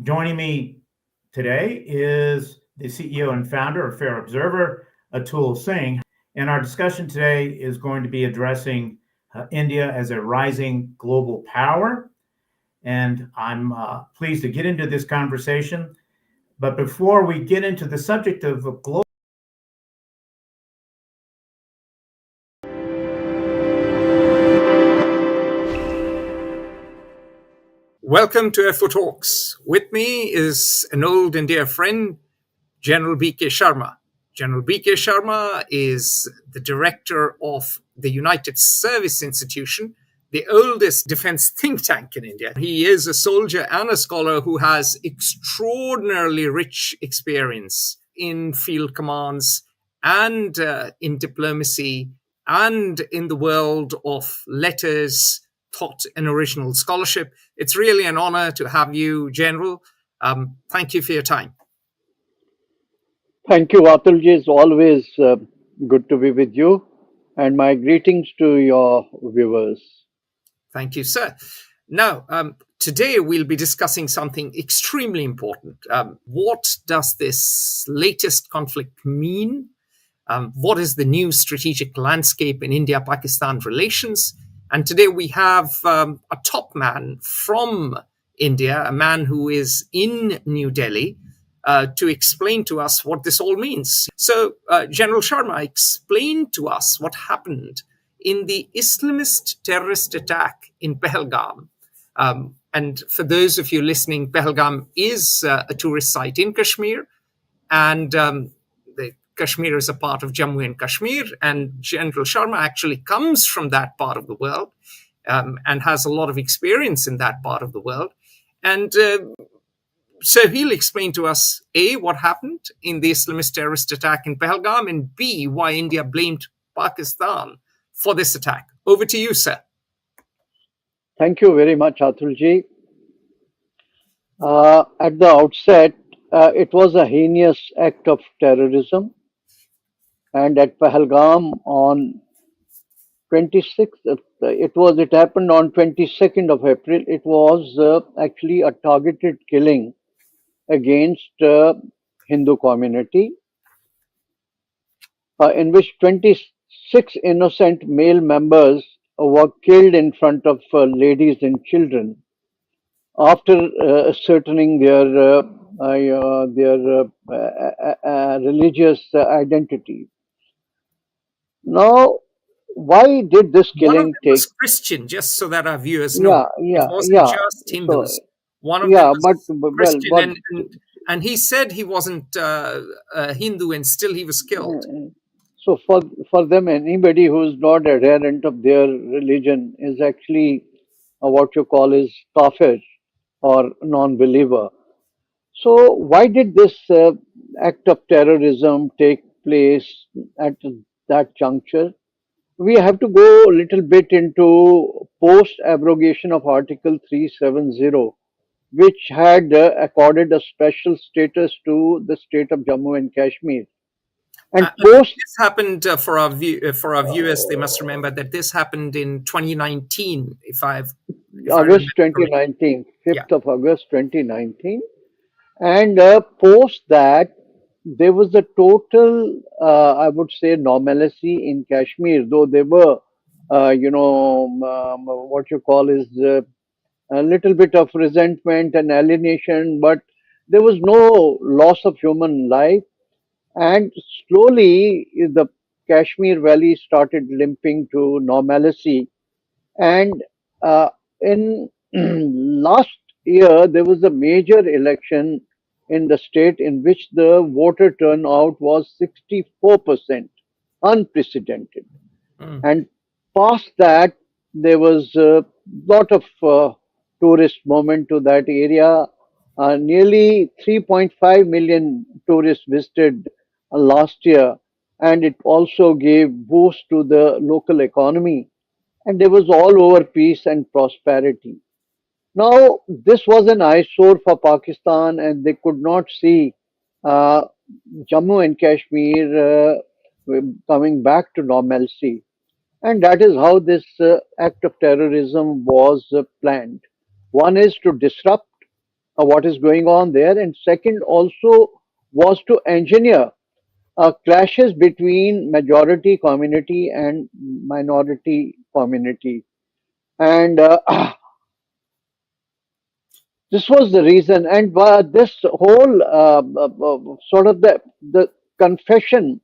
Joining me today is the CEO and founder of Fair Observer, Atul Singh. And our discussion today is going to be addressing India as a rising global power. And I'm pleased to get into this conversation. But before we get into the subject of global, Welcome to FO Talks. With me is an old and dear friend, General BK Sharma. General BK Sharma is the director of the United Service Institution, the oldest defense think tank in India. He is a soldier and a scholar who has extraordinarily rich experience in field commands and in diplomacy and in the world of letters, thought, and original scholarship. It's really an honor to have you, General. Thank you for your time. Thank you, Atulji. It's always good to be with you. And my greetings to your viewers. Thank you, sir. Now, today we'll be discussing something extremely important. What does this latest conflict mean? What is the new strategic landscape in India-Pakistan relations? And today we have a top man from India, a man who is in New Delhi, to explain to us what this all means. So, General Sharma, explain to us what happened in the Islamist terrorist attack in Pahalgam. And for those of you listening, Pahalgam is a tourist site in Kashmir, and Kashmir is a part of Jammu and Kashmir, and General Sharma actually comes from that part of the world and has a lot of experience in that part of the world. And so he'll explain to us, A, what happened in the Islamist terrorist attack in Pahalgam, and B, why India blamed Pakistan for this attack. Over to you, sir. Thank you very much, Atulji. At the outset, it was a heinous act of terrorism. And at Pahalgam on 26th, it happened on 22nd of April. It was actually a targeted killing against Hindu community, in which 26 innocent male members were killed in front of ladies and children after ascertaining their religious identity. Now, why did this killing One of them take? was Christian, just so that our viewers know. It wasn't just Hindus. So, one of them was but Christian, and he said he wasn't a Hindu, and still he was killed. So for them, anybody who is not adherent of their religion is actually what you call is kafir or non-believer. So why did this act of terrorism take place at that juncture? We have to go a little bit into post-abrogation of Article 370, which had accorded a special status to the state of Jammu and Kashmir. And this happened for our viewers. They must remember that this happened in 2019. August 2019, 5th of August 2019, and post that there was a total, I would say, normalcy in Kashmir, though there were, what you call is a little bit of resentment and alienation, but there was no loss of human life. And slowly, the Kashmir Valley started limping to normalcy. And in last year, there was a major election in the state in which the voter turnout was 64%, unprecedented. Mm. And past that, there was a lot of tourist movement to that area. Nearly 3.5 million tourists visited last year, and it also gave boost to the local economy. And there was all over peace and prosperity. Now, this was an eyesore for Pakistan, and they could not see uh, Jammu and Kashmir coming back to normalcy. And that is how this act of terrorism was planned. One is to disrupt what is going on there, and second also was to engineer clashes between majority community and minority community. And this was the reason. And this whole sort of the confession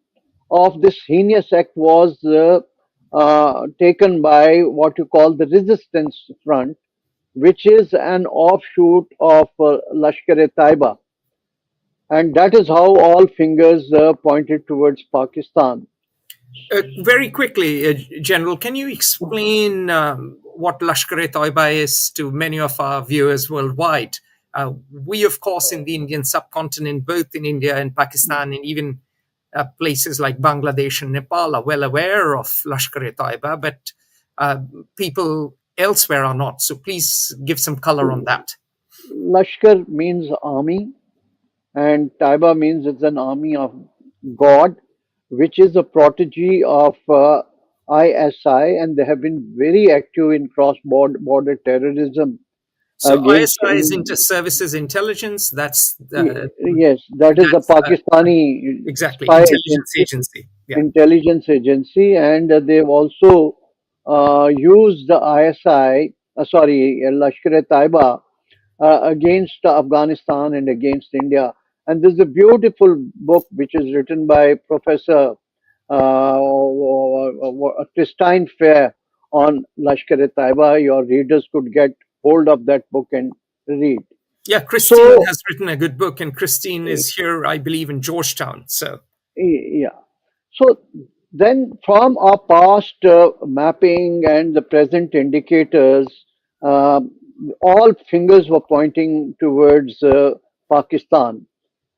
of this heinous act was taken by what you call the resistance front, which is an offshoot of Lashkar-e-Taiba. And that is how all fingers pointed towards Pakistan. Very quickly, General, can you explain what Lashkar-e-Taiba is to many of our viewers worldwide? We, of course, in the Indian subcontinent, both in India and Pakistan, and even places like Bangladesh and Nepal, are well aware of Lashkar-e-Taiba, but people elsewhere are not. So please give some color on that. Lashkar means army, and Taiba means it's an army of God, which is a protege of ISI, and they have been very active in cross-border terrorism So against. ISI is Inter-Services Intelligence. Yes, that is the that's Pakistani exactly spy intelligence agency. Yeah. intelligence agency, and they've also used the ISI, Lashkar-e-Taiba, against Afghanistan and against India. And there's a beautiful book which is written by Professor Christine Fair on Lashkar-e-Taiba. Your readers could get hold of that book and read. Yeah, Christine So, has written a good book, and Christine is here, I believe, in Georgetown. So, yeah. So then, from our past mapping and the present indicators, um all fingers were pointing towards Pakistan,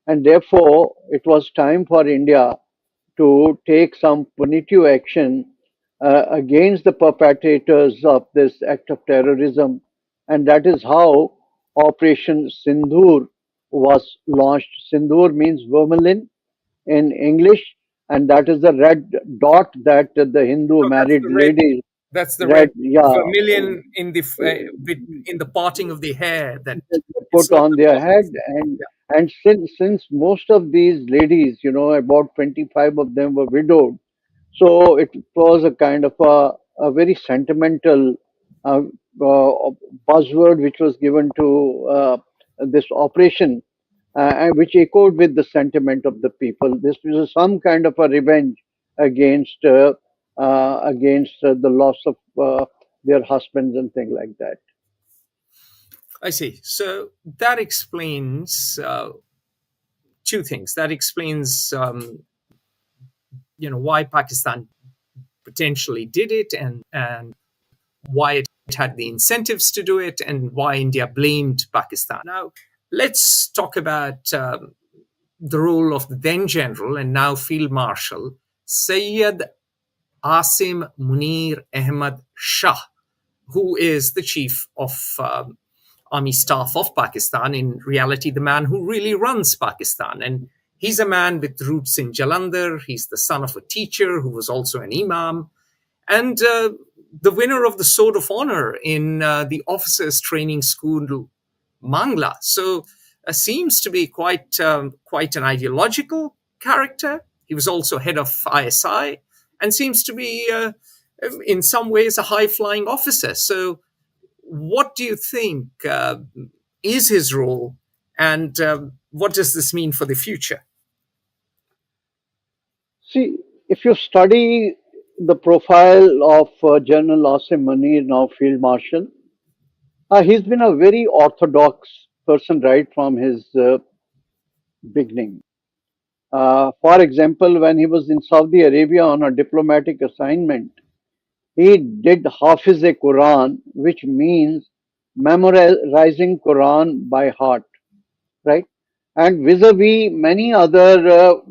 and therefore it was time for India to take some punitive action against the perpetrators of this act of terrorism, and that is how Operation Sindhur was launched. Sindoor means vermilion in English, and that is the red dot that the Hindu no, that's married the red. lady, That's the red red, yeah, vermilion in the parting of the hair. That they it's put not on the their top. head. And since most of these ladies, about 25 of them were widowed, so it was a kind of a very sentimental uh, buzzword which was given to this operation, and which echoed with the sentiment of the people. This was some kind of a revenge against the loss of their husbands and things like that. I see. So that explains two things. That explains, why Pakistan potentially did it, and why it had the incentives to do it, and why India blamed Pakistan. Now, let's talk about the role of the then general and now Field Marshal Sayyid Asim Munir Ahmad Shah, who is the chief of army staff of Pakistan, in reality, the man who really runs Pakistan. And he's a man with roots in Jalandhar. He's the son of a teacher who was also an imam, and the winner of the Sword of Honor in the Officers Training School, Mangla. So seems to be quite an ideological character. He was also head of ISI, and seems to be, in some ways, a high flying officer. So what do you think is his role, and what does this mean for the future? See, if you study the profile of General Asim Munir, now Field Marshal, he's been a very orthodox person right from his beginning. For example, when he was in Saudi Arabia on a diplomatic assignment, he did Hafiz-e Quran, which means memorizing Quran by heart, right? And vis-a-vis many other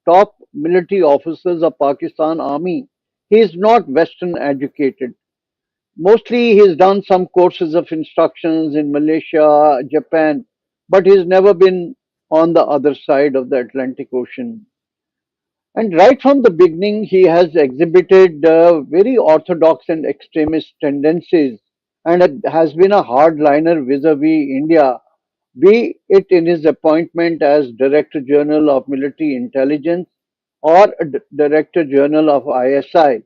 top military officers of Pakistan Army, he is not Western educated. Mostly he's done some courses of instructions in Malaysia, Japan, but he's never been on the other side of the Atlantic Ocean. And right from the beginning, he has exhibited very orthodox and extremist tendencies and has been a hardliner vis-a-vis India, be it in his appointment as Director General of Military Intelligence or Director General of ISI.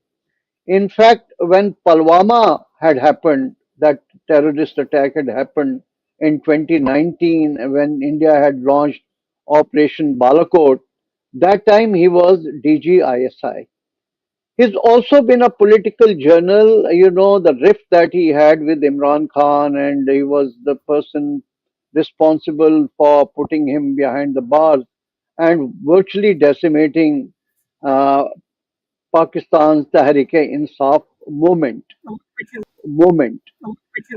In fact, when Pulwama had happened, that terrorist attack had happened in 2019, when India had launched Operation Balakot, that time he was DG ISI. He's also been a political journal, the rift that he had with Imran Khan, and he was the person responsible for putting him behind the bars and virtually decimating uh, Pakistan's Tehreek-e-Insaf movement.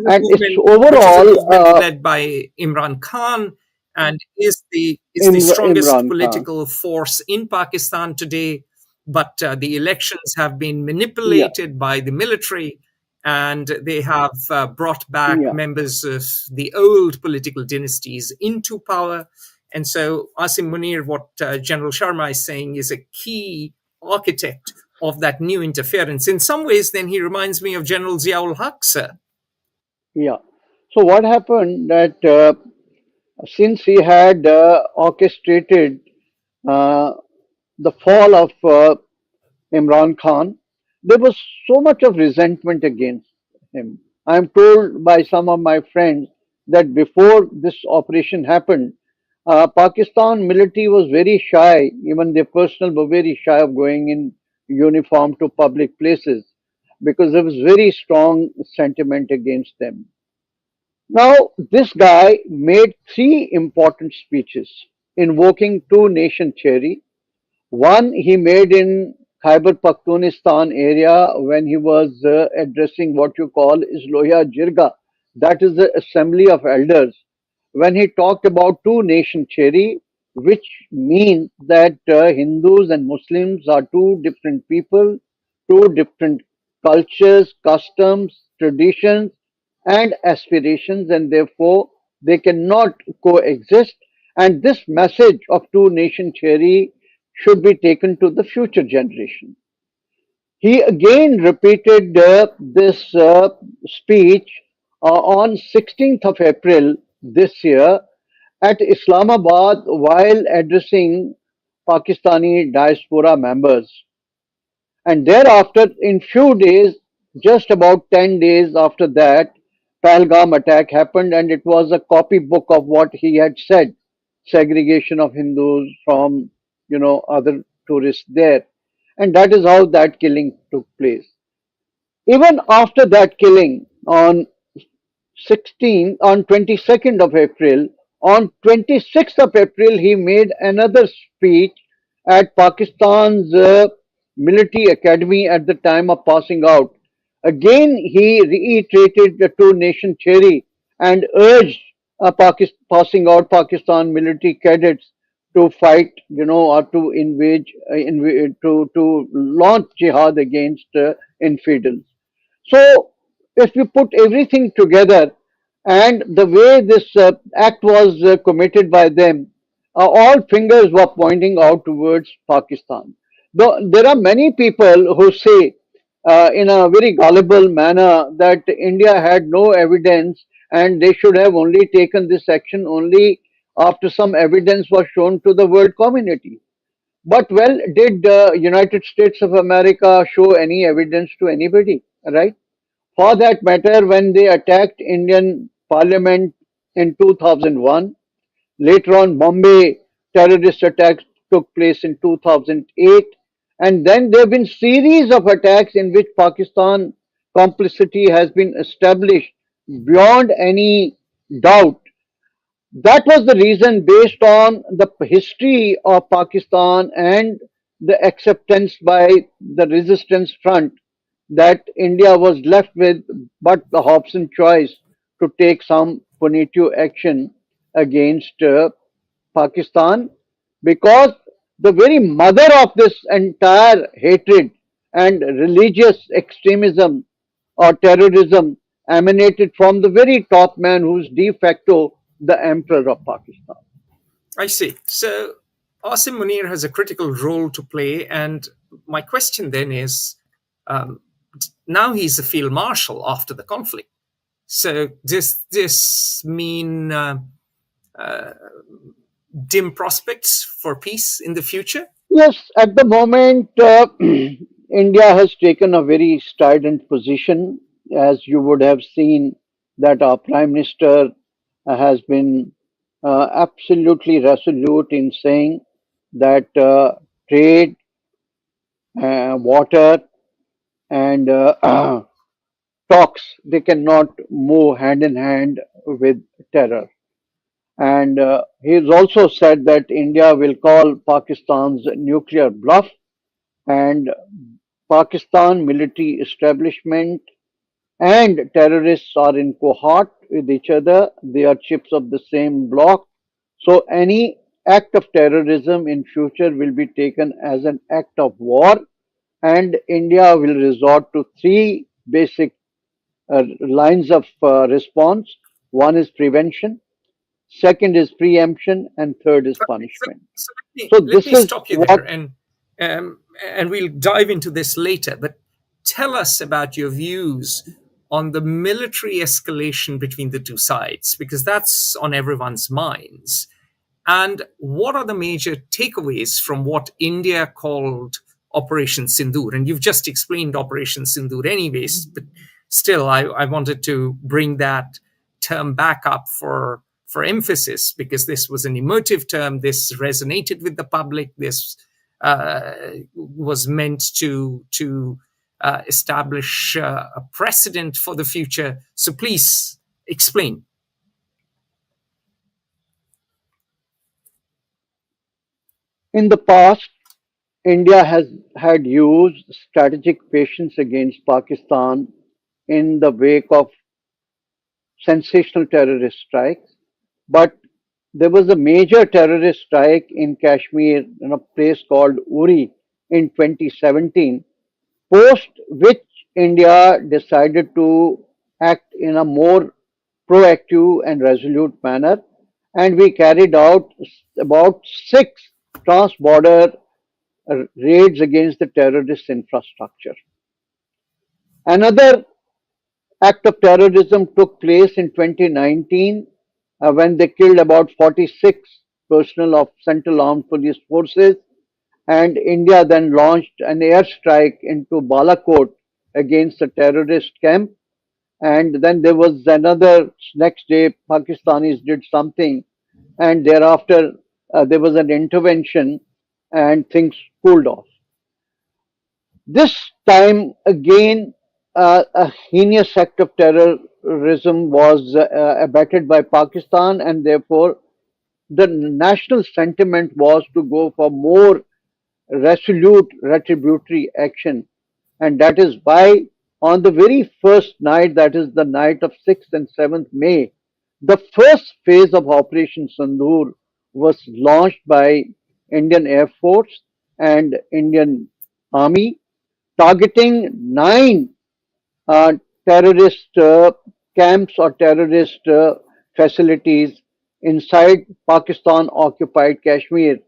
And it's Which is a overall movement led by Imran Khan, and is the strongest Imran Khan. political force in Pakistan today. But the elections have been Yeah, manipulated by the military, and they have brought back yeah, members of the old political dynasties into power. And so Asim Munir, what General Sharma is saying, is a key architect of that new interference. In some ways, then he reminds me of General Ziaul Haq, sir. yeah. So what happened that since he had orchestrated uh, the fall of Imran Khan, there was so much of resentment against him. I am told by some of my friends that before this operation happened, Pakistan military was very shy, even their personnel were very shy of going in uniform to public places because there was very strong sentiment against them. Now, this guy made three important speeches invoking two nation theory. One he made in Khyber Pakhtunistan area when he was addressing what you call Isloya Jirga, that is the assembly of elders, when he talked about two nation theory, which means that Hindus and Muslims are two different people, two different cultures, customs, traditions, and aspirations, and therefore they cannot coexist. And this message of two nation theory should be taken to the future generation. He again repeated this speech on 16th of April this year at Islamabad while addressing Pakistani diaspora members. And thereafter, in few days, just about 10 days after that, Pahalgam attack happened, and it was a copybook of what he had said, segregation of Hindus from, other tourists there. And that is how that killing took place. Even after that killing on 22nd of April, on 26th of April, he made another speech at Pakistan's military academy at the time of passing out. Again, he reiterated the two nation theory and urged passing out Pakistan military cadets to fight, or to to launch jihad against infidels. So, if you put everything together and the way this act was committed by them, all fingers were pointing out towards Pakistan. Though there are many people who say, in a very gullible manner, that India had no evidence and they should have only taken this action only after some evidence was shown to the world community. But well, did United States of America show any evidence to anybody, right? For that matter, when they attacked Indian Parliament in 2001, later on Bombay terrorist attacks took place in 2008, and then there have been series of attacks in which Pakistan complicity has been established beyond any doubt. That was the reason, based on the history of Pakistan and the acceptance by the resistance front, that India was left with but the Hobson choice to take some punitive action against Pakistan, because the very mother of this entire hatred and religious extremism or terrorism emanated from the very top man who's de facto the emperor of Pakistan. I see. So Asim Munir has a critical role to play, and my question then is, um, now he's a field marshal after the conflict. So does this mean dim prospects for peace in the future? Yes, at the moment, India has taken a very strident position. As you would have seen, that our Prime Minister has been absolutely resolute in saying that trade, water, and talks, they cannot move hand in hand with terror. And he has also said that India will call Pakistan's nuclear bluff, and Pakistan military establishment and terrorists are in cohort with each other. They are chips of the same block. So any act of terrorism in future will be taken as an act of war, and India will resort to three basic lines of response. One is prevention, second is preemption, and third is punishment. So So let this me is stop you what there, and we'll dive into this later. But tell us about your views on the military escalation between the two sides, because that's on everyone's minds. And what are the major takeaways from what India called Operation Sindhur? And you've just explained Operation Sindhur anyways, but still, I wanted to bring that term back up for emphasis, because this was an emotive term. This resonated with the public. This was meant to establish a precedent for the future. So please explain. in the past India has had used strategic patience against Pakistan in the wake of sensational terrorist strikes, but there was a major terrorist strike in Kashmir in a place called Uri in 2017, post which India decided to act in a more proactive and resolute manner, and we carried out about six trans-border raids against the terrorist infrastructure. Another act of terrorism took place in 2019 when they killed about 46 personnel of Central Armed Police Forces, and India then launched an airstrike into Balakot against a terrorist camp. And then there was another next day, Pakistanis did something, and thereafter there was an intervention and things cooled off. This time again, a heinous act of terrorism was abetted by Pakistan, and therefore the national sentiment was to go for more resolute retributory action. And that is why, on the very first night, that is the night of 6th and 7th May, the first phase of Operation Sindhur was launched by Indian Air Force and Indian Army, targeting nine uh, terrorist camps or terrorist facilities inside Pakistan occupied Kashmir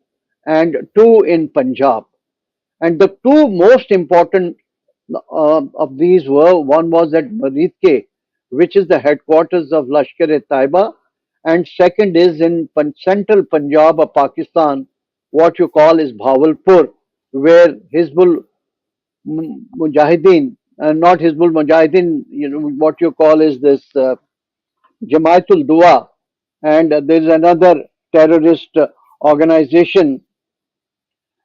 and two in Punjab. And the two most important of these were, one was at Maritke, which is the headquarters of Lashkar-e-Taiba, and second is in central Punjab of Pakistan, what you call is Bhawalpur, where Hizbul Mujahideen not Hizbul Mujahideen, what you call is this Jamaatul Dua, and there is another terrorist organization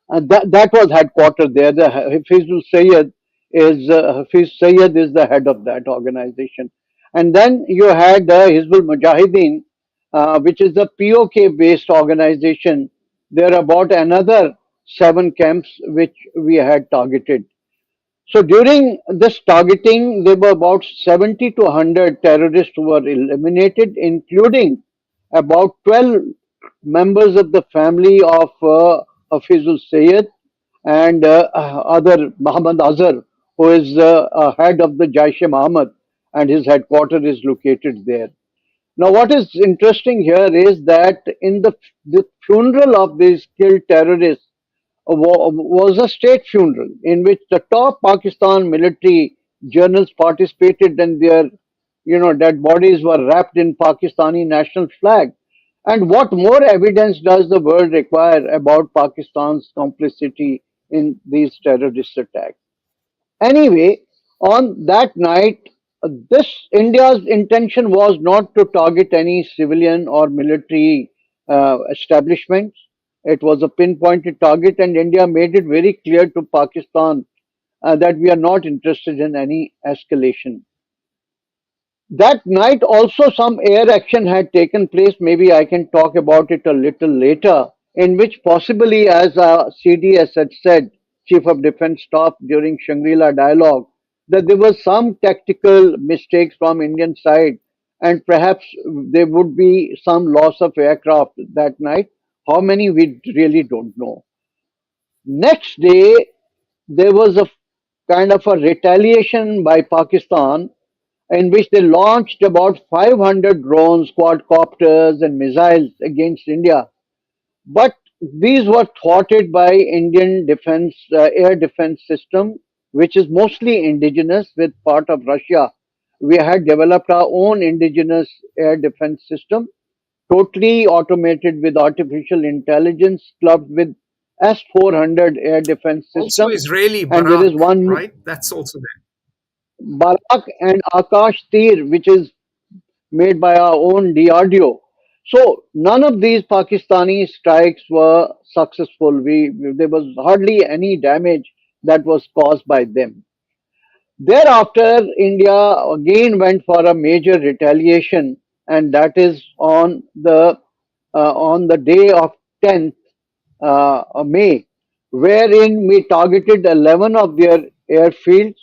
that was headquartered there. The Hafiz Sayyid is the head of that organization, and then you had Hizbul Mujahideen, which is a POK based organization. There are about another 7 camps which we had targeted. So during this targeting, there were about 70 to 100 terrorists who were eliminated, including about 12 members of the family of Hafizul Sayyid and other Muhammad Azhar, who is head of the Jaish-e-Mohammed, and his headquarters is located there. Now, what is interesting here is that in the funeral of these killed terrorists was a state funeral in which the top Pakistan military generals participated, and their dead bodies were wrapped in Pakistani national flag. And what more evidence does the world require about Pakistan's complicity in these terrorist attacks? Anyway, on that night, this India's intention was not to target any civilian or military establishments. It was a pinpointed target, and India made it very clear to Pakistan that we are not interested in any escalation. That night also some air action had taken place. Maybe I can talk about it a little later, in which possibly, as CDS had said, Chief of Defence Staff during Shangri-La dialogue, that there was some tactical mistakes from Indian side, and perhaps there would be some loss of aircraft that night. How many we really don't know. Next day, there was a kind of a retaliation by Pakistan in which they launched about 500 drones, quadcopters, and missiles against India. But these were thwarted by Indian defense air defense system, which is mostly indigenous with part of Russia. We had developed our own indigenous air defense system, totally automated with artificial intelligence, clubbed with S-400 air defense Also system. Israeli And there is Barak, one right? That's also there. Barak and Akash Tir, which is made by our own DRDO. So none of these Pakistani strikes were successful. There was hardly any damage that was caused by them. Thereafter, India again went for a major retaliation, and that is on the day of 10th May, wherein we targeted 11 of their airfields.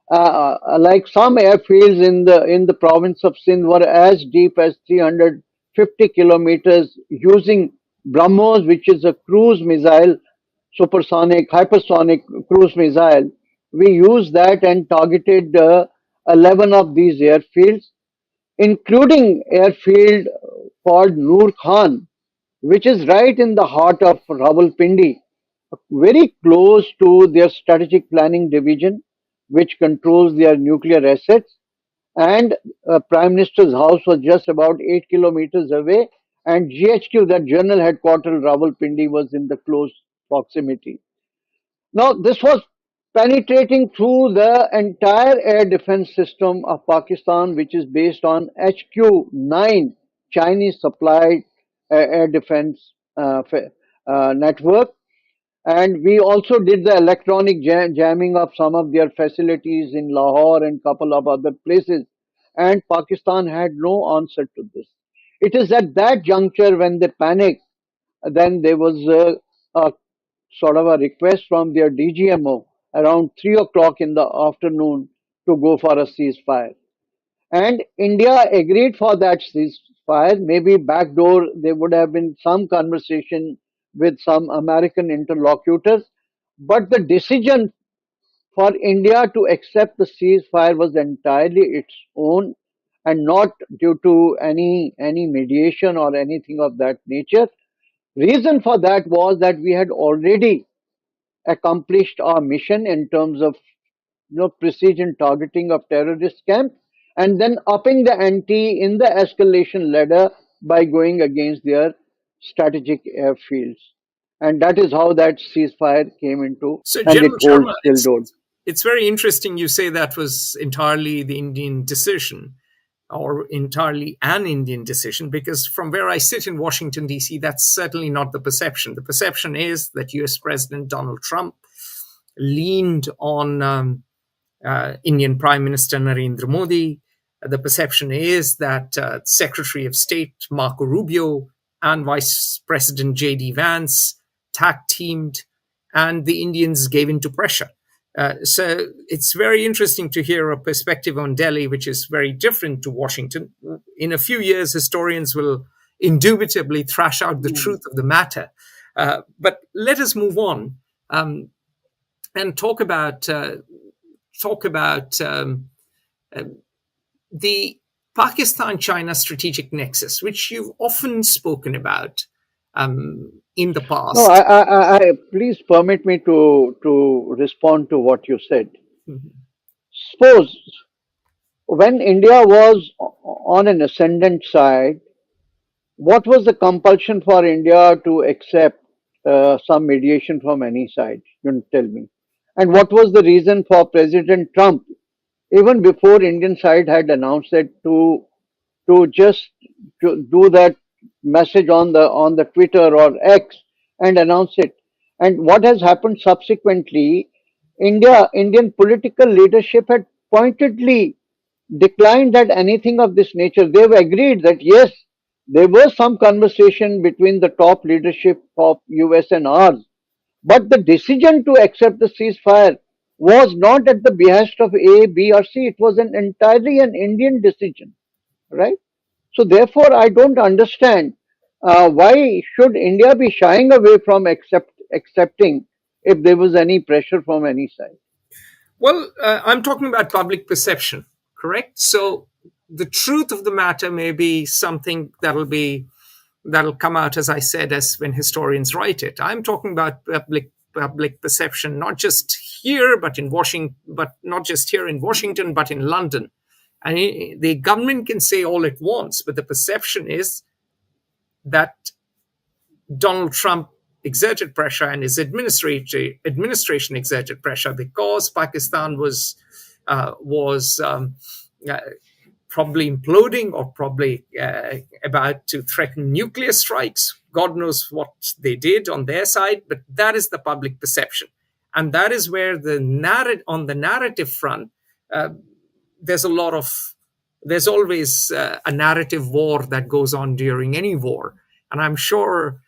Like some airfields in the province of Sindh were as deep as 350 kilometers, using BrahMos, which is a cruise missile, supersonic, hypersonic cruise missile. We used that and targeted 11 of these airfields, including airfield called Noor Khan, which is right in the heart of Rawalpindi, very close to their strategic planning division, which controls their nuclear assets. And Prime Minister's house was just about 8 kilometers away, and GHQ, that general headquarters Rawalpindi, was in the close proximity. Now, this was penetrating through the entire air defense system of Pakistan, which is based on HQ-9 Chinese supplied air defense network. And we also did the electronic jamming of some of their facilities in Lahore and couple of other places. And Pakistan had no answer to this. It is at that juncture when they panicked, then there was a sort of a request from their DGMO around 3 o'clock in the afternoon to go for a ceasefire. And India agreed for that ceasefire. Maybe backdoor, there would have been some conversation with some American interlocutors. But the decision for India to accept the ceasefire was entirely its own, and not due to any mediation or anything of that nature. Reason for that was that we had already accomplished our mission in terms of precision targeting of terrorist camps, and then upping the ante in the escalation ladder by going against their strategic airfields. And that is how that ceasefire came into, So, and it General holds Sharma, still. it's very interesting you say that was entirely the Indian decision, or entirely an Indian decision, because from where I sit in Washington, D.C., that's certainly not the perception. The perception is that US President Donald Trump leaned on Indian Prime Minister Narendra Modi. The perception is that Secretary of State Marco Rubio and Vice President J.D. Vance tag teamed, and the Indians gave into pressure. So it's very interesting to hear a perspective on Delhi, which is very different to Washington. In a few years, historians will indubitably thrash out the truth of the matter. But let us move on and talk about the Pakistan-China strategic nexus, which you've often spoken about in the past. No, I please permit me to respond to what you said. Mm-hmm. Suppose when India was on an ascendant side, what was the compulsion for India to accept some mediation from any side? You tell me. And what was the reason for President Trump, even before Indian side had announced it, to just to do that message on the Twitter or X and announce it? And what has happened subsequently? Indian political leadership had pointedly declined that anything of this nature. They've agreed that yes, there was some conversation between the top leadership of US and ours, but the decision to accept the ceasefire was not at the behest of A, B, or C. It was entirely an Indian decision, right? So therefore, I don't understand why should India be shying away from accepting if there was any pressure from any side. Well, I'm talking about public perception, correct? So the truth of the matter may be something that'll come out, as I said, as when historians write it. I'm talking about public perception, not just here, but in Washington, but not just here in Washington, but in London. And the government can say all it wants, but the perception is that Donald Trump exerted pressure and his administration exerted pressure because Pakistan was probably imploding or probably about to threaten nuclear strikes. God knows what they did on their side, but that is the public perception. And that is where on the narrative front, there's always a narrative war that goes on during any war. And I'm sure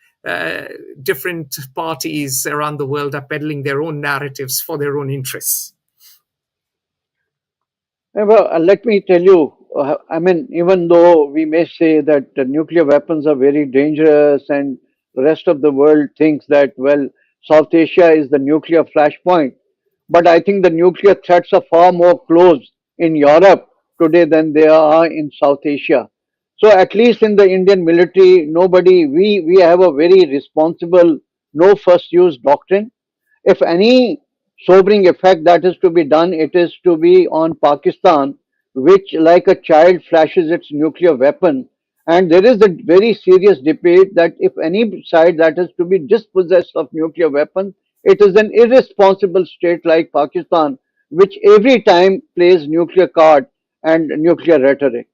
different parties around the world are peddling their own narratives for their own interests. Well, let me tell you, I mean, even though we may say that nuclear weapons are very dangerous and the rest of the world thinks that, well, South Asia is the nuclear flashpoint, but I think the nuclear threats are far more close in Europe today than they are in South Asia. So at least in the Indian military, we have a very responsible no first use doctrine. If any sobering effect that is to be done, it is to be on Pakistan, which like a child flashes its nuclear weapon. And there is a very serious debate that if any side that is to be dispossessed of nuclear weapons, it is an irresponsible state like Pakistan, which every time plays nuclear card and nuclear rhetoric.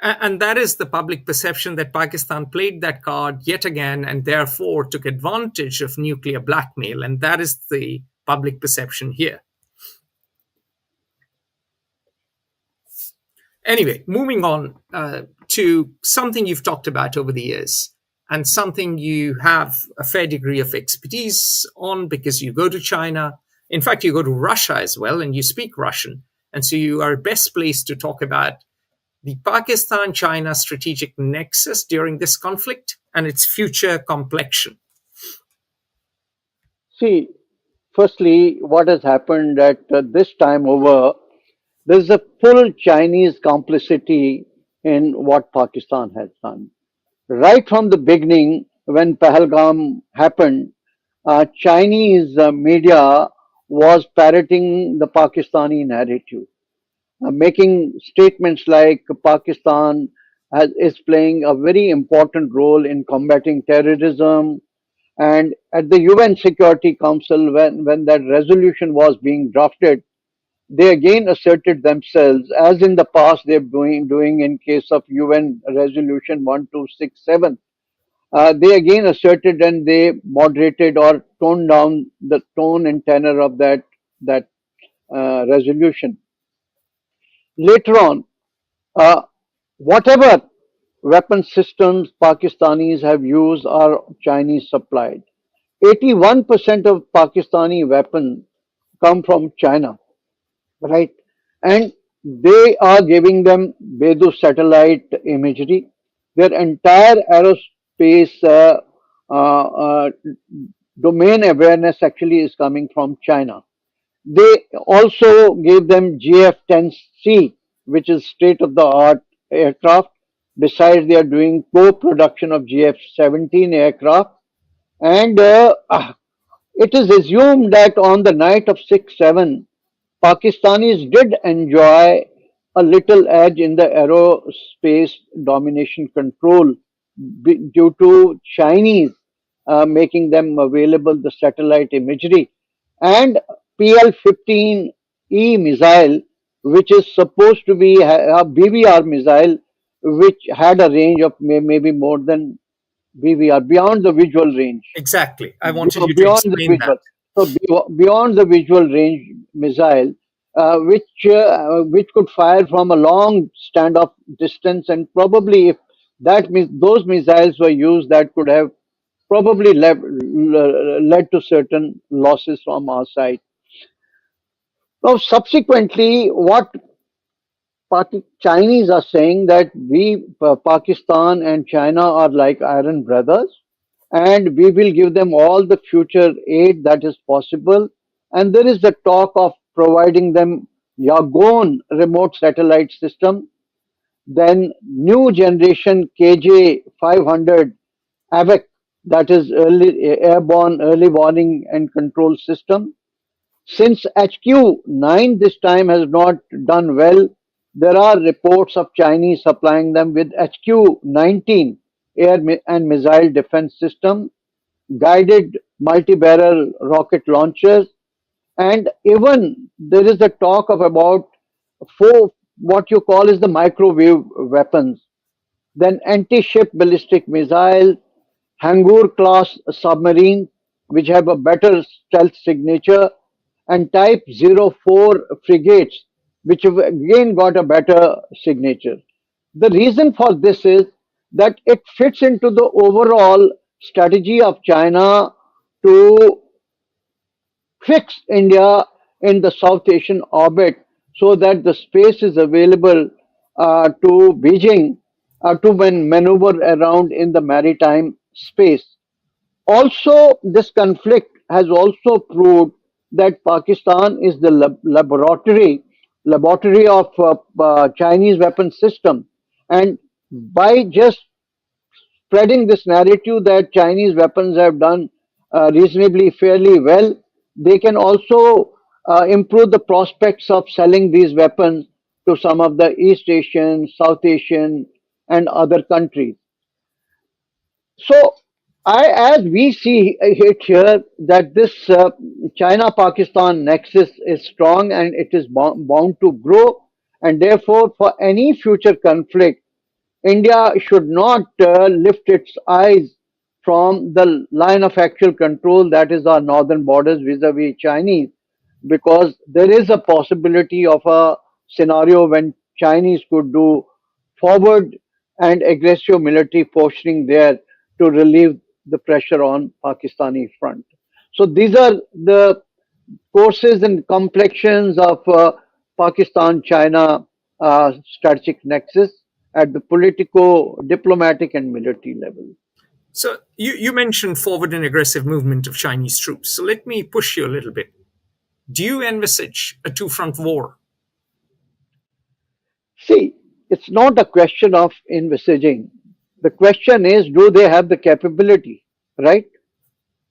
And that is the public perception, that Pakistan played that card yet again and therefore took advantage of nuclear blackmail. And that is the public perception here. Anyway, moving on to something you've talked about over the years and something you have a fair degree of expertise on because you go to China. In fact, you go to Russia as well and you speak Russian. And so you are best placed to talk about the Pakistan-China strategic nexus during this conflict and its future complexion. See, firstly, what has happened at this time over, there's a full Chinese complicity in what Pakistan has done. Right from the beginning, when Pahalgam happened, Chinese media was parroting the Pakistani narrative, making statements like Pakistan is playing a very important role in combating terrorism. And at the UN Security Council, when that resolution was being drafted, they again asserted themselves, as in the past they've doing in case of UN Resolution 1267. They again asserted and they moderated or toned down the tone and tenor of that resolution. Later on, uh, whatever weapon systems Pakistanis have used are Chinese supplied. 81% of Pakistani weapons come from China, right? And they are giving them Beidou satellite imagery. Their entire aerospace uh, domain awareness actually is coming from China. They also gave them GF-10C, which is state-of-the-art aircraft. Besides, they are doing co-production of GF-17 aircraft. And it is assumed that on the night of 6/7, Pakistanis did enjoy a little edge in the aerospace domination control due to Chinese making them available the satellite imagery and PL-15E missile, which is supposed to be a BVR missile, which had a range of maybe more than BVR, beyond the visual range. Exactly. I wanted you to Beyond the explain that. visual. So beyond the visual range missile, which could fire from a long standoff distance, and probably if those missiles were used, that could have probably led to certain losses from our side. Now, subsequently, what Chinese are saying that Pakistan and China are like iron brothers, and we will give them all the future aid that is possible. And there is the talk of providing them Yagon remote satellite system, then new generation KJ 500 AVAC, that is airborne early warning and control system. Since HQ9 this time has not done well, there are reports of Chinese supplying them with HQ19 air and missile defense system, guided multi-barrel rocket launchers, and even there is a talk of about four what you call is the microwave weapons, then anti-ship ballistic missiles, Hangur class submarines, which have a better stealth signature, and Type 04 frigates, which have again got a better signature. The reason for this is that it fits into the overall strategy of China to fix India in the South Asian orbit so that the space is available to Beijing to maneuver around in the maritime space. Also, this conflict has also proved that Pakistan is the laboratory of Chinese weapon system, and by just spreading this narrative that Chinese weapons have done reasonably fairly well, they can also improve the prospects of selling these weapons to some of the East Asian, South Asian, and other countries. So, as we see it here, that this China-Pakistan nexus is strong and it is bound to grow, and therefore, for any future conflict, India should not lift its eyes from the line of actual control, that is our northern borders vis-a-vis Chinese, because there is a possibility of a scenario when Chinese could do forward and aggressive military posturing there to relieve the pressure on Pakistani front. So these are the courses and complexions of Pakistan-China strategic nexus at the political, diplomatic, and military level. So you mentioned forward and aggressive movement of Chinese troops. So let me push you a little bit. Do you envisage a two-front war? See, it's not a question of envisaging. The question is, do they have the capability, right?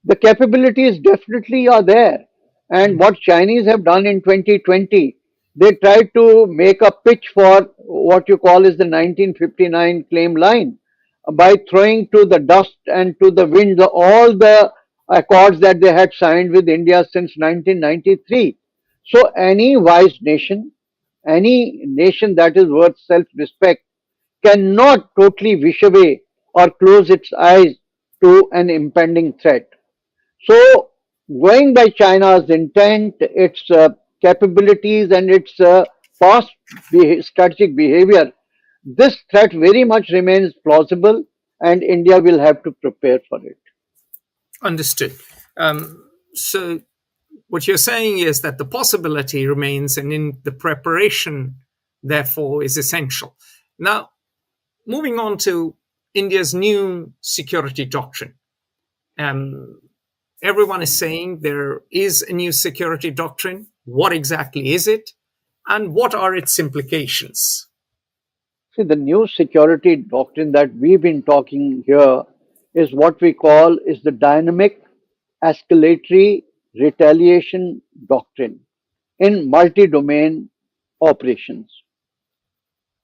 The capabilities definitely are there. And what Chinese have done in 2020, they tried to make a pitch for what you call is the 1959 claim line. by throwing to the dust and to the wind all the accords that they had signed with India since 1993. So any wise nation, any nation that is worth self-respect cannot totally wish away or close its eyes to an impending threat. So, going by China's intent, its capabilities, and its past strategic behavior, this threat very much remains plausible, and India will have to prepare for it. Understood. So, what you're saying is that the possibility remains, and in the preparation, therefore, is essential. Now, moving on to India's new security doctrine. Everyone is saying there is a new security doctrine. What exactly is it? And what are its implications? See, the new security doctrine that we've been talking here is what we call is the dynamic escalatory retaliation doctrine in multi-domain operations.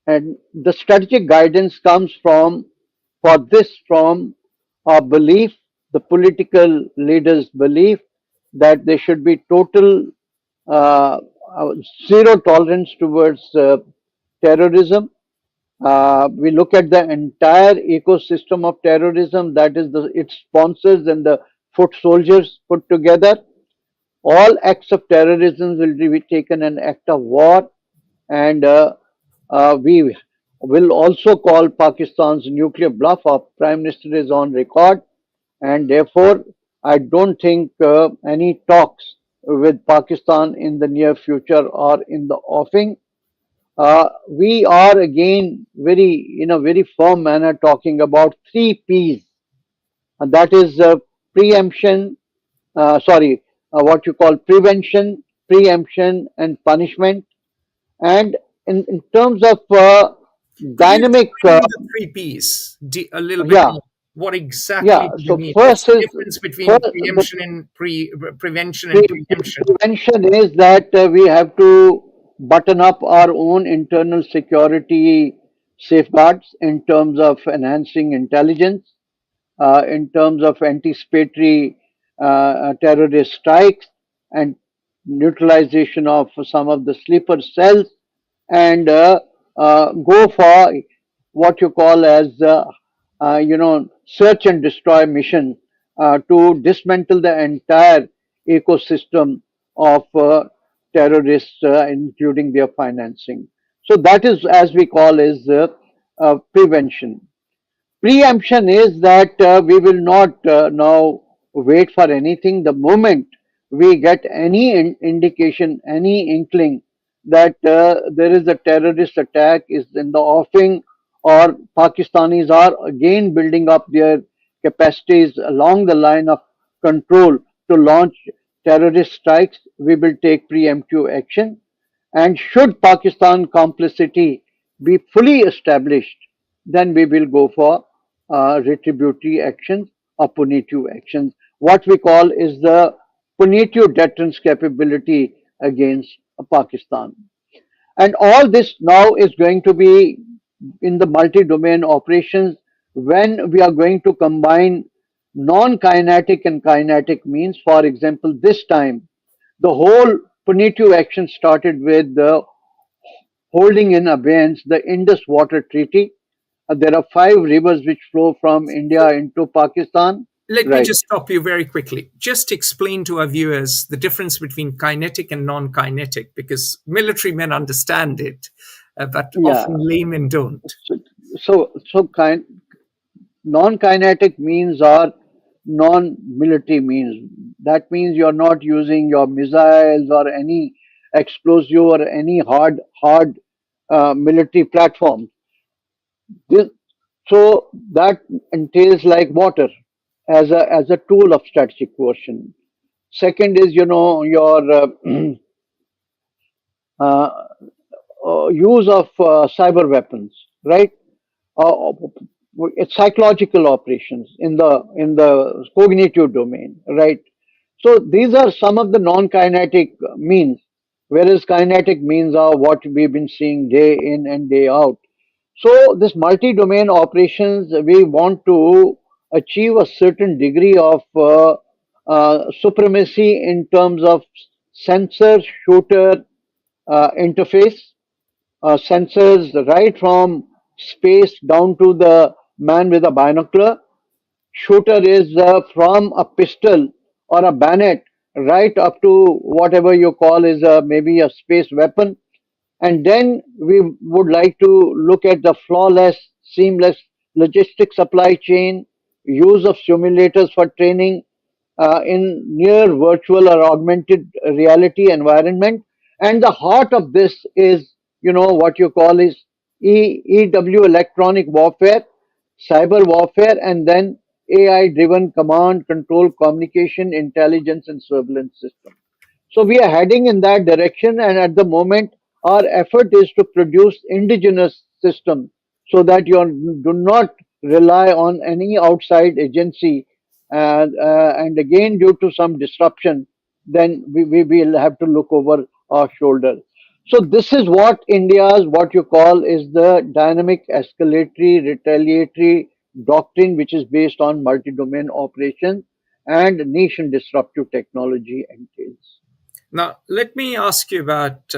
And the strategic guidance comes from, for this, from our belief, the political leaders' belief that there should be total uh, zero tolerance towards terrorism. We look at the entire ecosystem of terrorism, that is its sponsors and the foot soldiers put together. All acts of terrorism will be taken an act of war, and we will also call Pakistan's nuclear bluff. Our Prime Minister is on record, and therefore I don't think any talks with Pakistan in the near future are in the offing. We are again very, in a very firm manner, talking about three P's, and that is preemption, what you call prevention, preemption, and punishment. And in terms of Could you dynamic, explain the three P's a little bit yeah, more? What yeah. exactly do you So mean? What's first the is difference between first, the prevention and preemption? prevention is that we have to button up our own internal security safeguards in terms of enhancing intelligence, in terms of anticipatory terrorist strikes and neutralization of some of the sleeper cells, and go for what you call as search and destroy mission to dismantle the entire ecosystem of terrorists, including their financing. So that is, as we call, is prevention. Preemption is that we will not now wait for anything. The moment we get any indication, any inkling that there is a terrorist attack is in the offing, or Pakistanis are again building up their capacities along the line of control to launch terrorist strikes, we will take preemptive action. And should Pakistan complicity be fully established, then we will go for retributory actions or punitive actions. What we call is the punitive deterrence capability against Pakistan. And all this now is going to be in the multi-domain operations when we are going to combine non-kinetic and kinetic means. For example, this time the whole punitive action started with the holding in abeyance the Indus Water Treaty. There are 5 rivers which flow from India into Pakistan. Let me Right. just stop you very quickly. Just explain to our viewers the difference between kinetic and non kinetic, because military men understand it, but Yeah. often laymen don't. So non-kinetic means are non-military means. That means you're not using your missiles or any explosive or any hard military platform. This, so that entails like water as a tool of strategic coercion. Second is, your uh, use of cyber weapons, right? Uh, it's psychological operations in the cognitive domain, right? So these are some of the non-kinetic means, whereas kinetic means are what we've been seeing day in and day out. So this multi-domain operations, we want to achieve a certain degree of supremacy in terms of sensor-shooter interface, sensors right from space down to the man with a binocular. Shooter is from a pistol or a bayonet right up to whatever you call is maybe a space weapon. And then we would like to look at the flawless, seamless logistic supply chain, use of simulators for training in near virtual or augmented reality environment. And the heart of this is, what you call is EW, electronic warfare, cyber warfare, and then AI driven command, control, communication, intelligence, and surveillance system. So we are heading in that direction, and at the moment, our effort is to produce indigenous system so that you do not rely on any outside agency. And again, due to some disruption, then we will have to look over our shoulder. So this is what India's what you call is the dynamic escalatory retaliatory doctrine, which is based on multi-domain operations and nation disruptive technology entails. Now, let me ask you about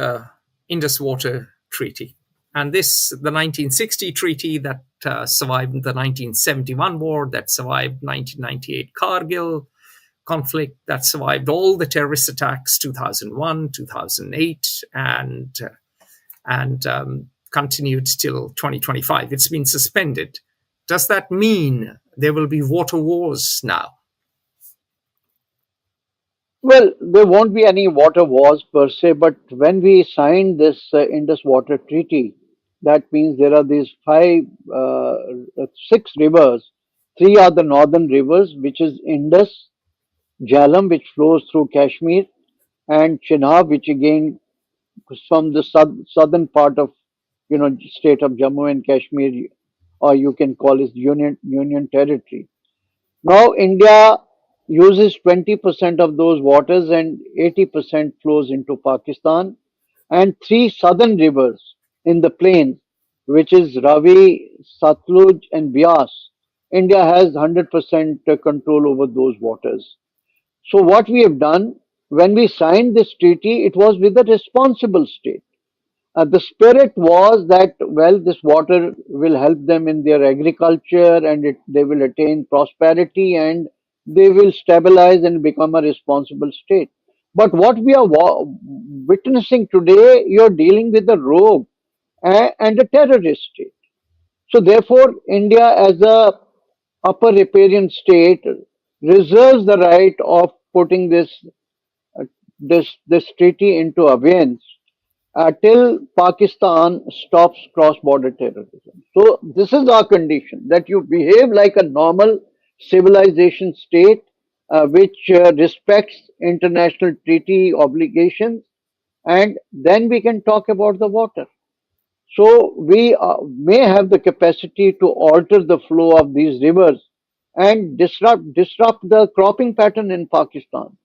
Indus Water Treaty. And this, the 1960 treaty that survived the 1971 war, that survived 1998 Kargil conflict, that survived all the terrorist attacks 2001, 2008, and continued till 2025. It's been suspended. Does that mean there will be water wars now? Well, there won't be any water wars per se, but when we signed this Indus Water Treaty, that means there are these six rivers. Three are the northern rivers, which is Indus, Jhelum, which flows through Kashmir, and Chenab, which again is from the southern part of state of Jammu and Kashmir, or you can call it Union Territory. Now India uses 20% of those waters and 80% flows into Pakistan, and three southern rivers in the plains, which is Ravi, Satluj, and Bias. India has 100% control over those waters. So what we have done when we signed this treaty, it was with a responsible state. The spirit was that, well, this water will help them in their agriculture and they will attain prosperity and they will stabilize and become a responsible state. But what we are witnessing today, you're dealing with a rogue and a terrorist state. So therefore, India as a upper riparian state reserves the right of putting this treaty into abeyance till Pakistan stops cross-border terrorism. So this is our condition, that you behave like a normal civilization state which respects international treaty obligations, and then we can talk about the water. So we may have the capacity to alter the flow of these rivers and disrupt the cropping pattern in Pakistan,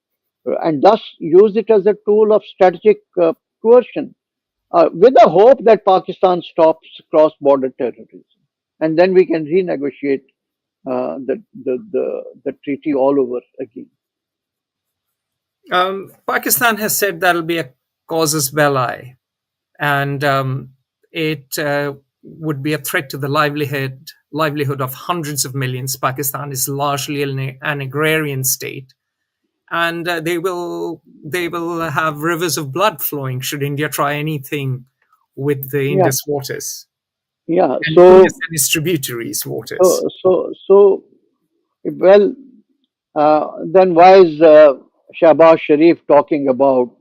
and thus use it as a tool of strategic coercion, with the hope that Pakistan stops cross-border terrorism, and then we can renegotiate the treaty all over again. Pakistan has said that'll be a casus belli, and it would be a threat to the livelihood of hundreds of millions. Pakistan is largely an agrarian state, and they will have rivers of blood flowing should India try anything with the Indus waters. Yeah. And So Indus and its tributaries waters. well, then why is Shahbaz Sharif talking about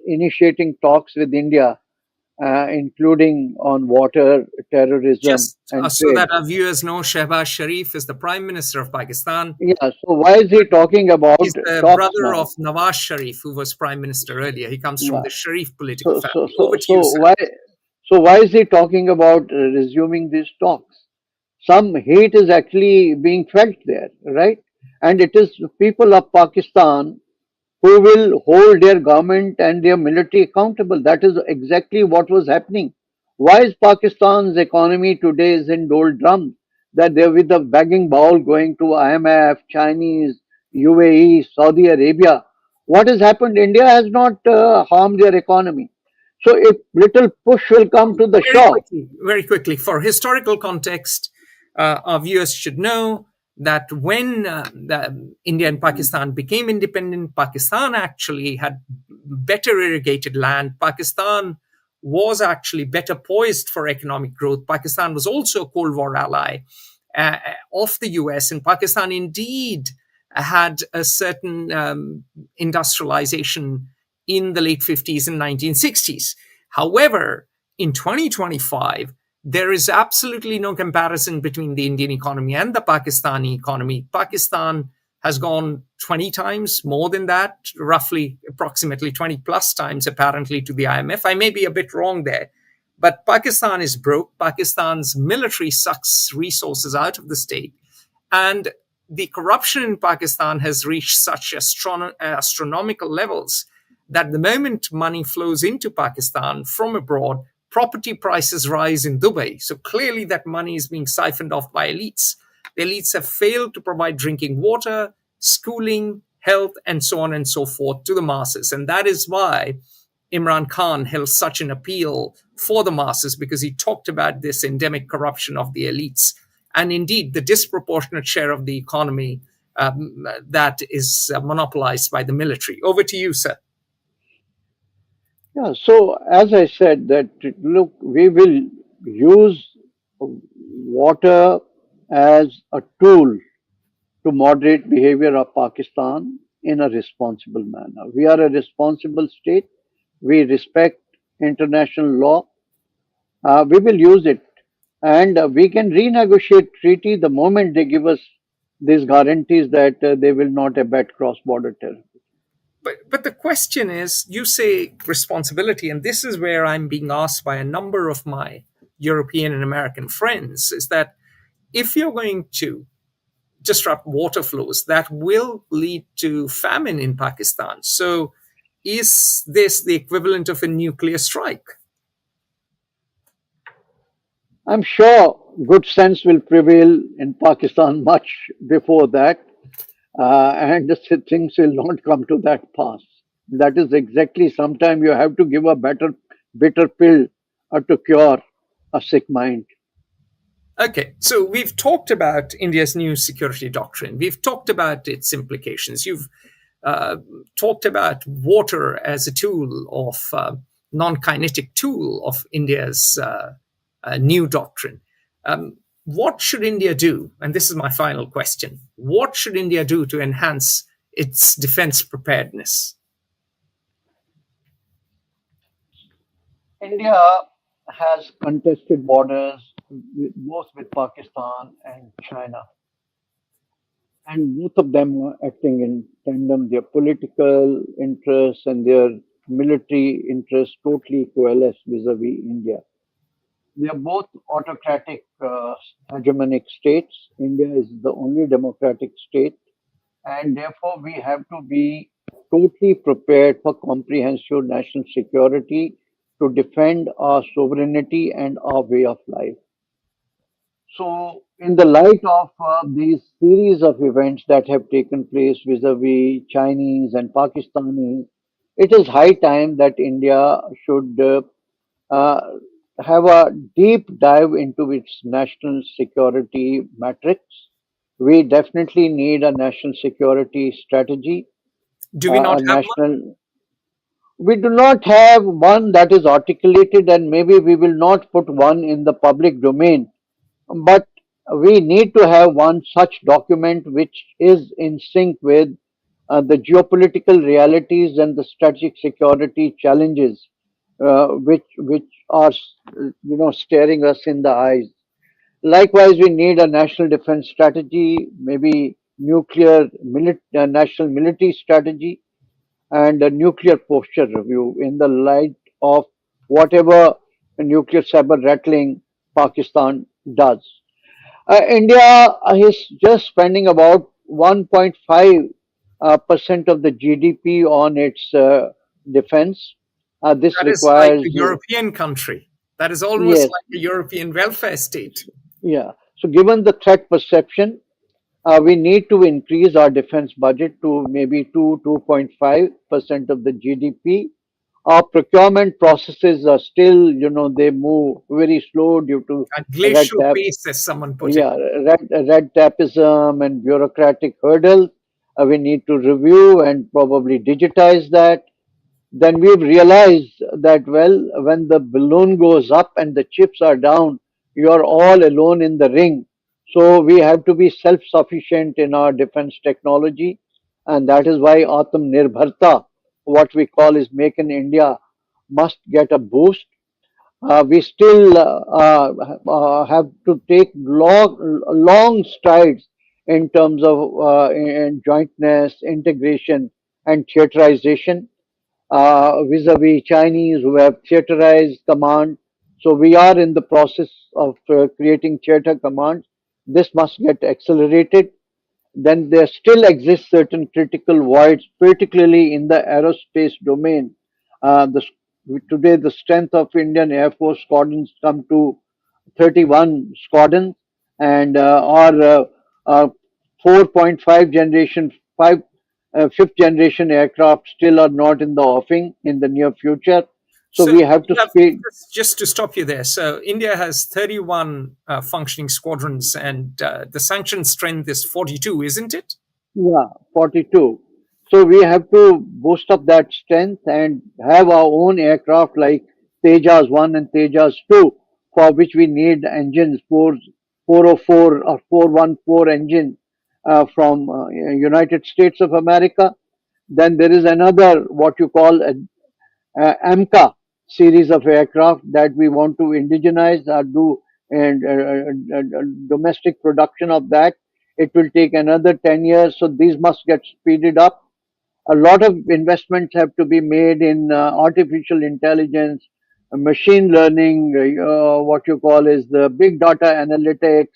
initiating talks with India, including on water, terrorism, Just and so trade? that our viewers know, Shahbaz Sharif is the Prime Minister of Pakistan. Yeah. So why is he talking about He's the talks brother now? of Nawaz Sharif, who was Prime Minister earlier. He comes from Yeah. the Sharif political So family. Over to you, sir. why is he talking about resuming these talks? Some hate is actually being felt there, right? And it is the people of Pakistan who will hold their government and their military accountable. That is exactly what was happening. Why is Pakistan's economy today is in doldrums? That they're with a begging bowl going to IMF, Chinese, UAE, Saudi Arabia. What has happened? India has not harmed their economy. So if little push will come to the shore. Very quickly, for historical context, our viewers should know that when India and Pakistan became independent, Pakistan actually had better irrigated land. Pakistan was actually better poised for economic growth. Pakistan was also a Cold War ally of the US, and Pakistan indeed had a certain industrialization in the late 50s and 1960s. However, in 2025, there is absolutely no comparison between the Indian economy and the Pakistani economy. Pakistan has gone 20 times more than that, roughly approximately 20 plus times apparently to the IMF. I may be a bit wrong there, but Pakistan is broke. Pakistan's military sucks resources out of the state. And the corruption in Pakistan has reached such astronomical levels that the moment money flows into Pakistan from abroad, property prices rise in Dubai. So clearly that money is being siphoned off by elites. The elites have failed to provide drinking water, schooling, health, and so on and so forth to the masses. And that is why Imran Khan held such an appeal for the masses, because he talked about this endemic corruption of the elites and indeed the disproportionate share of the economy that is monopolized by the military. Over to you, sir. Yeah, so as I said, that look, we will use water as a tool to moderate behavior of Pakistan in a responsible manner. We are a responsible state. We respect international law. We will use it, and we can renegotiate treaty the moment they give us these guarantees that they will not abet cross-border terrorism. But the question is, you say responsibility, and this is where I'm being asked by a number of my European and American friends, is that if you're going to disrupt water flows, that will lead to famine in Pakistan. So is this the equivalent of a nuclear strike? I'm sure good sense will prevail in Pakistan much before that, and things will not come to that pass. That is exactly, sometimes you have to give a bitter pill to cure a sick mind. Okay, so we've talked about India's new security doctrine. We've talked about its implications. You've talked about water as a tool of non-kinetic tool of India's new doctrine. What should India do? And this is my final question. What should India do to enhance its defense preparedness? India has contested borders both with Pakistan and China. And both of them are acting in tandem. Their political interests and their military interests totally coalesce vis-a-vis India. They are both autocratic hegemonic states. India is the only democratic state, and therefore we have to be totally prepared for comprehensive national security to defend our sovereignty and our way of life. So, in the light of these series of events that have taken place vis-a-vis Chinese and Pakistanis, it is high time that India should have a deep dive into its national security matrix. We definitely need a national security strategy. Do we not have one? We do not have one that is articulated, and maybe we will not put one in the public domain. But we need to have one such document which is in sync with the geopolitical realities and the strategic security challenges which are staring us in the eyes. Likewise, we need a national defense strategy, maybe national military strategy, and a nuclear posture review in the light of whatever nuclear saber rattling Pakistan does. India is just spending about 1.5% of the GDP on its defense. This that requires is like a European country. That is almost Yes, like a European welfare state. yeah. So given the threat perception, we need to increase our defense budget to maybe 2.5% of the GDP. Our procurement processes are still, they move very slow due to A red glacial tape. pace, as someone put it. Yeah, red tapeism and bureaucratic hurdles. We need to review and probably digitize that. Then we've realized that, well, when the balloon goes up and the chips are down, you're all alone in the ring. So we have to be self-sufficient in our defense technology, and that is why Atam Nirbharta, what we call is Make in India, must get a boost. We still have to take long strides in terms of in jointness, integration, and theaterization vis-a-vis Chinese who have theaterized command. So we are in the process of creating theater commands. This must get accelerated. Then there still exist certain critical voids, particularly in the aerospace domain. Today, the strength of Indian Air Force squadrons come to 31 squadrons, and our 4.5 generation, fifth generation aircraft still are not in the offing in the near future. So So we have to you have, speed. just to stop you there. So India has 31 functioning squadrons, and the sanctioned strength is 42, isn't it? Yeah, 42. So we have to boost up that strength and have our own aircraft like Tejas 1 and Tejas 2, for which we need engines, 404 or 414 engine from United States of America. Then there is another, what you call a AMCA series of aircraft that we want to indigenize or do and domestic production of that. It will take another 10 years, so these must get speeded up. A lot of investments have to be made in artificial intelligence, machine learning, what you call is the big data analytics,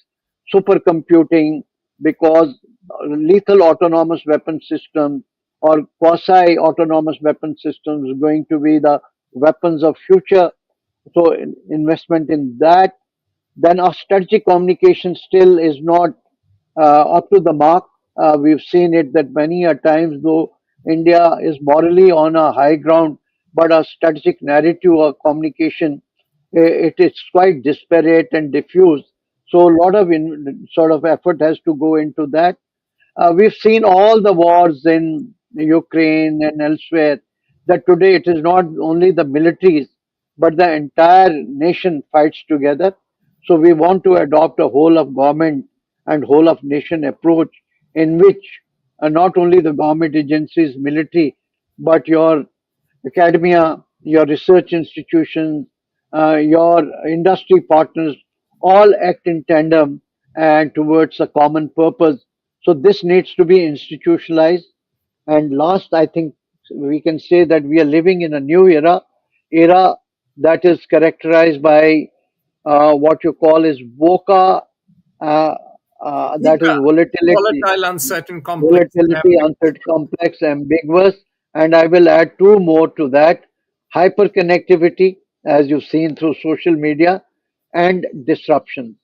supercomputing, because lethal autonomous weapon systems or quasi autonomous weapon systems is going to be the weapons of future. So investment in that. Then our strategic communication still is not up to the mark. We've seen it that many a times, though India is morally on a high ground, but our strategic narrative or communication, it is quite disparate and diffuse. So a lot of sort of effort has to go into that. We've seen all the wars in Ukraine and elsewhere that today it is not only the militaries, but the entire nation fights together. So we want to adopt a whole of government and whole of nation approach in which not only the government agencies, military, but your academia, your research institutions, your industry partners all act in tandem and towards a common purpose. So this needs to be institutionalized. And last, I think we can say that we are living in a new era that is characterized by what you call is VOCA, uh, that is VUCA, volatility, volatile, uncertain, complex, and volatility, ambiguous. uncertain, complex, ambiguous, and I will add two more to that: hyperconnectivity, as you've seen through social media, and disruption.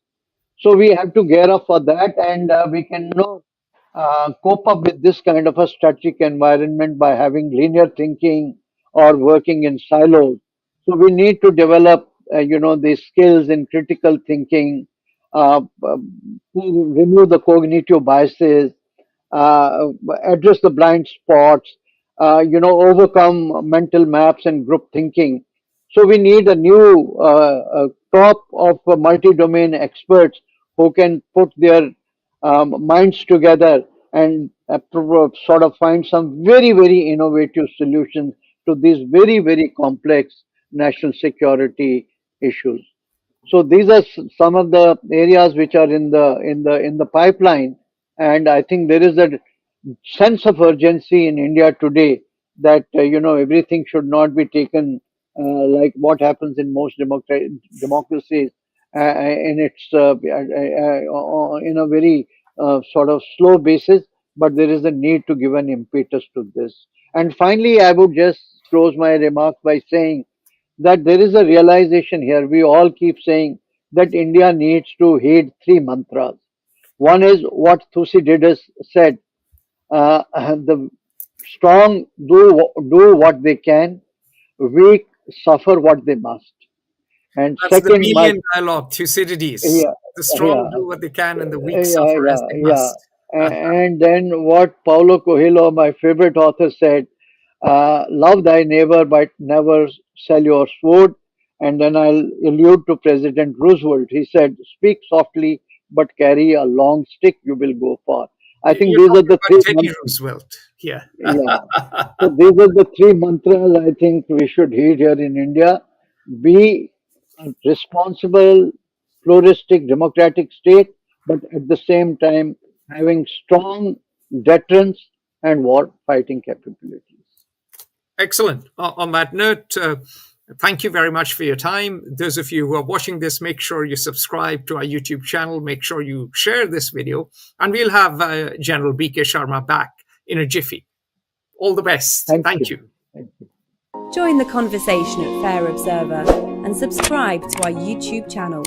So we have to gear up for that, and we can cope up with this kind of a static environment by having linear thinking or working in silos. So we need to develop, these skills in critical thinking, remove the cognitive biases, uh, address the blind spots, overcome mental maps and group thinking. So we need a new crop of multi-domain experts who can put their minds together and sort of find some very, very innovative solutions to these very, very complex national security issues. So these are some of the areas which are in the pipeline, and I think there is a sense of urgency in India today that everything should not be taken like what happens in most democracies in its in a very sort of slow basis, but there is a need to give an impetus to this. And finally, I would just close my remarks by saying that there is a realization here. We all keep saying that India needs to heed three mantras. One is what Thucydides said, the strong do what they can, weak suffer what they must. And That's the second, Melian dialogue, Thucydides. yeah, The strong yeah, do what they can and the weak yeah, suffer as yeah, they yeah. must. And then what Paulo Coelho, my favorite author, said, love thy neighbor, but never sell your sword. And then I'll allude to President Roosevelt. He said, speak softly, but carry a long stick, you will go far. I think You're these are talking the about three Teddy mantras. Roosevelt here. Yeah. So these are the three mantras I think we should heed here in India. Be a responsible, pluralistic, democratic state, but at the same time having strong deterrence and war fighting capabilities. Excellent. On that note, thank you very much for your time. Those of you who are watching this, make sure you subscribe to our YouTube channel. Make sure you share this video. And we'll have General BK Sharma back in a jiffy. All the best. Thank you. Thank you. Join the conversation at Fair Observer and subscribe to our YouTube channel.